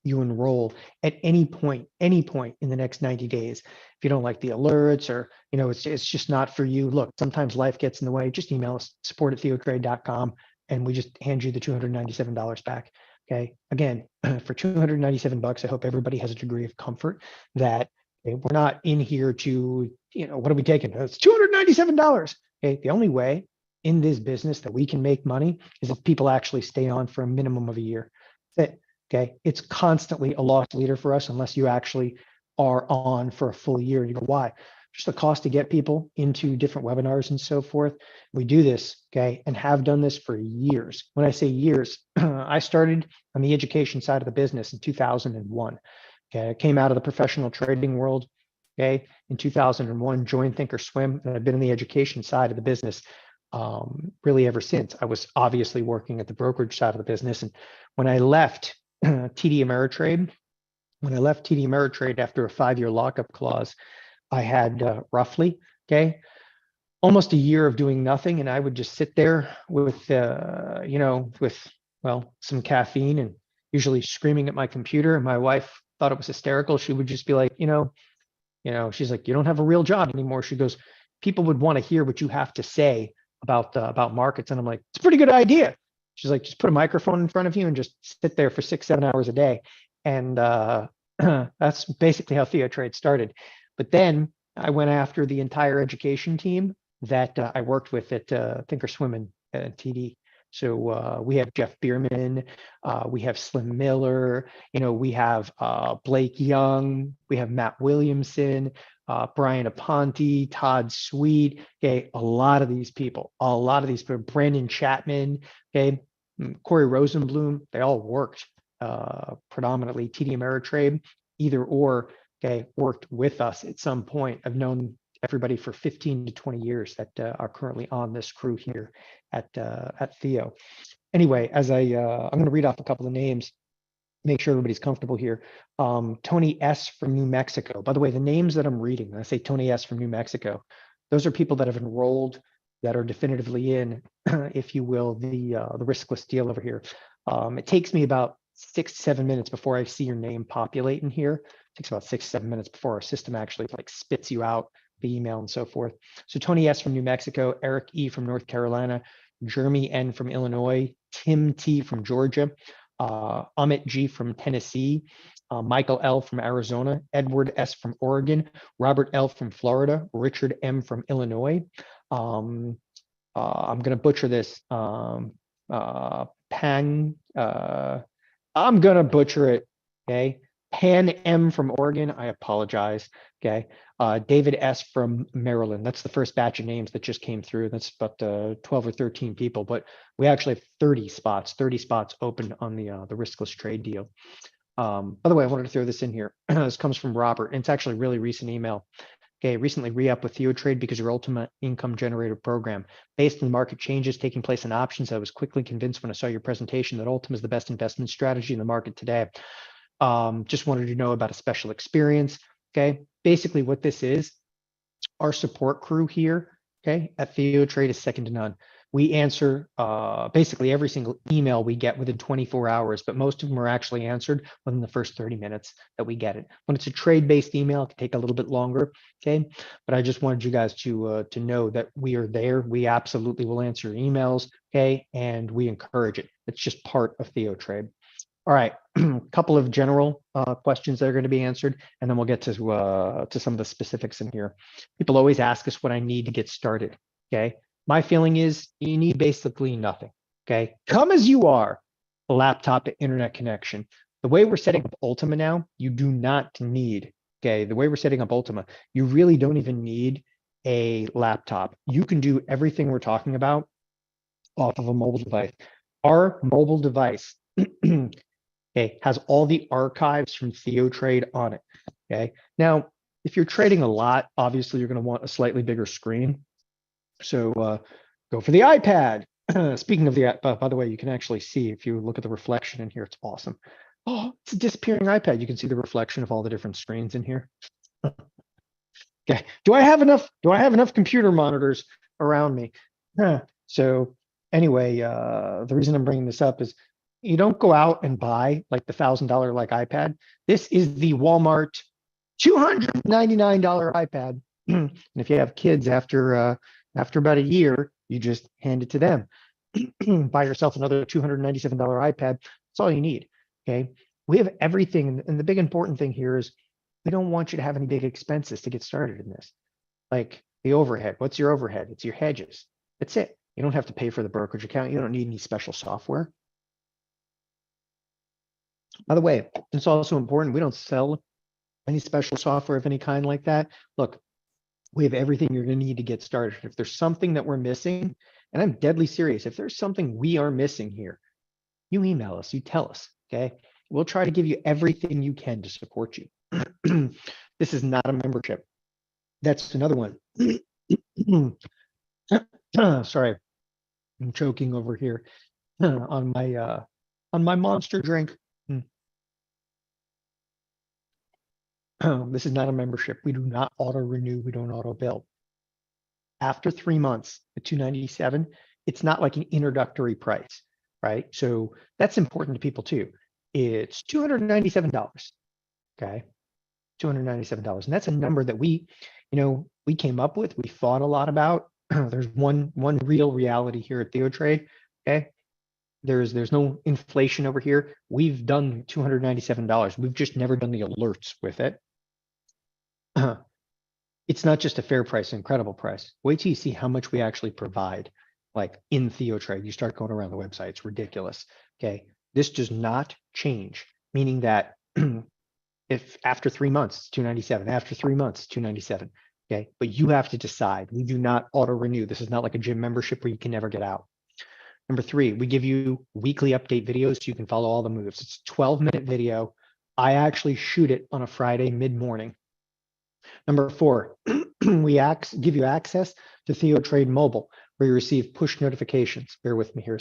You enroll at any point in the next 90 days. If you don't like the alerts or, it's just not for you. Look, sometimes life gets in the way. Just email us, support@TheoTrade.com, and we just hand you the $297 back. Okay. Again, for $297, I hope everybody has a degree of comfort that we're not in here to, what are we taking? It's $297. Okay. The only way in this business that we can make money is if people actually stay on for a minimum of a year. That's it. Okay, it's constantly a loss leader for us unless you actually are on for a full year. You go, why? Just the cost to get people into different webinars and so forth. We do this, okay, and have done this for years. When I say years, I started on the education side of the business in 2001. Okay, I came out of the professional trading world, okay, in 2001, joined thinkorswim, and I've been in the education side of the business really ever since. I was obviously working at the brokerage side of the business, and when I left TD Ameritrade. When I left TD Ameritrade after a 5-year lockup clause, I had roughly, okay, almost a year of doing nothing, and I would just sit there with, some caffeine and usually screaming at my computer. And my wife thought it was hysterical. She would just be like, she's like, you don't have a real job anymore. She goes, people would want to hear what you have to say about markets, and I'm like, it's a pretty good idea. She's like, just put a microphone in front of you and just sit there for 6-7 hours a day. And that's basically how TheoTrade started. But then I went after the entire education team that I worked with at thinkorswim and TD. So we have Jeff Bierman, we have Slim Miller, we have Blake Young, we have Matt Williamson, Brian Aponte, Todd Sweet, okay, a lot of these people, Brandon Chapman, okay, Corey Rosenblum, they all worked predominantly TD Ameritrade, either or, okay, worked with us at some point. I've known everybody for 15 to 20 years that are currently on this crew here at Theo. Anyway, I'm going to read off a couple of names, make sure everybody's comfortable here. Tony S. from New Mexico. By the way, the names that I'm reading, when I say Tony S. from New Mexico, those are people that have enrolled, that are definitively in, if you will, the riskless deal over here. It takes me about 6 to 7 minutes before I see your name populate in here. It takes about 6 to 7 minutes before our system actually spits you out the email and so forth. So Tony S. from New Mexico, Eric E. from North Carolina, Jeremy N. from Illinois, Tim T. from Georgia, Amit G. from Tennessee, Michael L. from Arizona, Edward S. from Oregon, Robert L. from Florida, Richard M. from Illinois. I'm going to butcher this. I'm going to butcher it. Okay. Pan M from Oregon. I apologize. Okay. David S. from Maryland. That's the first batch of names that just came through. That's about 12 or 13 people, but we actually have 30 spots open on the riskless trade deal. By the way, I wanted to throw this in here. This comes from Robert, and it's actually a really recent email. Okay, recently re-up with TheoTrade because your Ultima income generator program. Based on the market changes taking place in options, I was quickly convinced when I saw your presentation that Ultima is the best investment strategy in the market today. Just wanted to know about a special experience. Okay, basically what this is, our support crew here, okay, at TheoTrade is second to none. We answer basically every single email we get within 24 hours, but most of them are actually answered within the first 30 minutes that we get it. When it's a trade-based email, it can take a little bit longer, okay? But I just wanted you guys to know that we are there. We absolutely will answer emails, okay? And we encourage it. It's just part of TheoTrade. All right, a couple of general questions that are going to be answered, and then we'll get to some of the specifics in here. People always ask us what I need to get started, okay? My feeling is you need basically nothing, okay? Come as you are, a laptop to internet connection. The way we're setting up Ultima now, you do not need, okay? The way we're setting up Ultima, you really don't even need a laptop. You can do everything we're talking about off of a mobile device. Our mobile device okay, has all the archives from TheoTrade on it. Okay. Now, if you're trading a lot, obviously you're going to want a slightly bigger screen. So go for the iPad. Speaking of the, by the way, you can actually see if you look at the reflection in here, it's awesome. Oh, it's a disappearing iPad. You can see the reflection of all the different screens in here. Okay. Do I have enough computer monitors around me? So anyway, the reason I'm bringing this up is you don't go out and buy like the $1,000 like iPad. This is the Walmart $299 iPad. And if you have kids after about a year, you just hand it to them. Buy yourself another $297 iPad. That's all you need. Okay. We have everything. And the big important thing here is we don't want you to have any big expenses to get started in this. Like the overhead. What's your overhead? It's your hedges. That's it. You don't have to pay for the brokerage account. You don't need any special software. By the way, it's also important. We don't sell any special software of any kind like that. Look, we have everything you're going to need to get started. If there's something that we're missing, and I'm deadly serious, if there's something we are missing here, you email us, you tell us, okay? We'll try to give you everything you can to support you. This is not a membership. That's another one. Sorry, I'm choking over here on my monster drink. This is not a membership. We do not auto renew. We don't auto bill. After 3 months at $297, it's not like an introductory price, right? So that's important to people too. It's $297. Okay, $297, and that's a number that we came up with. We thought a lot about. There's one real reality here at TheoTrade. Okay, there's no inflation over here. We've done $297. We've just never done the alerts with it. It's not just a fair price, incredible price. Wait till you see how much we actually provide, like in TheoTrade. You start going around the website, it's ridiculous. Okay, this does not change, meaning that if after 3 months, it's 297, after 3 months, 297. Okay, but you have to decide. We do not auto renew. This is not like a gym membership where you can never get out. Number 3, we give you weekly update videos so you can follow all the moves. It's a 12-minute video. I actually shoot it on a Friday mid-morning. Number 4, we give you access to TheoTrade Mobile, where you receive push notifications. Bear with me here a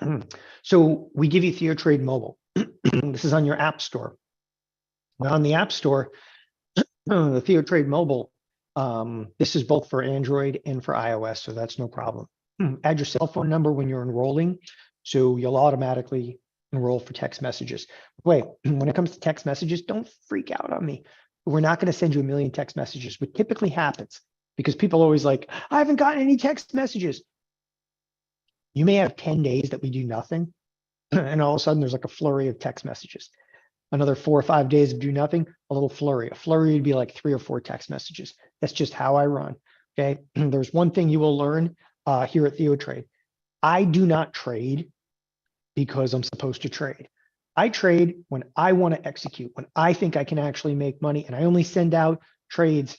second. So we give you TheoTrade Mobile. This is on your app store. Now on the app store, the TheoTrade Mobile, this is both for Android and for iOS, so that's no problem. Add your cell phone number when you're enrolling, so you'll automatically enroll for text messages. Wait, when it comes to text messages, don't freak out on me. We're not going to send you a million text messages, what typically happens, because people always like, I haven't gotten any text messages. You may have 10 days that we do nothing, and all of a sudden there's like a flurry of text messages. Another 4 or 5 days of do nothing, a little flurry. A flurry would be like 3 or 4 text messages. That's just how I run, okay? There's one thing you will learn here at TheoTrade. I do not trade because I'm supposed to trade. I trade when I want to execute, when I think I can actually make money, and I only send out trades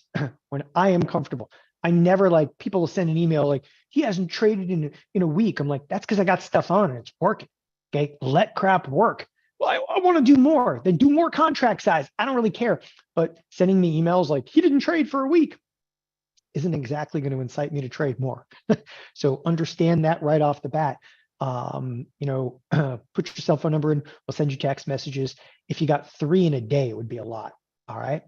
when I am comfortable. I never, like, people will send an email like, he hasn't traded in a week. I'm like, that's because I got stuff on and it's working, okay? Let crap work. Well, I want to do more. Then do more contract size. I don't really care. But sending me emails like, he didn't trade for a week isn't exactly going to incite me to trade more. So understand that right off the bat. Put your cell phone number in. We'll send you text messages. If you got 3 in a day, it would be a lot. All right.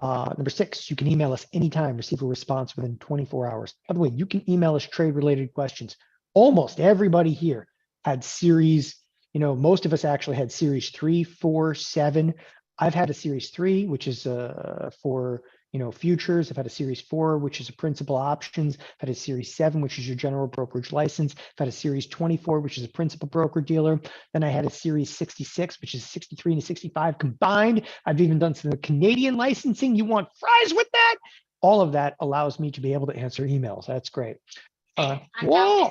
Number 6, you can email us anytime, receive a response within 24 hours. By the way, you can email us trade-related questions. Almost everybody here had series, most of us actually had series 3, 4, 7. I've had a series 3, which is for futures. I've had a series 4, which is a principal options. I've had a series 7, which is your general brokerage license. I've had a series 24, which is a principal broker dealer. Then I had a series 66, which is 63 and a 65 combined. I've even done some Canadian licensing. You want fries with that? All of that allows me to be able to answer emails. That's great. Whoa!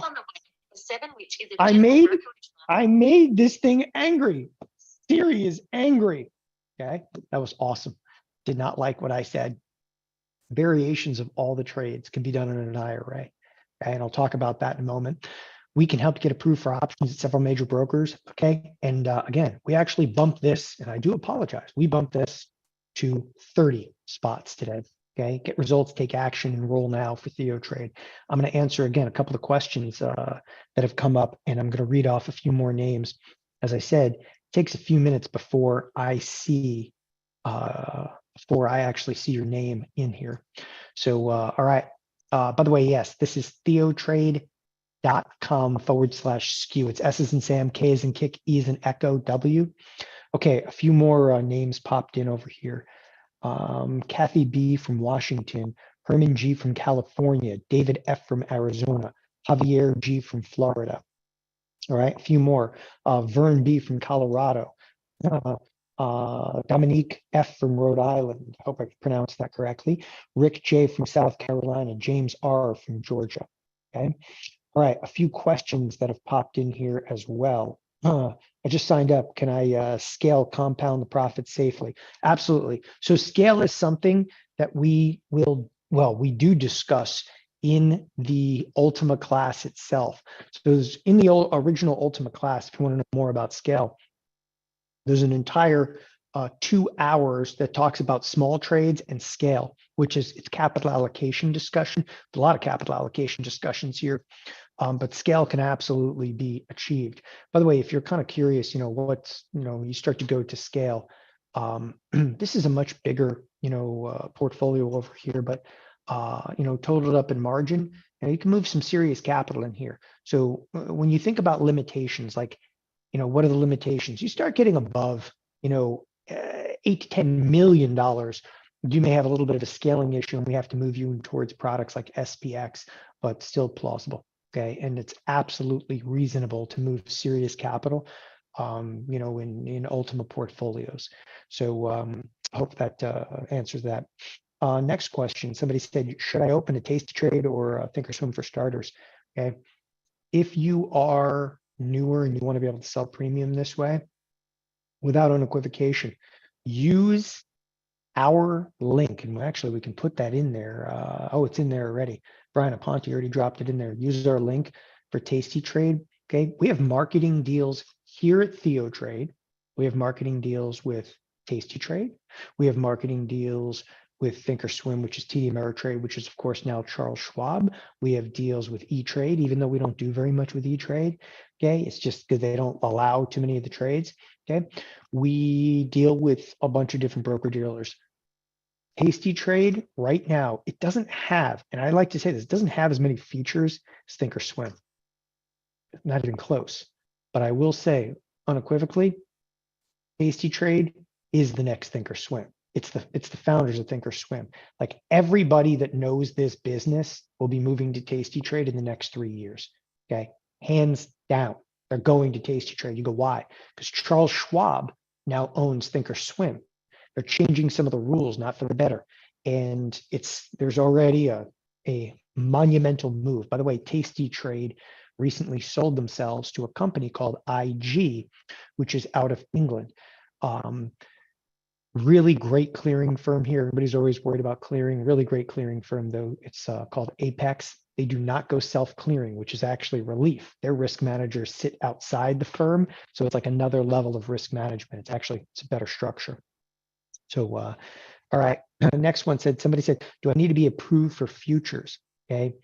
I made this thing angry. Siri is angry. Okay, that was awesome. did not like what I said. Variations of all the trades can be done in an IRA. Okay, and I'll talk about that in a moment. We can help get approved for options at several major brokers. Okay, and again, we actually bumped this, and I do apologize. We bumped this to 30 spots today. Okay, get results, take action, enroll now for TheoTrade. I'm going to answer again a couple of questions that have come up, and I'm going to read off a few more names. As I said, it takes a few minutes before I see before I actually see your name in here. So, all right. By the way, yes, this is TheoTrade.com/SKU. It's S as in Sam, K as in Kick, E as in Echo, W. Okay, a few more names popped in over here. Kathy B from Washington, Herman G from California, David F from Arizona, Javier G from Florida. All right, a few more. Vern B from Colorado. Dominique F from Rhode Island. I hope I pronounced that correctly. Rick J from South Carolina. James R from Georgia. Okay. All right. A few questions that have popped in here as well. I just signed up. Can I scale, compound the profit safely? Absolutely. So scale is something that we do discuss in the Ultima class itself. So there's in the original Ultima class, if you want to know more about scale, there's an entire 2 hours that talks about small trades and scale, which is it's capital allocation discussion. There's a lot of capital allocation discussions here, but scale can absolutely be achieved. By the way, if you're kind of curious, you start to go to scale. This is a much bigger, portfolio over here, but totaled up in margin, you can move some serious capital in here. So when you think about limitations, like what are the limitations? You start getting above, $8 to $10 million, you may have a little bit of a scaling issue, and we have to move you towards products like SPX, but still plausible. Okay, and it's absolutely reasonable to move serious capital, in Ultima portfolios. So I hope that answers that. Next question. Somebody said, should I open a TastyTrade or thinkorswim for starters? Okay, if you are newer and you want to be able to sell premium this way, without unequivocation, use our link. And actually, we can put that in there. It's in there already. Brian Aponte already dropped it in there. Use our link for TastyTrade. Okay, we have marketing deals here at TheoTrade. We have marketing deals with TastyTrade. We have marketing deals with thinkorswim, which is TD Ameritrade, which is of course now Charles Schwab. We have deals with E-Trade, even though we don't do very much with E-Trade. Okay, it's just because they don't allow too many of the trades. Okay, we deal with a bunch of different broker dealers. TastyTrade right now, it doesn't have, and I like to say this, it doesn't have as many features as thinkorswim. Not even close. But I will say unequivocally, TastyTrade is the next thinkorswim. It's the founders of thinkorswim. Like everybody that knows this business will be moving to TastyTrade in the next 3 years. Okay, hands down, they're going to TastyTrade. You go, why? Because Charles Schwab now owns thinkorswim. They're changing some of the rules, not for the better. And there's already a monumental move. By the way, TastyTrade recently sold themselves to a company called IG, which is out of England. Really great clearing firm here. Everybody's always worried about clearing. Really great clearing firm, though. It's called Apex. They do not go self-clearing, which is actually relief. Their risk managers sit outside the firm. So it's like another level of risk management. It's a better structure. So, all right. Next one somebody said, do I need to be approved for futures? Okay.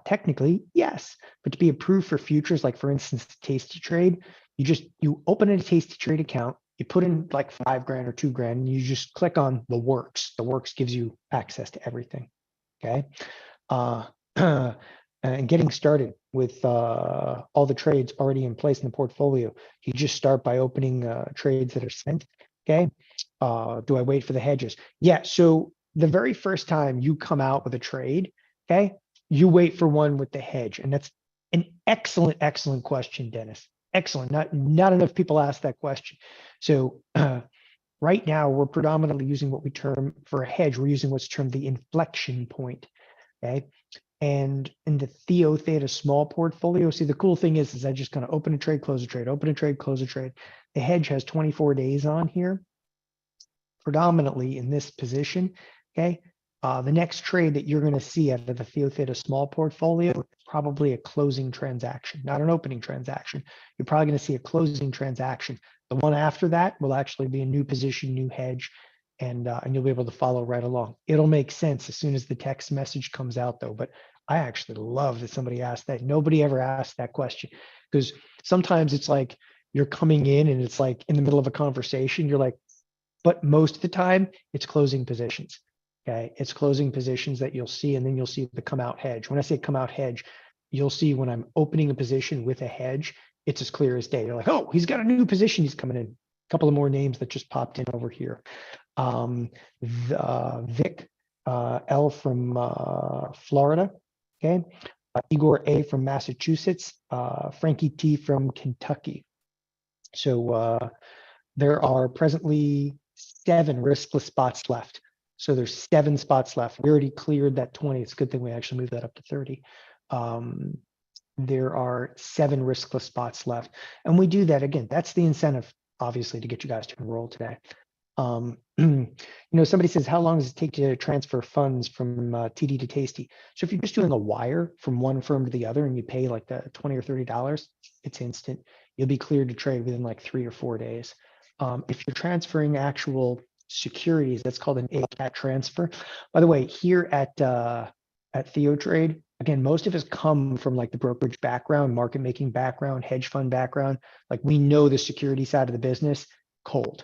Technically, yes. But to be approved for futures, like for instance, TastyTrade, you open a TastyTrade account, you put in like $5,000 or $2,000, and you just click on the works. The works gives you access to everything. Okay. And getting started with all the trades already in place in the portfolio, you just start by opening trades that are sent. Okay. Do I wait for the hedges? Yeah. So the very first time you come out with a trade, okay, you wait for one with the hedge. And that's an excellent, excellent question, Dennis. Excellent. Not enough people ask that question. So right now we're predominantly using what we term for a hedge. We're using what's termed the inflection point. Okay. And in the Theta small portfolio, see, the cool thing is I just kind of open a trade, close a trade, open a trade, close a trade. The hedge has 24 days on here. predominantly in this position, okay, the next trade that you're going to see out of the Theta small portfolio is probably a closing transaction, not an opening transaction. You're probably going to see a closing transaction. The one after that will actually be a new position, new hedge, and you'll be able to follow right along. It'll make sense as soon as the text message comes out, though. But I actually love that somebody asked that. Nobody ever asked that question, because sometimes it's like you're coming in and it's like in the middle of a conversation, you're like, but most of the time it's closing positions. Okay, it's closing positions that you'll see, and then you'll see the come out hedge. When I say come out hedge, you'll see when I'm opening a position with a hedge, it's as clear as day. You're like, oh, he's got a new position, he's coming in. A couple of more names that just popped in over here. Vic L from Florida, okay. Igor A from Massachusetts, Frankie T from Kentucky. So there are presently 7 riskless spots left. So there's 7 spots left. We already cleared that 20. It's a good thing we actually moved that up to 30. There are 7 riskless spots left. And we do that again. That's the incentive, obviously, to get you guys to enroll today. Somebody says, how long does it take to transfer funds from TD to Tasty? So if you're just doing a wire from one firm to the other and you pay like the $20 or $30, it's instant. You'll be cleared to trade within like 3 or 4 days. If you're transferring actual securities, that's called an ACAT transfer. By the way, here at TheoTrade, again, most of us come from like the brokerage background, market making background, hedge fund background. Like we know the security side of the business cold.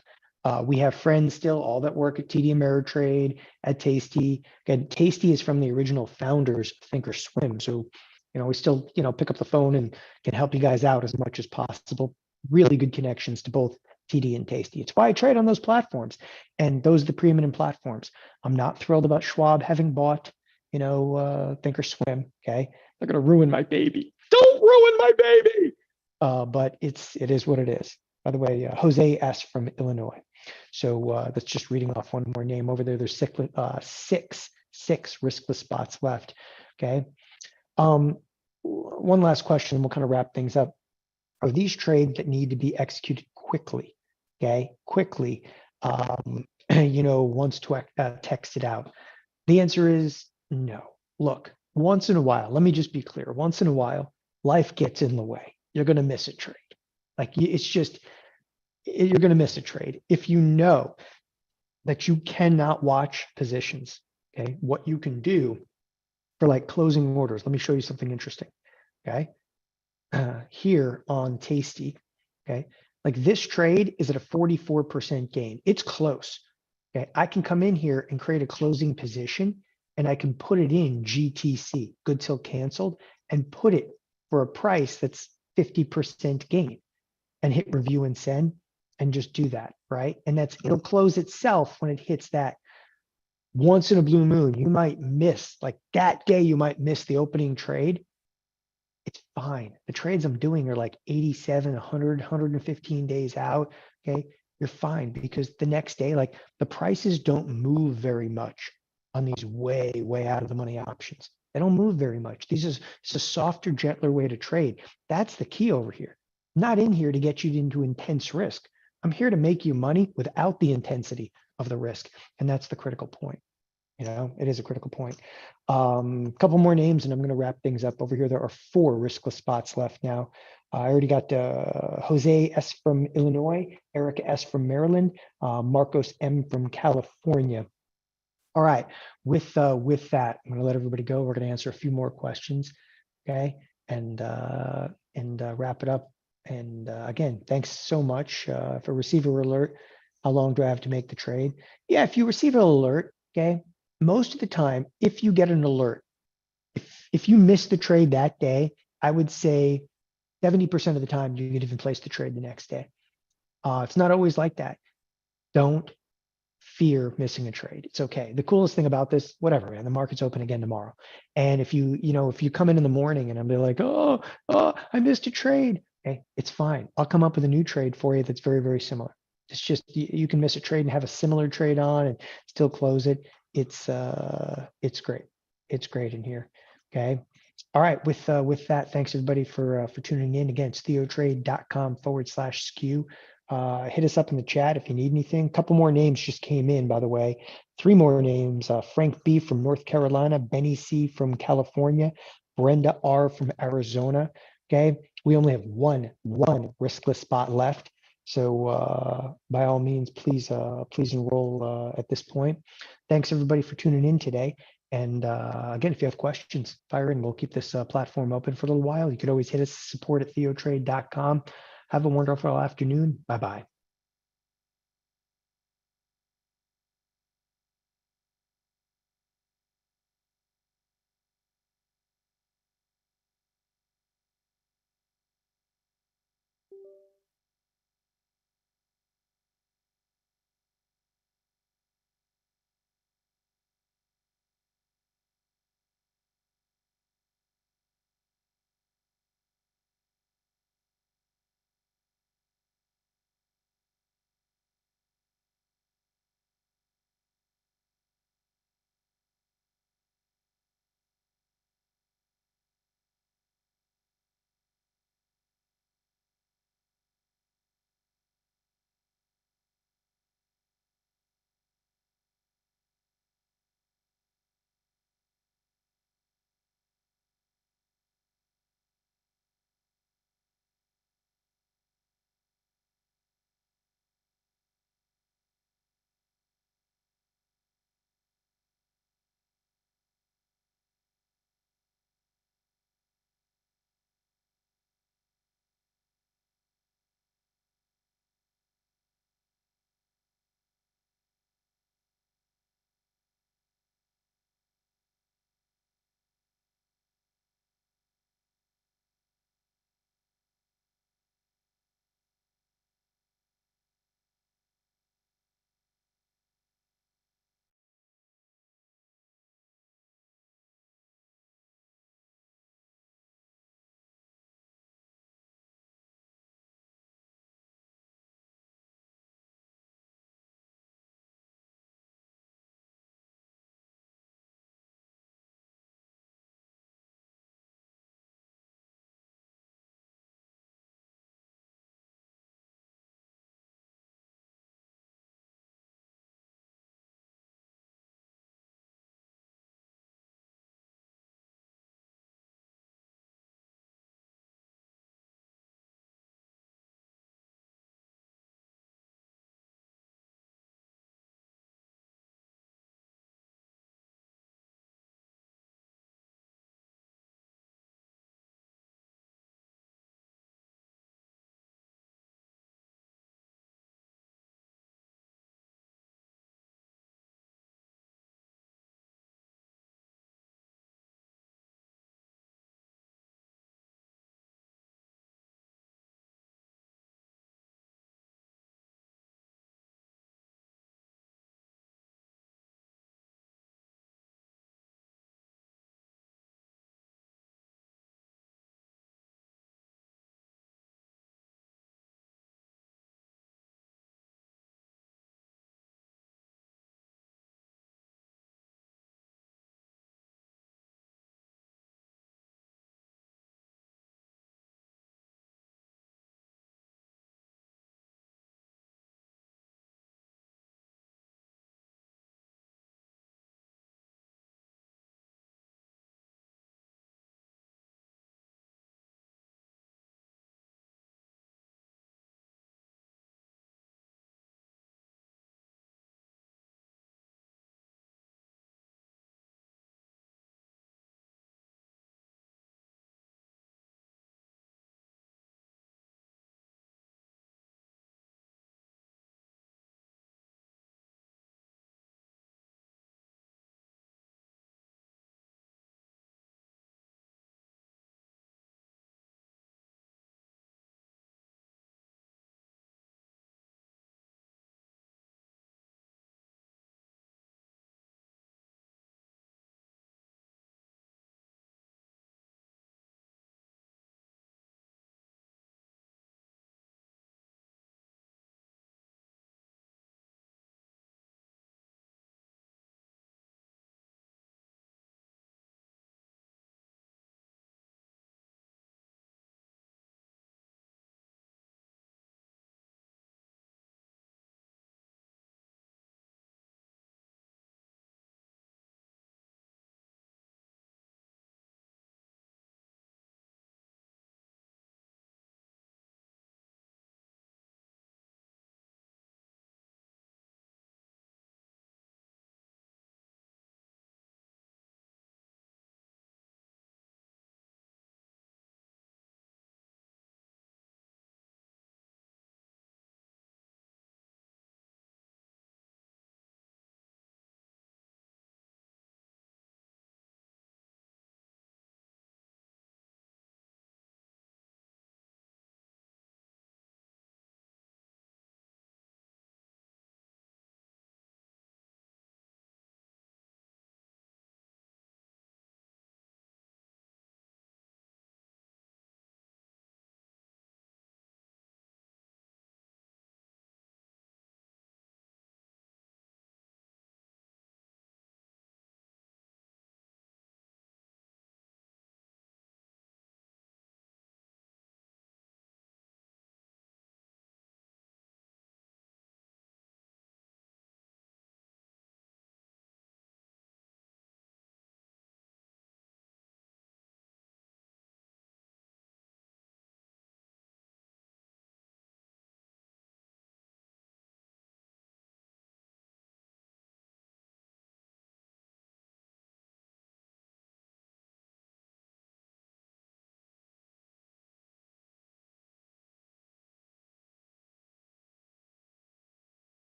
We have friends still, all that work at TD Ameritrade, at Tasty. Again, Tasty is from the original founders of thinkorswim. So, we still, pick up the phone and can help you guys out as much as possible. Really good connections to both TD and Tasty. It's why I trade on those platforms. And those are the preeminent platforms. I'm not thrilled about Schwab having bought, thinkorswim. Okay. They're going to ruin my baby. Don't ruin my baby. But it is what it is. By the way, Jose S. from Illinois. So that's just reading off one more name over there. There's six riskless spots left. Okay. One last question, and we'll kind of wrap things up. Are these trades that need to be executed quickly? Okay, quickly. Once texted out. The answer is no. Look, once in a while. Let me just be clear. Once in a while, life gets in the way. You're going to miss a trade. Like it's just. You're going to miss a trade. If you know that you cannot watch positions, okay, what you can do for like closing orders, let me show you something interesting, okay? Here on Tasty, okay, like this trade is at a 44% gain. It's close, okay? I can come in here and create a closing position and I can put it in GTC, good till canceled, and put it for a price that's 50% gain and hit review and send. And just do that, right? And it'll close itself when it hits that. Once in a blue moon, you might miss, like that day, you might miss the opening trade. It's fine. The trades I'm doing are like 87, 100, 115 days out, okay? You're fine because the next day, like the prices don't move very much on these way, way out of the money options. They don't move very much. It's a softer, gentler way to trade. That's the key over here. I'm not in here to get you into intense risk. I'm here to make you money without the intensity of the risk. And that's the critical point. It is a critical point. Couple more names and I'm going to wrap things up over here. There are 4 riskless spots left now. I already got Jose S. from Illinois, Erica S. from Maryland, Marcos M. from California. All right, with that, I'm going to let everybody go. We're going to answer a few more questions, okay, and wrap it up. And again, thanks so much for receiver alert. How long do I have to make the trade? Yeah, if you receive an alert, okay, most of the time, if you get an alert, if you miss the trade that day, I would say 70% of the time you could even place the trade the next day. It's not always like that. Don't fear missing a trade. It's okay. The coolest thing about this, whatever, man, the market's open again tomorrow. And if you come in the morning and I'm like, oh, I missed a trade. Okay, it's fine. I'll come up with a new trade for you that's very, very similar. It's just you can miss a trade and have a similar trade on and still close it. It's great. It's great in here. Okay. All right. With that, thanks everybody for tuning in. Again, it's theotrade.com/SKU. Hit us up in the chat if you need anything. A couple more names just came in, by the way. 3 more names. Frank B from North Carolina, Benny C from California, Brenda R from Arizona. Okay. We only have one riskless spot left. So by all means, please enroll at this point. Thanks everybody for tuning in today. And again, if you have questions, fire in. We'll keep this platform open for a little while. You could always hit us support at TheoTrade.com. Have a wonderful afternoon. Bye-bye.